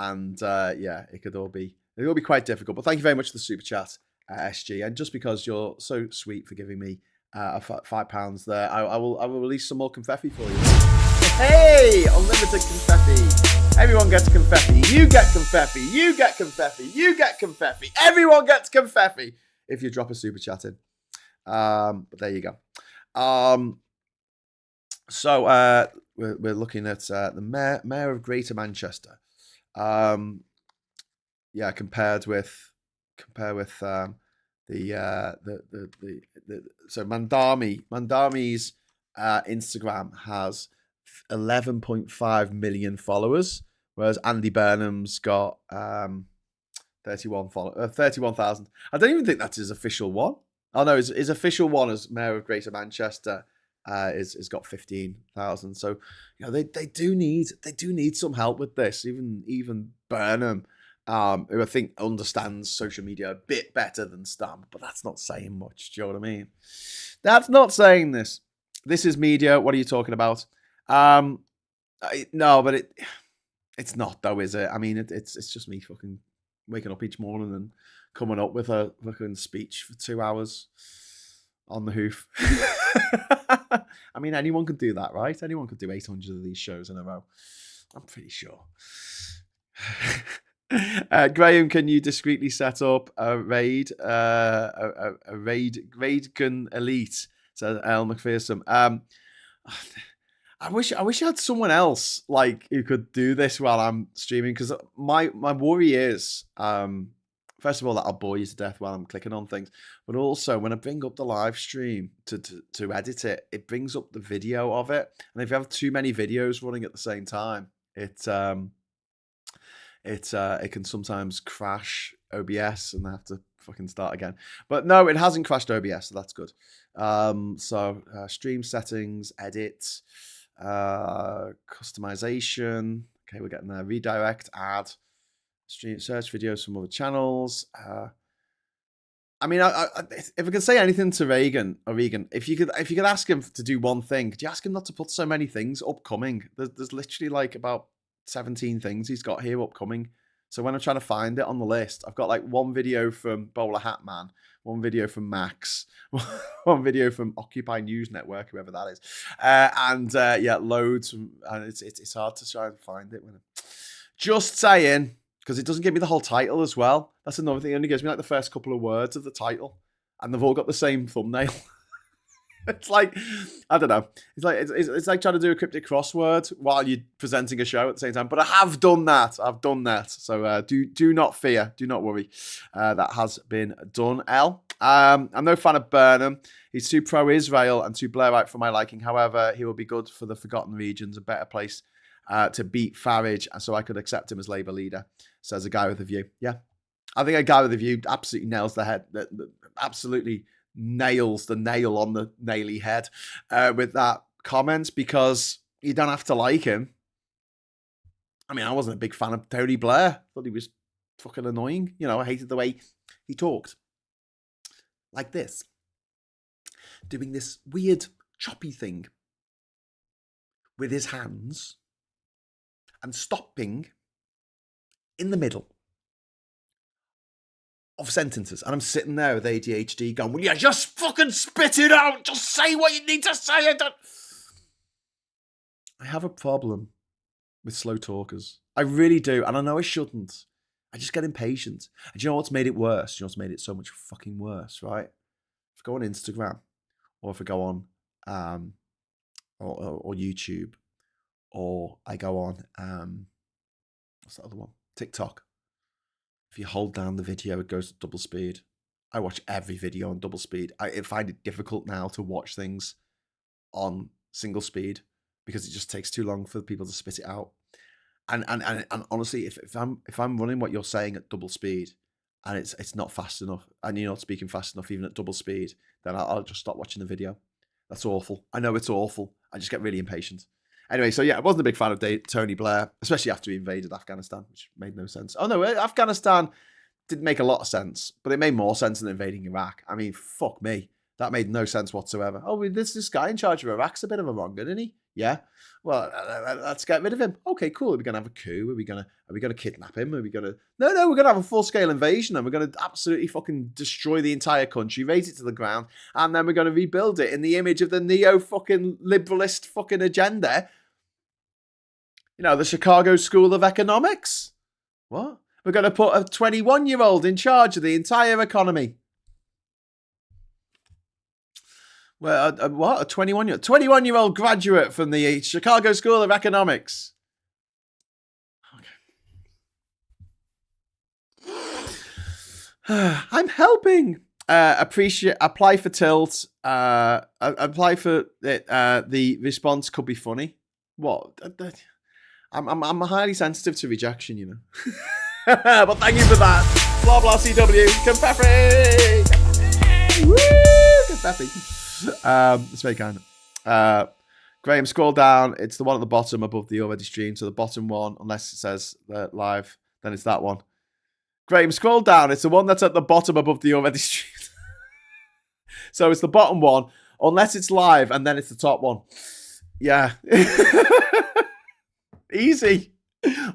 all be quite difficult. But thank you very much for the super chat, SG. And just because you're so sweet for giving me £5 there, I will release some more confetti for you. Hey, unlimited confetti. Everyone gets confetti. You get confetti. You get confetti. You get confetti. Everyone gets confetti if you drop a super chat in. But there you go. So we're looking at the mayor of Greater Manchester. Compare with so Mandami's Instagram has 11.5 million followers, whereas Andy Burnham's got 31,000. I don't even think that's his official one. Oh no, his official one as mayor of Greater Manchester is got 15,000. So they do need some help with this. Even Burnham, who I think understands social media a bit better than Stam, but that's not saying much. Do you know what I mean? That's not saying this. This is media. What are you talking about? No, but it's not though, is it? I mean, it's just me fucking waking up each morning and coming up with a fucking speech for 2 hours on the hoof. I mean, anyone could do that, right? Anyone could do 800 of these shows in a row. I'm pretty sure. Graham, can you discreetly set up a raid gun elite? Says L. McPherson. I wish I had someone else like who could do this while I'm streaming, because my worry is first of all that I'll bore you to death while I'm clicking on things, but also when I bring up the live stream to edit it, it brings up the video of it, and if you have too many videos running at the same time, it can sometimes crash OBS and I have to fucking start again. But no, it hasn't crashed OBS, so that's good. Stream settings, edit, customization. Okay, we're getting there. Redirect, add, stream, search videos from other channels. I mean, if I could say anything to Regan, if you could ask him to do one thing, could you ask him not to put so many things upcoming? There's literally like about 17 things he's got here upcoming So when I'm trying to find it on the list, I've got like one video from Bowler Hat Man, one video from Max, one video from Occupy News Network, whoever that is, and loads. And it's hard to try and find it. Just saying, because it doesn't give me the whole title as well. That's another thing. It only gives me like the first couple of words of the title, and they've all got the same thumbnail. It's like, I don't know. It's like trying to do a cryptic crossword while you're presenting a show at the same time. But I have done that. I've done that. So do not fear. Do not worry. That has been done, L. I'm no fan of Burnham. He's too pro-Israel and too Blairite for my liking. However, he will be good for the forgotten regions, a better place to beat Farage, so I could accept him as Labour leader, says a guy with a view. Yeah. I think a guy with a view absolutely nails the head. Absolutely nails the nail on the naily head with that comment, because you don't have to like him. I mean, I wasn't a big fan of Tony Blair. Thought he was fucking annoying. You know, I hated the way he talked. Like this. Doing this weird choppy thing with his hands and stopping in the middle of sentences, and I'm sitting there with ADHD going, "Will you just fucking spit it out? Just say what you need to say." I have a problem with slow talkers. I really do, and I know I shouldn't. I just get impatient. And do you know what's made it worse? You know what's made it so much fucking worse, right? If I go on Instagram, or if I go on or YouTube, or I go on what's that other one? TikTok. If you hold down the video, it goes at double speed. I watch every video on double speed. I find it difficult now to watch things on single speed because it just takes too long for people to spit it out. And honestly, if I'm running what you're saying at double speed and it's not fast enough, and you're not speaking fast enough even at double speed, then I'll just stop watching the video. That's awful. I know it's awful. I just get really impatient. Anyway, so yeah, I wasn't a big fan of Tony Blair, especially after he invaded Afghanistan, which made no sense. Oh no, Afghanistan didn't make a lot of sense, but it made more sense than invading Iraq. I mean, fuck me. That made no sense whatsoever. Oh, this guy in charge of Iraq's a bit of a wronger, isn't he? Yeah. Well, let's get rid of him. Okay, cool. Are we gonna have a coup? Are we gonna kidnap him? Are we gonna? No, we're gonna have a full-scale invasion, and we're gonna absolutely fucking destroy the entire country, raze it to the ground, and then we're gonna rebuild it in the image of the neo-fucking liberalist fucking agenda. You know, the Chicago School of Economics. What? We're going to put a 21-year-old in charge of the entire economy. Well, what? A 21-year-old graduate from the Chicago School of Economics. Okay. I'm helping. Apply for tilt. Apply for it. The response could be funny. What? I'm highly sensitive to rejection, you know. But thank you for that. Blah blah CW. Confetti. Woo! Confetti. It's very kind. Graham, scroll down. It's the one at the bottom above the already stream. So the bottom one, unless it says live, then it's that one. Graham, scroll down. It's the one that's at the bottom above the already stream. So it's the bottom one, unless it's live, and then it's the top one. Yeah. Easy.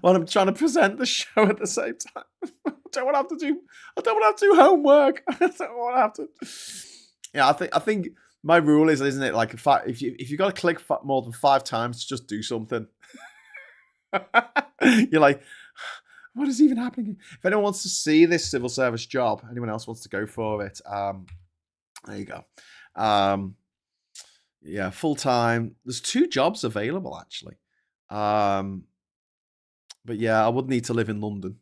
When I'm trying to present the show at the same time. I don't want to have to do homework. I don't want to have to. Yeah, I think my rule is, isn't it, like if you got to click more than 5 times to just do something. You're like, what is even happening? If anyone wants to see this civil service job, anyone else wants to go for it, there you go. Yeah, full time. There's 2 jobs available actually. But yeah, I would need to live in London.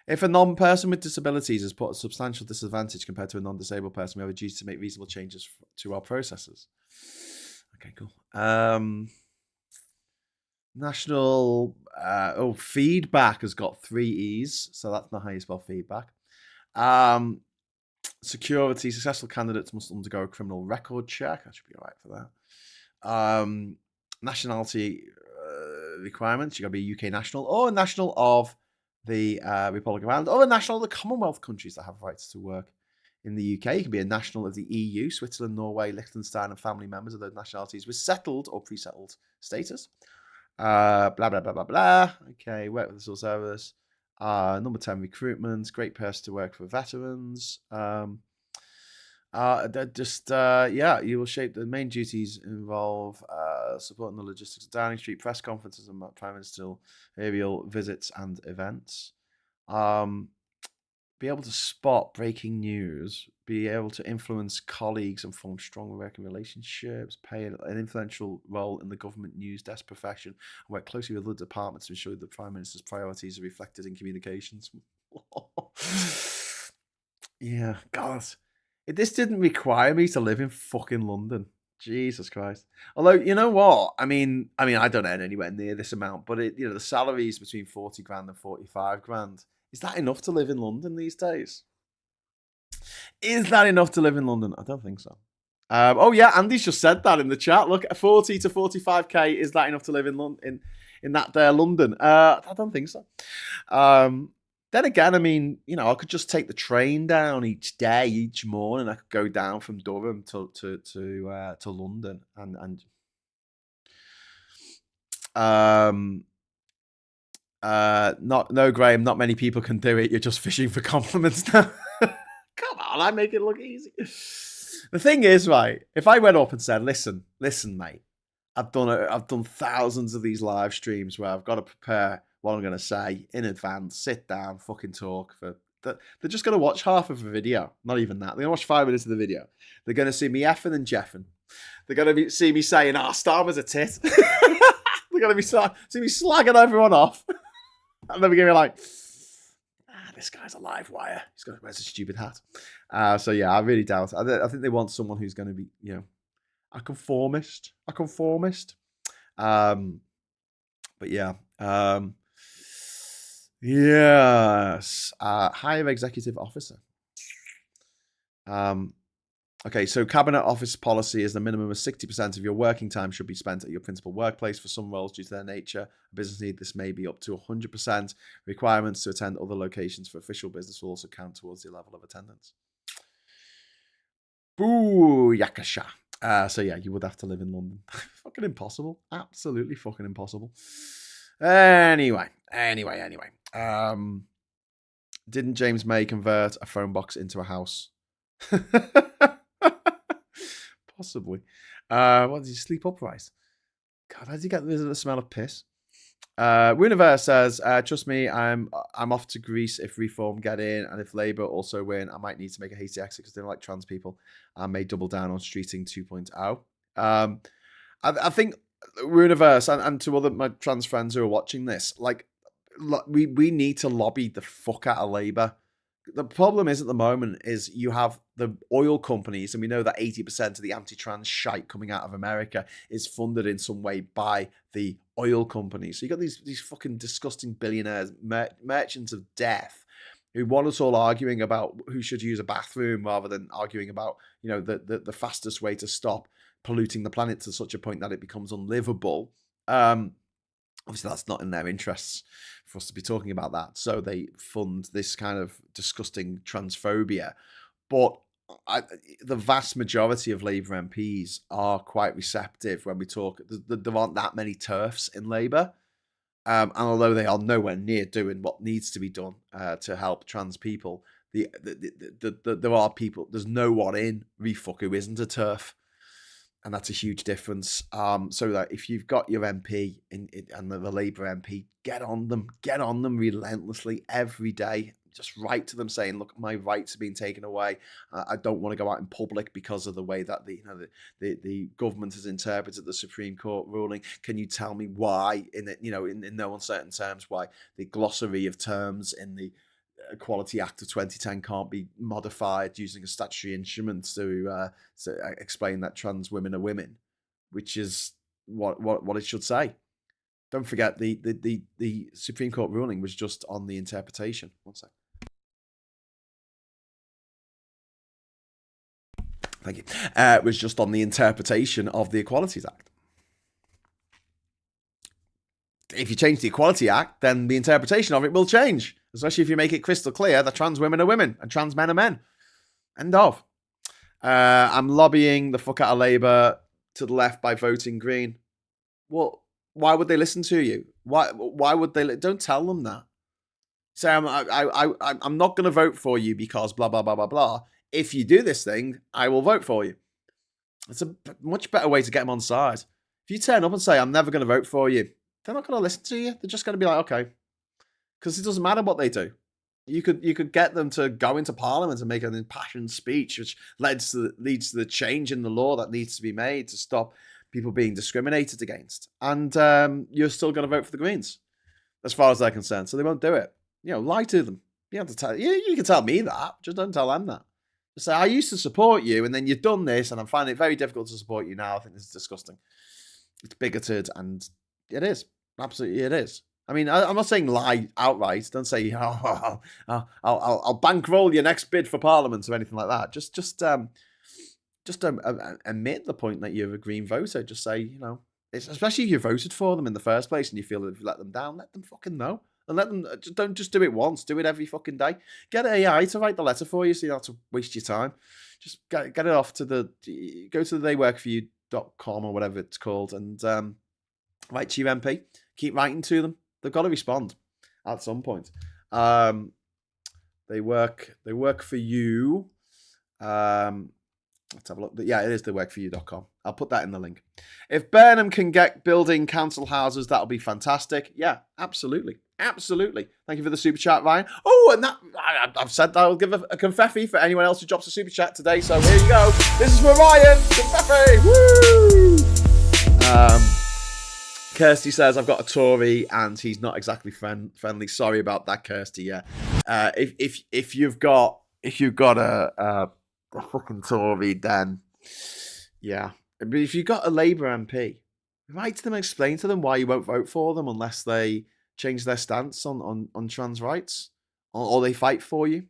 If a non-person with disabilities is put at a substantial disadvantage compared to a non-disabled person, we have a duty to make reasonable changes to our processes. Okay, cool. National feedback has got 3 E's, so that's not how you spell feedback. Security, successful candidates must undergo a criminal record check. I should be all right for that. Nationality requirements. You've got to be a UK national or a national of the Republic of Ireland or a national of the Commonwealth countries that have rights to work In the UK, you can be a national of the EU, Switzerland, Norway, Liechtenstein, and family members of those nationalities with settled or pre-settled status. Blah, blah, blah, blah, blah. Okay, work with the civil service. Number 10, recruitment. Great person to work for veterans. Yeah, you will shape the main duties involve supporting the logistics of Downing Street, press conferences and prime ministerial aerial visits and events. Be able to spot breaking news, be able to influence colleagues and form strong working relationships, play an influential role in the government news desk profession, and work closely with other departments to ensure that the Prime Minister's priorities are reflected in communications. Yeah, God. This didn't require me to live in fucking London. Jesus Christ. Although, you know what? I mean, I don't earn anywhere near this amount, but the salary is between 40 grand and 45 grand. Is that enough to live in London these days? Is that enough to live in London? I don't think so. Oh yeah, Andy's just said that in the chat. Look, 40 to 45k, is that enough to live in London? In that London? I don't think so. Then again, I mean, I could just take the train down each day, each morning. I could go down from Durham to London, and no, Graham. Not many people can do it. You're just fishing for compliments now. Come on, I make it look easy. The thing is, right? If I went up and said, "Listen, mate, I've done thousands of these live streams where I've got to prepare what I'm going to say in advance, sit down, fucking talk for." They're just going to watch half of the video. Not even that. They're going to watch 5 minutes of the video. They're going to see me effing and jeffing. They're going to see me saying, Starmer's a tit. They're going to see me slagging everyone off. And then we're going to be like, this guy's a live wire. He's got to wear a stupid hat. So yeah, I really doubt it. I think they want someone who's going to be, a conformist. But yeah. Yes. Higher executive officer. Okay, so cabinet office policy is the minimum of 60% of your working time should be spent at your principal workplace. For some roles, due to their nature, business need, this may be up to 100%. Requirements to attend other locations for official business will also count towards the level of attendance. Boo yakasha. So yeah, you would have to live in London. Fucking impossible. Absolutely fucking impossible. Anyway. Didn't James May convert a phone box into a house? Possibly. What did he sleep upright? God, how did he get rid of the smell of piss? Universe says, trust me, I'm off to Greece if Reform get in, and if Labour also win, I might need to make a hasty exit because they don't like trans people. I may double down on Streeting 2.0. I think Universe and to other my trans friends who are watching this, we need to lobby the fuck out of Labour. The problem is at the moment is you have the oil companies, and we know that 80% of the anti-trans shite coming out of America is funded in some way by the oil companies. So you got these fucking disgusting billionaires, merchants of death, who want us all arguing about who should use a bathroom rather than arguing about the fastest way to stop polluting the planet to such a point that it becomes unlivable. Obviously, that's not in their interests for us to be talking about that. So they fund this kind of disgusting transphobia. But the vast majority of Labour MPs are quite receptive when we talk. There aren't that many TERFs in Labour. And although they are nowhere near doing what needs to be done to help trans people, there are people, there's no one in Refuck who isn't a TERF. And that's a huge difference. So that if you've got your MP and the Labour MP, get on them relentlessly every day. Just write to them saying, "Look, my rights are being taken away. I don't want to go out in public because of the way that the government has interpreted the Supreme Court ruling. Can you tell me why, in no uncertain terms, why the glossary of terms in the Equality Act of 2010 can't be modified using a statutory instrument to explain that trans women are women," which is what it should say. Don't forget the Supreme Court ruling was just on the interpretation. One sec. Thank you. It was just on the interpretation of the Equalities Act. If you change the Equality Act, then the interpretation of it will change. Especially if you make it crystal clear that trans women are women and trans men are men. End of. I'm lobbying the fuck out of Labour to the left by voting Green. Well, why would they listen to you? Why would they? Don't tell them that. Say I'm not going to vote for you because blah blah blah blah blah. If you do this thing, I will vote for you. It's a much better way to get them on side. If you turn up and say I'm never going to vote for you, they're not going to listen to you. They're just going to be like, okay, because it doesn't matter what they do. You could get them to go into Parliament and make an impassioned speech, which leads to the change in the law that needs to be made to stop people being discriminated against. And you're still going to vote for the Greens, as far as they're concerned. So they won't do it. Lie to them. You have to tell. You can tell me that. Just don't tell them that. Just say I used to support you, and then you've done this, and I'm finding it very difficult to support you now. I think this is disgusting. It's bigoted, and it is. Absolutely, it is. I mean, I'm not saying lie outright. Don't say, I'll bankroll your next bid for Parliament or anything like that. Just admit the point that you're a Green voter. Just say, especially if you voted for them in the first place and you feel that if you let them down, let them fucking know. And let them, don't just do it once, do it every fucking day. Get AI to write the letter for you so you don't have to waste your time. Just get it off to go to the theyworkforyou.com or whatever it's called and write to your MP. Keep writing to them. They've got to respond at some point. They work for you. Let's have a look. Yeah, it is theyworkforyou.com. I'll put that in the link. If Burnham can get building council houses, that'll be fantastic. Yeah, absolutely. Absolutely. Thank you for the super chat, Ryan. Oh, and I've said that I'll give a confetti for anyone else who drops a super chat today. So here you go. This is for Ryan. Confetti. Woo! Kirsty says, I've got a Tory and he's not exactly friendly. Sorry about that, Kirsty. Yeah. If you've got a fucking Tory, then yeah. But if you've got a Labour MP, write to them and explain to them why you won't vote for them unless they change their stance on trans rights or they fight for you.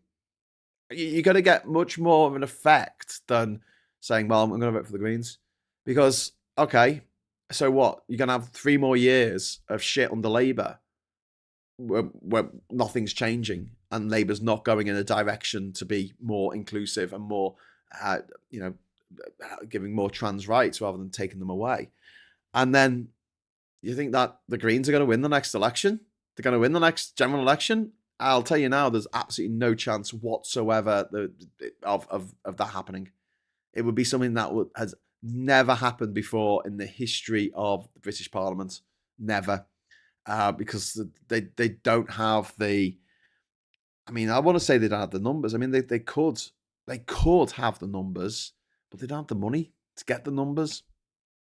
You're going to get much more of an effect than saying, well, I'm going to vote for the Greens. Because, okay, so what? You're going to have 3 more years of shit under Labour where nothing's changing and Labour's not going in a direction to be more inclusive and more, giving more trans rights rather than taking them away. And then you think that the Greens are going to win the next election? They're going to win the next general election? I'll tell you now, there's absolutely no chance whatsoever of that happening. It would be something that has never happened before in the history of the British Parliament. Never. Because they don't have the... I mean, I want to say they don't have the numbers. I mean, they could have the numbers, but they don't have the money to get the numbers.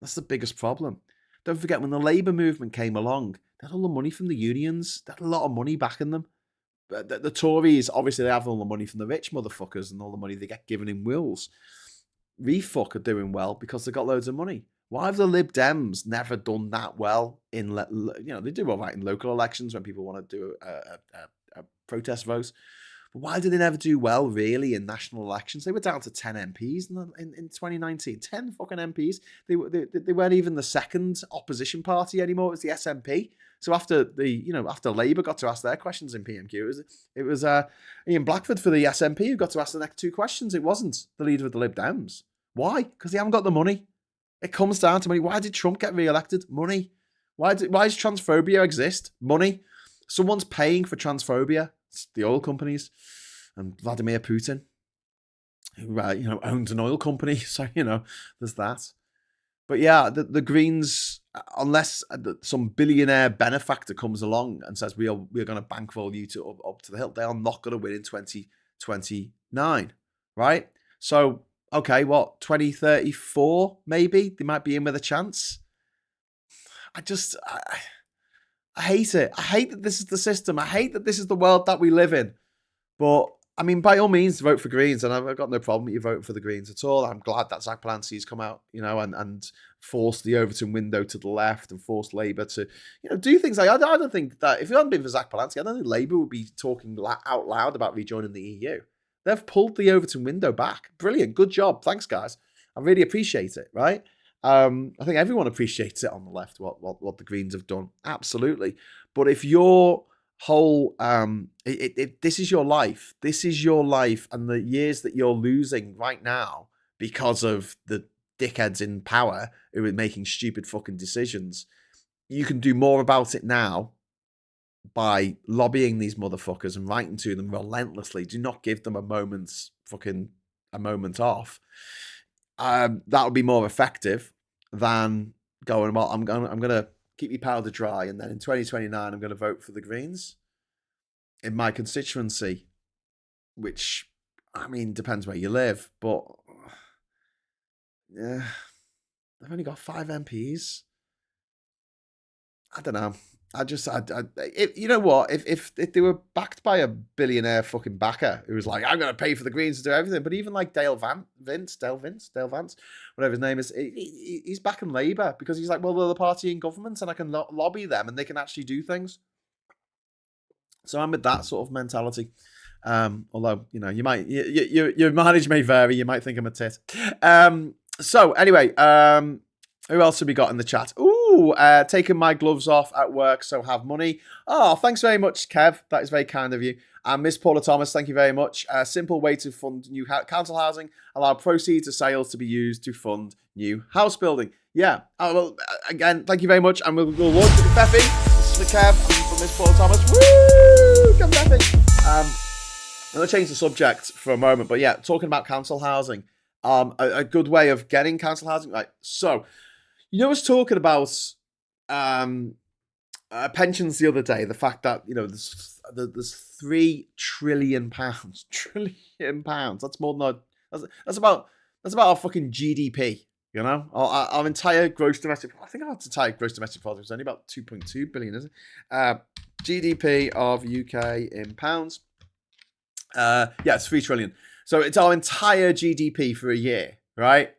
That's the biggest problem. Don't forget, when the Labour movement came along, they had all the money from the unions. They had a lot of money backing them. But the Tories, obviously, they have all the money from the rich motherfuckers and all the money they get given in wills. Refuck are doing well because they've got loads of money. Why have the Lib Dems never done that well in, they do all right in local elections when people want to do a protest vote. But why did they never do well, really, in national elections? They were down to 10 MPs in 2019. 10 fucking MPs. They weren't even the second opposition party anymore. It was the SNP. So after Labour got to ask their questions in PMQ, it was Ian Blackford for the SNP who got to ask the next 2 questions. It wasn't the leader of the Lib Dems. Why? Because they haven't got the money. It comes down to money. Why did Trump get re-elected? Money. Why does transphobia exist? Money. Someone's paying for transphobia. It's the oil companies and Vladimir Putin, who owns an oil company. So there's that. But yeah, the Greens, unless some billionaire benefactor comes along and says we're going to bankroll you up to the hill, they are not going to win in 2029, right? So okay, what 2034 maybe they might be in with a chance. I hate it. I hate that this is the system. I hate that this is the world that we live in. But, I mean, by all means, vote for Greens. And I've got no problem with you voting for the Greens at all. I'm glad that Zach Palancy's come out, and forced the Overton window to the left and forced Labour to, do things like... I don't think that... If it hadn't been for Zach Palancy, I don't think Labour would be talking out loud about rejoining the EU. They've pulled the Overton window back. Brilliant. Good job. Thanks, guys. I really appreciate it, right? I think everyone appreciates it on the left, what the Greens have done. Absolutely. But if you're whole this is your life. This is your life, and the years that you're losing right now because of the dickheads in power who are making stupid fucking decisions. You can do more about it now by lobbying these motherfuckers and writing to them relentlessly. Do not give them a moment off. That would be more effective than going, well, I'm gonna keep your powder dry, and then in 2029 I'm gonna vote for the Greens in my constituency, which, I mean, depends where you live, but yeah, they've only got 5 MPs. I don't know. You know what? If they were backed by a billionaire fucking backer who was like, I'm going to pay for the Greens to do everything, but even like Dale Vance, whatever his name is, he's backing Labour because he's like, well, they're the party in government and I can lobby them and they can actually do things. So I'm with that sort of mentality. Although, you know, you might, your mileage may vary. You might think I'm a tit. So anyway, who else have we got in the chat? Ooh, taking my gloves off at work, so have money. Oh, thanks very much, Kev. That is very kind of you. And Miss Paula Thomas, thank you very much. A simple way to fund new council housing. Allow proceeds of sales to be used to fund new house building. Yeah. Oh, well, again, thank you very much. And we'll launch the confetti. This is for Kev and for Miss Paula Thomas. Woo! Confetti. I'm going to change the subject for a moment. But yeah, talking about council housing. A good way of getting council housing. Right. So, you know, I was talking about pensions the other day. The fact that, you know, there's £3 trillion. Trillion pounds. That's more than that's about our fucking GDP. You know, our entire gross domestic. I think our entire gross domestic product is only about 2.2 billion, isn't it? GDP of UK in pounds. Yeah, it's 3 trillion. So it's our entire GDP for a year, right?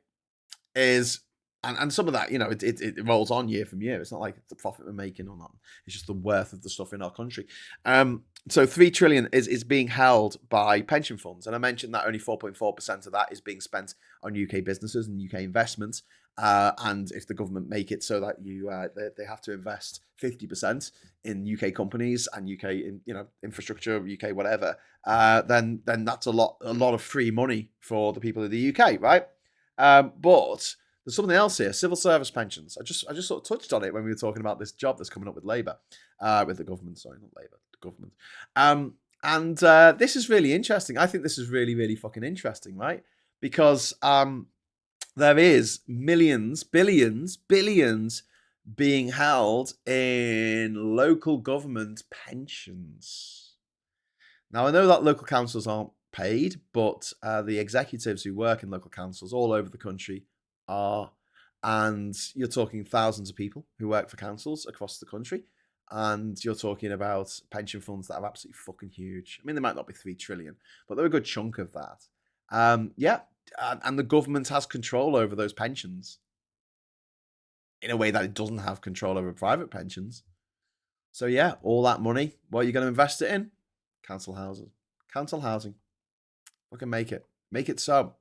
And some of that, you know, it rolls on year from year. It's not like the profit we're making or not. It's just the worth of the stuff in our country. So 3 trillion is being held by pension funds. And I mentioned that only 4.4% of that is being spent on UK businesses and UK investments. And if the government make it so that they have to invest 50% in UK companies and UK infrastructure, UK whatever, then that's a lot of free money for the people of the UK, right? But there's something else here: civil service pensions. I just sort of touched on it when we were talking about this job that's coming up with Labour, with the government. Sorry, not Labour, the government. And this is really interesting. I think this is really, really fucking interesting, right? Because there is millions, billions being held in local government pensions. Now, I know that local councils aren't paid, but the executives who work in local councils all over the country are. And you're talking thousands of people who work for councils across the country. And you're talking about pension funds that are absolutely fucking huge. I mean, they might not be 3 trillion, but they're a good chunk of that. Yeah. And the government has control over those pensions in a way that it doesn't have control over private pensions. So yeah, all that money, what are you going to invest it in? Council housing. Fucking make it so.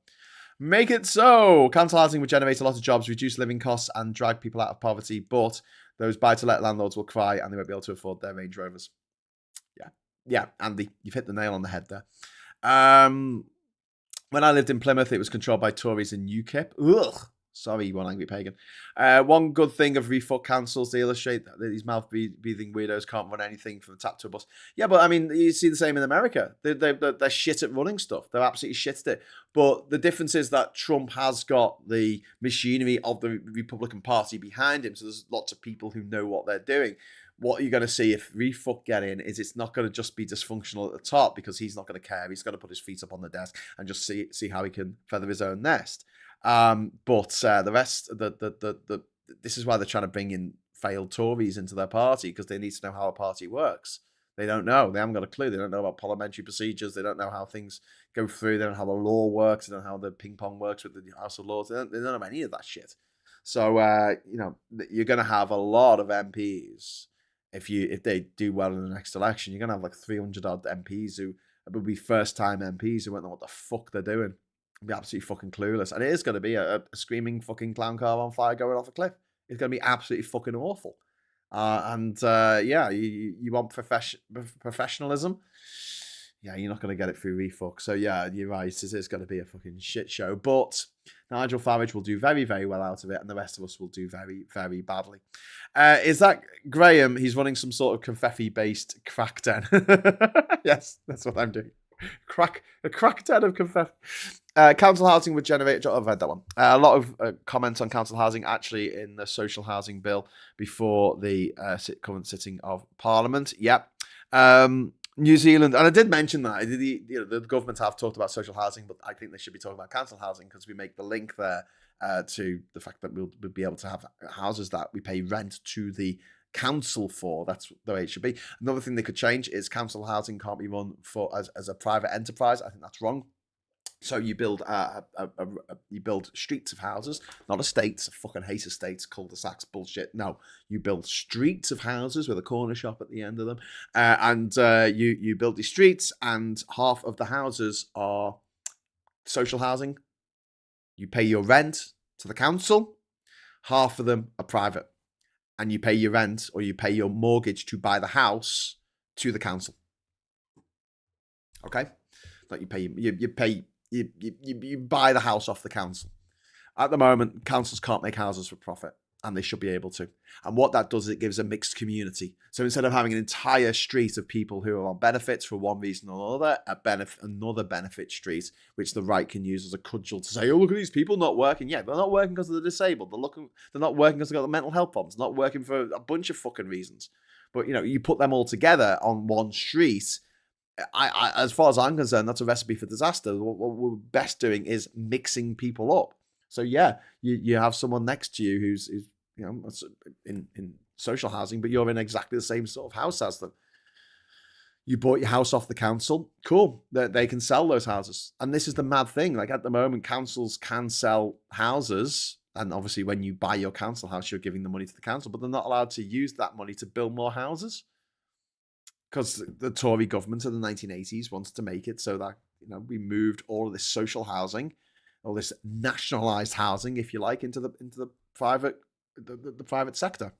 Make it so. Council housing would generate a lot of jobs, reduce living costs, and drag people out of poverty. But those buy-to-let landlords will cry and they won't be able to afford their Range Rovers. Yeah, Andy, you've hit the nail on the head there. When I lived in Plymouth, it was controlled by Tories and UKIP. Ugh. Sorry, you one angry pagan. One good thing of refuck councils, they illustrate that these mouth-breathing weirdos can't run anything from the tap to a bus. Yeah, but I mean, you see the same in America. They're shit at running stuff. They're absolutely shit at it. But the difference is that Trump has got the machinery of the Republican Party behind him. So there's lots of people who know what they're doing. What you're going to see if refuck get in is it's not going to just be dysfunctional at the top because he's not going to care. He's going to put his feet up on the desk and just see how he can feather his own nest. But the rest, this is why they're trying to bring in failed Tories into their party because they need to know how a party works. They don't know. They haven't got a clue. They don't know about parliamentary procedures. They don't know how things go through. They don't know how the law works. They don't know how the ping pong works with the House of Lords. They don't know any of that shit. So you're going to have a lot of MPs if they do well in the next election. You're going to have like 300 odd MPs who will be first time MPs who won't know what the fuck they're doing. Be absolutely fucking clueless, and it is going to be a screaming fucking clown car on fire going off a cliff. It's going to be absolutely fucking awful. Yeah, you want professionalism. Yeah, you're not going to get it through refuck. So yeah, you're right. It's going to be a fucking shit show. But Nigel Farage will do very, very well out of it, and the rest of us will do very, very badly. Is that Graham? He's running some sort of confetti-based crack den. Yes, that's what I'm doing. A crack den of confetti. Council housing would generate. I've read that one. A lot of comments on council housing actually in the social housing bill before the current sitting of Parliament. Yep. New Zealand, and I did mention that the government have talked about social housing, but I think they should be talking about council housing because we make the link there to the fact that we'll be able to have houses that we pay rent to the council for. That's the way it should be. Another thing they could change is council housing can't be run as a private enterprise. I think that's wrong. So you build you build streets of houses, not estates. I fucking hate estates, cul-de-sacs, bullshit. No, you build streets of houses with a corner shop at the end of them, and you build these streets, and half of the houses are social housing. You pay your rent to the council, half of them are private, and you pay your rent or you pay your mortgage to buy the house to the council. Okay, like you pay. You buy the house off the council. At the moment, councils can't make houses for profit, and they should be able to. And what that does is it gives a mixed community. So instead of having an entire street of people who are on benefits for one reason or another, another benefit street, which the right can use as a cudgel to say, oh, look at these people not working. Yeah, they're not working because they're disabled. They're not working because they've got the mental health problems. They're not working for a bunch of fucking reasons. But, you put them all together on one street. I, as far as I'm concerned, that's a recipe for disaster. What we're best doing is mixing people up. So yeah, you have someone next to you who's in social housing, but you're in exactly the same sort of house as them. You bought your house off the council. Cool. They can sell those houses. And this is the mad thing. Like at the moment, councils can sell houses. And obviously when you buy your council house, you're giving the money to the council, but they're not allowed to use that money to build more houses. Because the Tory government of the 1980s wants to make it so that we moved all of this social housing, all this nationalised housing, if you like, into the private sector.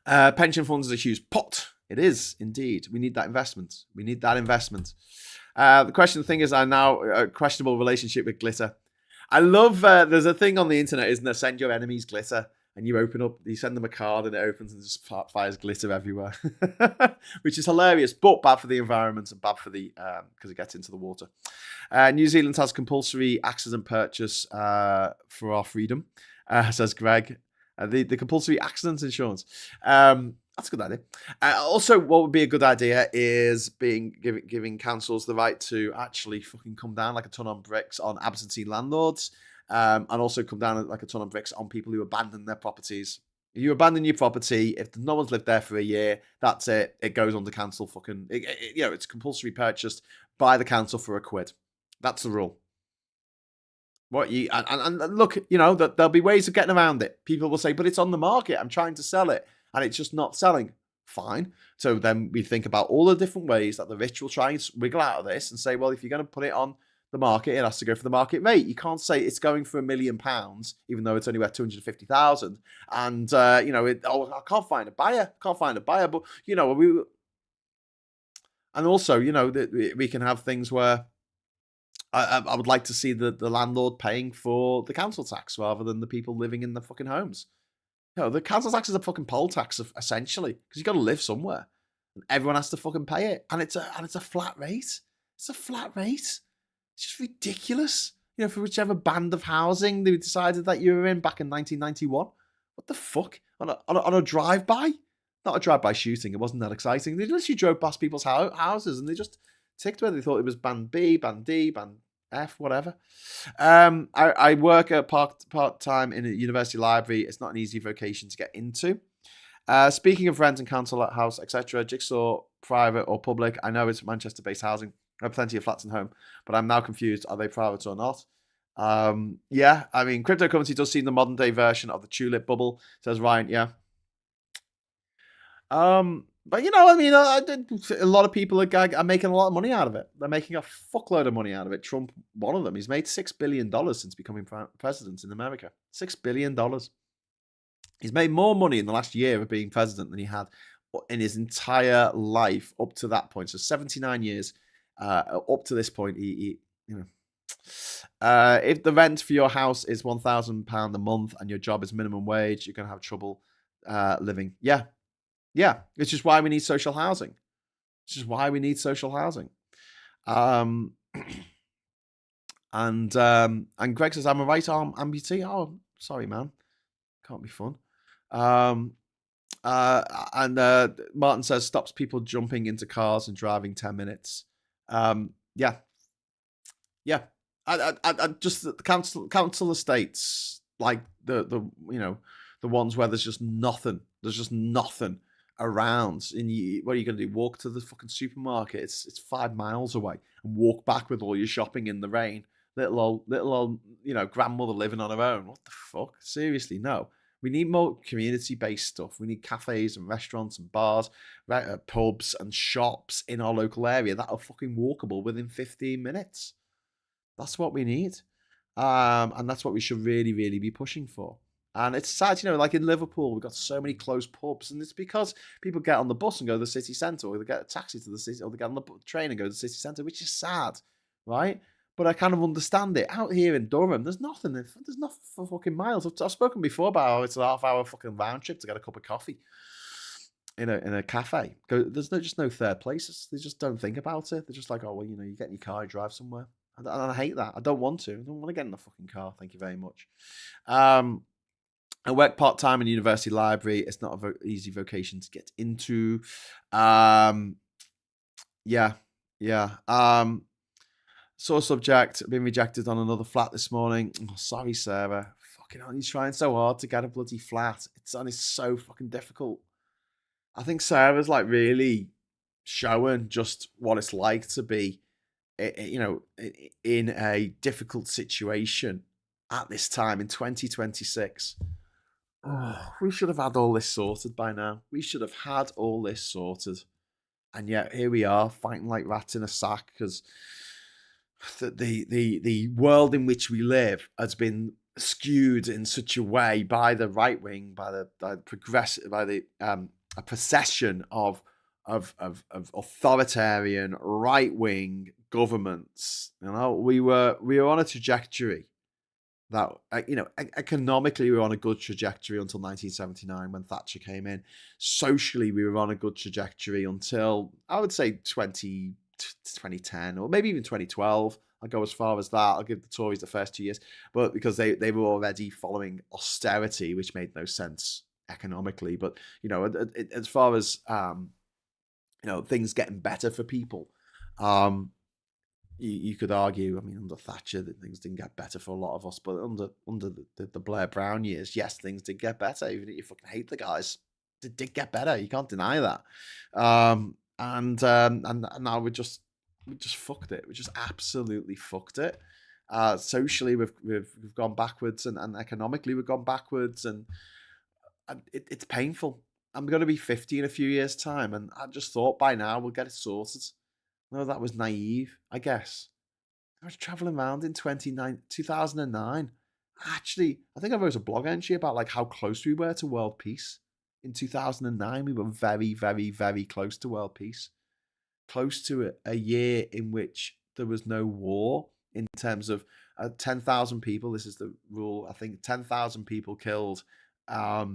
Pension funds is a huge pot. It is indeed. We need that investment. The thing is, I now a questionable relationship with glitter. I love. There's a thing on the internet, isn't there? Send your enemies glitter. And you send them a card and it opens and just fires glitter everywhere, which is hilarious, but bad for the environment and bad for because it gets into the water. New Zealand has compulsory accident purchase for our freedom, says Greg. The compulsory accident insurance. That's a good idea. Also, what would be a good idea is giving councils the right to actually fucking come down like a ton on bricks on absentee landlords. And also come down like a ton of bricks on people who abandon their properties. If you abandon your property, if no one's lived there for a year, that's it. It goes on the council it's compulsory purchased by the council for £1. That's the rule. And look, that there'll be ways of getting around it. People will say, but it's on the market. I'm trying to sell it and it's just not selling. Fine. So then we think about all the different ways that the rich will try and wiggle out of this and say, well, if you're going to put it on the market, it has to go for the market rate. You can't say it's going for £1 million, even though it's only worth 250,000. And I can't find a buyer. But and also we can have things where I would like to see the landlord paying for the council tax rather than the people living in the fucking homes. The council tax is a fucking poll tax essentially because you got to live somewhere, and everyone has to fucking pay it, and it's a flat rate. It's a flat rate. It's just ridiculous. For whichever band of housing they decided that you were in back in 1991. What the fuck? On a drive-by? Not a drive-by shooting. It wasn't that exciting. They literally drove past people's houses and they just ticked where they thought it was band B, band D, band F, whatever. I work part-time in a university library. It's not an easy vocation to get into. Speaking of rent and council house, etc., Jigsaw, private or public, I know it's Manchester-based housing. I have plenty of flats and home, but I'm now confused. Are they private or not? Yeah, I mean, cryptocurrency does seem the modern day version of the tulip bubble, says Ryan. Yeah. But a lot of people are making a lot of money out of it. They're making a fuckload of money out of it. Trump, one of them, he's made $6 billion since becoming president in America. $6 billion. He's made more money in the last year of being president than he had in his entire life up to that point. So 79 years up to this point. He you know, if the rent for your house is £1,000 a month and your job is minimum wage, you're going to have trouble living. Yeah. It's just why we need social housing. It's just why we need social housing. And Greg says, I'm a right arm amputee. Oh, sorry, man. Can't be fun. And Martin says, stops people jumping into cars and driving 10 minutes. Yeah. I just the council estates, like the ones where there's just nothing. There's just nothing around. And what are you going to do? Walk to the fucking supermarket? It's 5 miles away, and walk back with all your shopping in the rain. Little old grandmother living on her own. What the fuck? Seriously, no. We need more community-based stuff. We need cafes and restaurants and bars, pubs and shops in our local area that are fucking walkable within 15 minutes. That's what we need. And that's what we should really, really be pushing for. And it's sad, like in Liverpool, we've got so many closed pubs, and it's because people get on the bus and go to the city centre, or they get a taxi to the city, or they get on the train and go to the city centre, which is sad, right? But I kind of understand it. Out here in Durham, there's nothing. There's nothing for fucking miles. I've spoken before about how it's a half-hour fucking round trip to get a cup of coffee in a cafe. There's just no third places. They just don't think about it. They're just like, oh, well, you get in your car, you drive somewhere. And I hate that. I don't want to. I don't want to get in the fucking car. Thank you very much. I work part-time in a university library. It's not an easy vocation to get into. Yeah. Saw subject, been rejected on another flat this morning. Oh, sorry, Sarah. Fucking hell, he's trying so hard to get a bloody flat. It's so fucking difficult. I think Sarah's like really showing just what it's like to be, in a difficult situation at this time in 2026. Oh, we should have had all this sorted by now. We should have had all this sorted. And yet here we are fighting like rats in a sack because the world in which we live has been skewed in such a way by the right wing, by the progressive, by the a procession of authoritarian right wing governments. We were on a trajectory that economically we were on a good trajectory until 1979 when Thatcher came in. Socially, we were on a good trajectory until I would say 2010 or maybe even 2012. I'll go as far as that. I'll give the Tories the first 2 years, but because they were already following austerity, which made no sense economically. But as far as things getting better for people, you could argue. I mean, under Thatcher, that things didn't get better for a lot of us, but under the Blair Brown years, yes, things did get better. Even if you fucking hate the guys, they did get better. You can't deny that. And now we just fucked it. We just absolutely fucked it. Socially, we've gone backwards, and economically we've gone backwards, and it's painful. I'm going to be 50 in a few years' time, and I just thought by now we'll get it sorted. No, that was naive, I guess. I was traveling around in 2009. Actually, I think I wrote a blog entry about like how close we were to world peace. In 2009, we were very, very, very close to world peace. Close to a year in which there was no war in terms of 10,000 people. This is the rule. I think 10,000 people killed a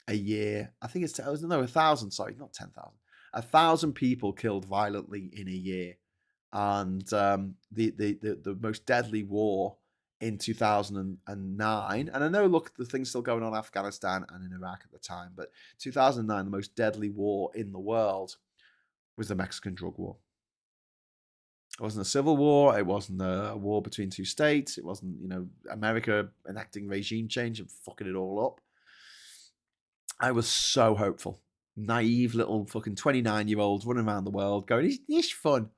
year. I think it's 1,000. Sorry, not 10,000. 1,000 people killed violently in a year, and the most deadly war in 2009. And I know, look, the thing's still going on in Afghanistan and in Iraq at the time, but 2009, the most deadly war in the world was the Mexican drug war. It wasn't a civil war. It wasn't a war between two states. It wasn't, America enacting regime change and fucking it all up. I was so hopeful. Naive little fucking 29-year-olds running around the world going, it's fun.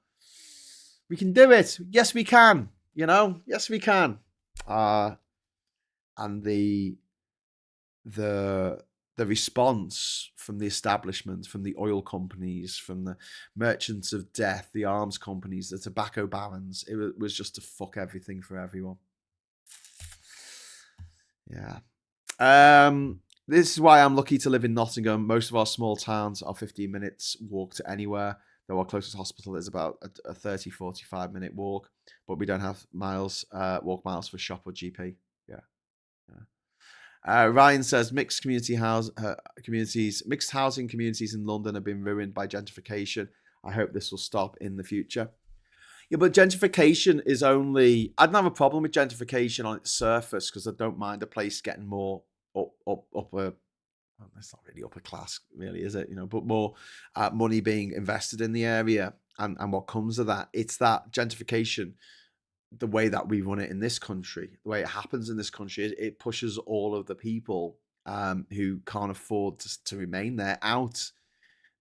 We can do it. Yes, we can. Yes, we can. And the response from the establishment, from the oil companies, from the merchants of death, the arms companies, the tobacco barons, it was just to fuck everything for everyone. Yeah. This is why I'm lucky to live in Nottingham. Most of our small towns are 15 minutes walk to anywhere, though our closest hospital is about a 30, 45-minute walk. But we don't have walk miles for shop or GP. Yeah. Ryan says mixed housing communities in London have been ruined by gentrification. I hope this will stop in the future. Yeah, but gentrification is only. I don't have a problem with gentrification on its surface because I don't mind a place getting more upper. Well, that's not really upper class, really, is it? But more money being invested in the area, and what comes of that. It's that gentrification, the way that we run it in this country, the way it happens in this country, it pushes all of the people who can't afford to remain there out.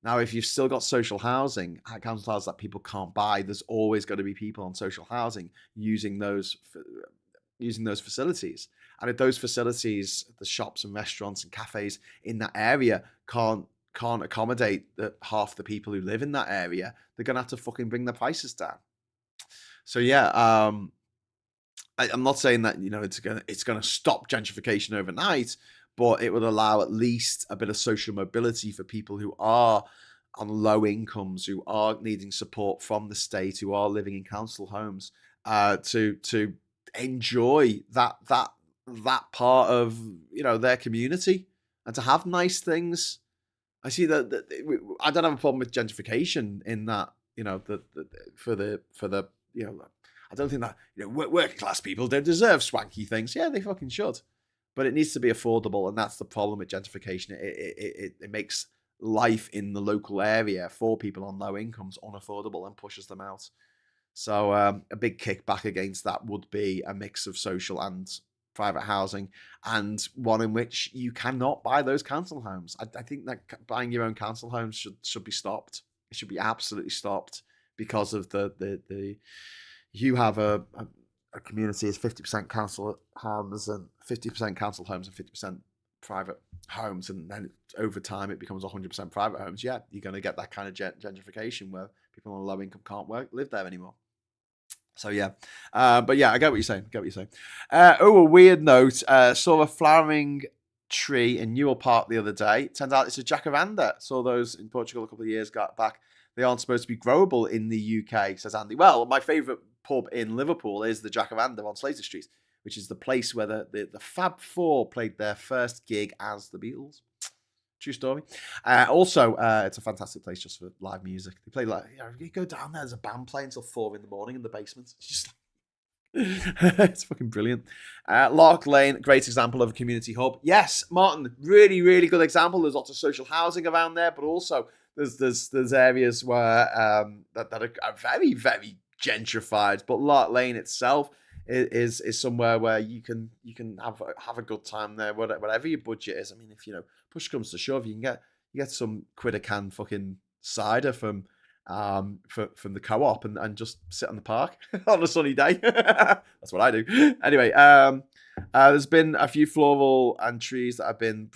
Now, if you've still got social housing, council houses that people can't buy, there's always going to be people on social housing using those facilities. And if those facilities, the shops and restaurants and cafes in that area can't accommodate half the people who live in that area, they're going to have to fucking bring the prices down. So yeah, I'm not saying that it's gonna stop gentrification overnight, but it would allow at least a bit of social mobility for people who are on low incomes, who are needing support from the state, who are living in council homes, to enjoy that part of their community and to have nice things. I see that I don't have a problem with gentrification in that for the I don't think that working class people don't deserve swanky things. Yeah, they fucking should, but it needs to be affordable, and that's the problem with gentrification. It makes life in the local area for people on low incomes unaffordable and pushes them out. So a big kickback against that would be a mix of social and private housing, and one in which you cannot buy those council homes. I think that buying your own council homes should be stopped. It should be absolutely stopped because of the you have a community is 50% council homes and 50% council homes and 50% private homes, and then over time it becomes 100% private homes. Yeah, you're going to get that kind of gentrification where people on low income can't live there anymore. So yeah, but yeah, I get what you're saying. A weird note. Saw a flowering tree in Newell Park the other day. Turns out it's a jacaranda. Saw those in Portugal a couple of years back. They aren't supposed to be growable in the UK, says Andy. Well, my favourite pub in Liverpool is the Jacaranda on Slater Street, which is the place where the Fab Four played their first gig as the Beatles. True story. Also, it's a fantastic place just for live music. They play you go down there, there's a band playing until 4 a.m. in the basement. It's just it's fucking brilliant. Lark Lane, great example of a community hub. Yes, Martin, really, really good example. There's lots of social housing around there, but also there's areas where that are very, very gentrified. But Lark Lane itself is somewhere where you can have a good time there, whatever your budget is. I mean, if push comes to shove, you can get some quid a can fucking cider from the co-op and just sit on the park on a sunny day. That's what I do. Anyway, there's been a few floral and trees that have been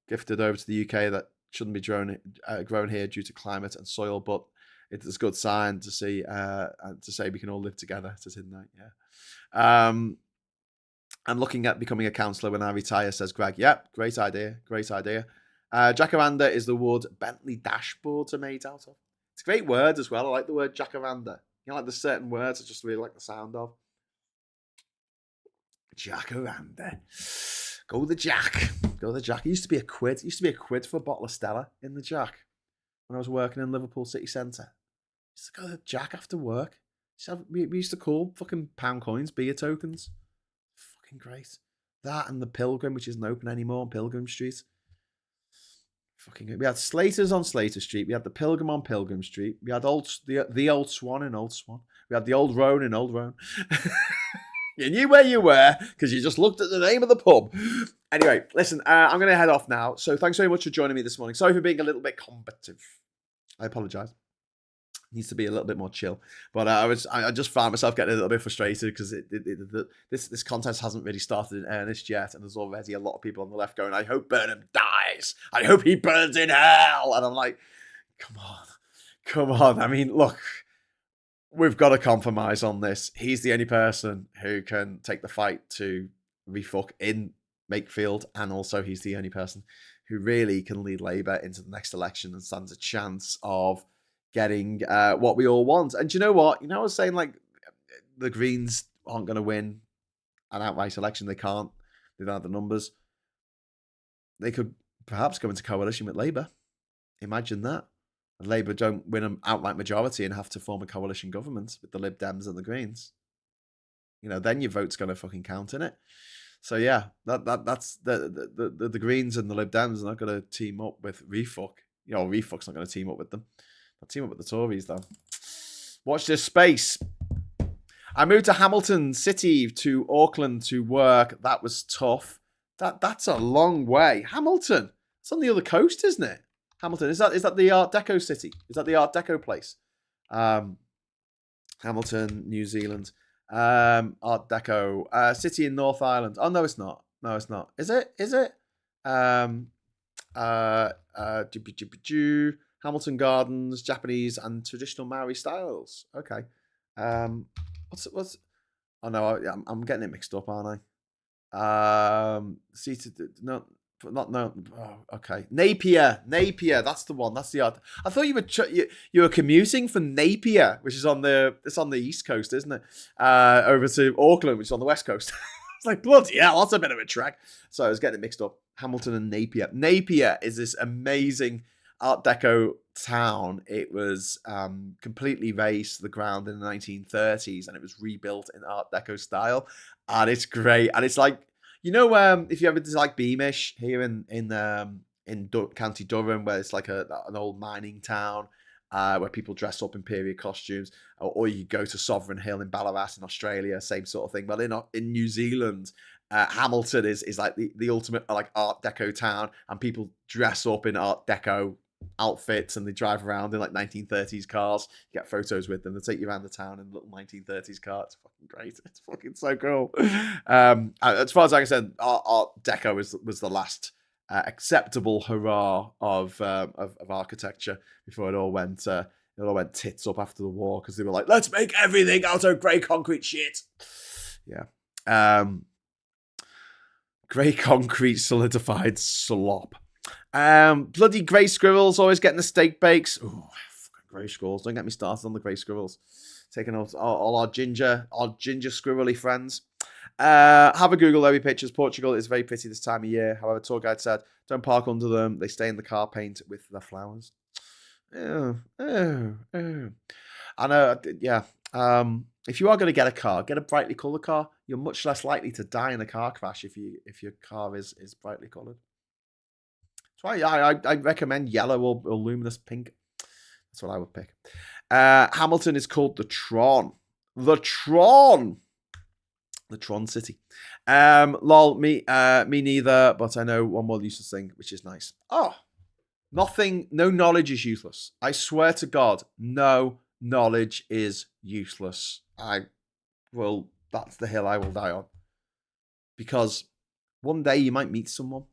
gifted over to the UK that shouldn't be grown here due to climate and soil, but it's a good sign to see and to say we can all live together. Says Midnight. Yeah. I'm looking at becoming a councillor when I retire, says Greg. Yep, great idea. Jacaranda is the wood Bentley dashboards are made out of. It's a great word as well. I like the word jacaranda. Like there's certain words I just really like the sound of. Jacaranda. Go the Jack. It used to be a quid. It used to be a quid for a bottle of Stella in the Jack when I was working in Liverpool city centre. I used to go to the Jack after work. We used to call fucking pound coins beer tokens. Fucking great. That and the Pilgrim, which isn't open anymore on Pilgrim Street. Fucking great. We had Slaters on Slater Street. We had the Pilgrim on Pilgrim Street. We had the Old Swan in Old Swan. We had the Old Roan in Old Roan. You knew where you were because you just looked at the name of the pub. Anyway, listen, I'm going to head off now. So thanks very much for joining me this morning. Sorry for being a little bit combative. I apologise. Needs to be a little bit more chill. But I just found myself getting a little bit frustrated because this contest hasn't really started in earnest yet, and there's already a lot of people on the left going, "I hope Burnham dies. I hope he burns in hell." And I'm like, come on. I mean, look, we've got to compromise on this. He's the only person who can take the fight to refuck in Makerfield, and also he's the only person who really can lead Labour into the next election and stands a chance of getting what we all want. And do you know what? I was saying, like, the Greens aren't going to win an outright election. They can't. They don't have the numbers. They could perhaps go into coalition with Labour. Imagine that. Labour don't win an outright majority and have to form a coalition government with the Lib Dems and the Greens. Then your vote's going to fucking count, innit? So yeah, that's the Greens and the Lib Dems are not going to team up with Refuck. Refuck's not going to team up with them. They'll team up with the Tories though. Watch this space. I moved to Hamilton City to Auckland to work. That was tough. That's a long way. Hamilton. It's on the other coast, isn't it? Hamilton. Is that the Art Deco city? Is that the Art Deco place? Hamilton, New Zealand. Art Deco. City in North Island. Oh no, it's not. No, it's not. Is it? Hamilton Gardens, Japanese and traditional Maori styles. Okay. What's? Oh no, I'm getting it mixed up, aren't I? No. Oh, okay. Napier. That's the one. That's the art. I thought you were commuting from Napier, which is on the east coast, isn't it? Over to Auckland, which is on the west coast. It's like, bloody hell, that's a bit of a trek. So I was getting it mixed up. Hamilton and Napier. Napier is this amazing Art Deco town. It was completely razed to the ground in the 1930s, and it was rebuilt in Art Deco style, and it's great. And it's like, if you ever like Beamish here in County Durham, where it's like an old mining town, where people dress up in period costumes, or you go to Sovereign Hill in Ballarat in Australia, same sort of thing. Well, in New Zealand, Hamilton is like the ultimate like Art Deco town, and people dress up in Art Deco outfits and they drive around in like 1930s cars. You get photos with them. They take you around the town in a little 1930s car. It's fucking great. It's fucking so cool. As far as I can say, Art Deco was the last acceptable hurrah of architecture before it all went tits up after the war, because they were like, let's make everything out of grey concrete shit. Yeah. Grey concrete solidified slop. Bloody grey squirrels always getting the steak bakes. Oh, grey squirrels! Don't get me started on the grey squirrels. Taking all our ginger squirrely friends. Have a Google every pictures. Portugal is very pretty this time of year. However, tour guide said, don't park under them. They stay in the car paint with the flowers. I know. Yeah. If you are going to get a car, get a brightly coloured car. You're much less likely to die in a car crash if your car is brightly coloured. That's why I recommend yellow or luminous pink. That's what I would pick. Hamilton is called the Tron. The Tron City. Lol, me neither, but I know one more useless thing, which is nice. Oh, no knowledge is useless. I swear to God, no knowledge is useless. That's the hill I will die on. Because one day you might meet someone,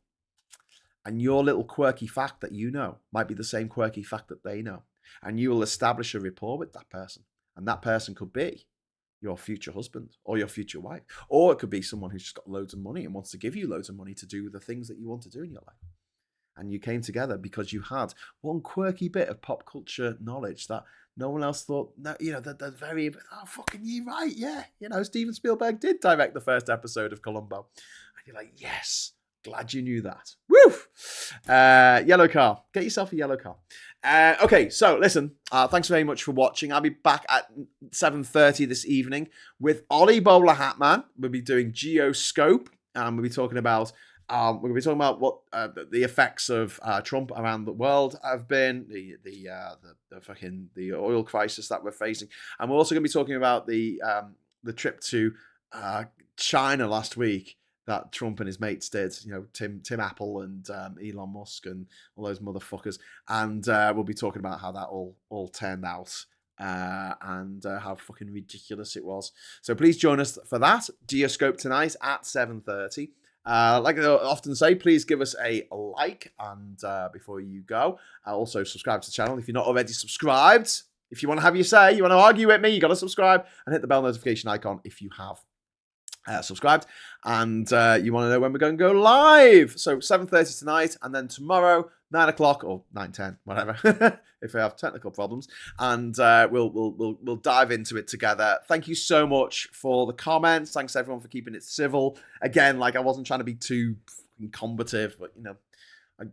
and your little quirky fact that you know might be the same quirky fact that they know. And you will establish a rapport with that person. And that person could be your future husband or your future wife. Or it could be someone who's just got loads of money and wants to give you loads of money to do the things that you want to do in your life. And you came together because you had one quirky bit of pop culture knowledge that no one else thought. No, they're very, fucking you right, yeah. Steven Spielberg did direct the first episode of Columbo. And you're like, yes. Glad you knew that. Woo! Yellow car. Get yourself a yellow car. Okay, so listen. Thanks very much for watching. I'll be back at 7:30 this evening with Ollie Bowler Hatman. We'll be doing Geoscope. We'll be talking about what the effects of Trump around the world have been, the oil crisis that we're facing, and we're also going to be talking about the trip to China last week that Trump and his mates did, Tim Apple and Elon Musk and all those motherfuckers. And we'll be talking about how that all turned out and how fucking ridiculous it was. So please join us for that. Geoscope tonight at 7:30. Like I often say, please give us a like and before you go. Also subscribe to the channel if you're not already subscribed. If you want to have your say, you want to argue with me, you got to subscribe and hit the bell notification icon if you have. subscribed, and you want to know when we're going to go live. So 7:30 tonight, and then tomorrow 9 o'clock or 9:10, whatever, if we have technical problems, and we'll dive into it together. Thank you so much for the comments. Thanks everyone for keeping it civil. Again, like I wasn't trying to be too combative, but you know,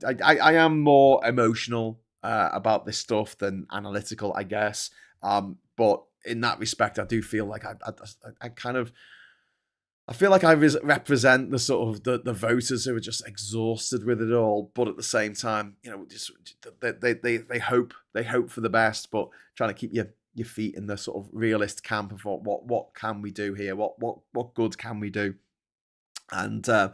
I am more emotional about this stuff than analytical, I guess. But in that respect, I do feel like I kind of. I feel like I represent the sort of the voters who are just exhausted with it all, but at the same time, you know, just they hope for the best, but trying to keep your feet in the sort of realist camp of what can we do here, what good can we do, and the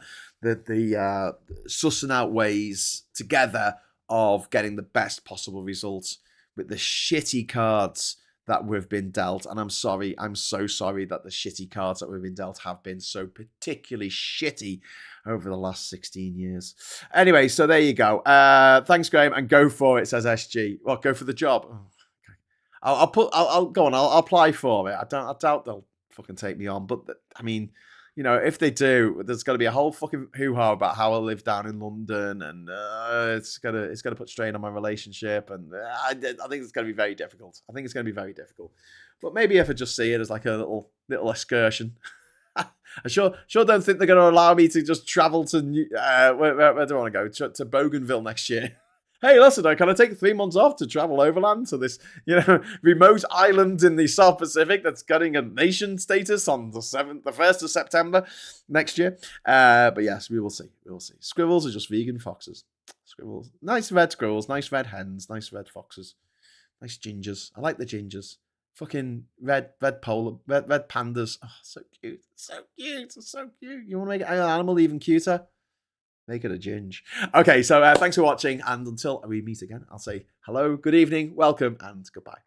sussing out ways together of getting the best possible results with the shitty cards that we've been dealt. And I'm so sorry that the shitty cards that we've been dealt have been so particularly shitty over the last 16 years. Anyway, so there you go. Thanks, Graham, and go for it, says SG. Well, go for the job. Oh, okay. I'll go on. I'll apply for it. I doubt they'll fucking take me on, but I mean, you know, if they do, there's going to be a whole fucking hoo-ha about how I live down in London, and it's gonna put strain on my relationship, and I think it's going to be very difficult. I think it's going to be very difficult. But maybe if I just see it as like a little excursion. I sure don't think they're going to allow me to just travel to where do I want to go? To Bougainville next year. Hey, listen, can I take 3 months off to travel overland to this, remote island in the South Pacific that's getting a nation status on the 1st of September next year? But yes, we will see. Squirrels are just vegan foxes. Squirrels, nice red squirrels, nice red hens, nice red foxes, nice gingers. I like the gingers. Fucking red polar, red pandas. Oh, so cute, so cute. You want to make an animal even cuter? Make it a ginge. Okay, so thanks for watching, and until we meet again, I'll say hello, good evening, welcome, and goodbye.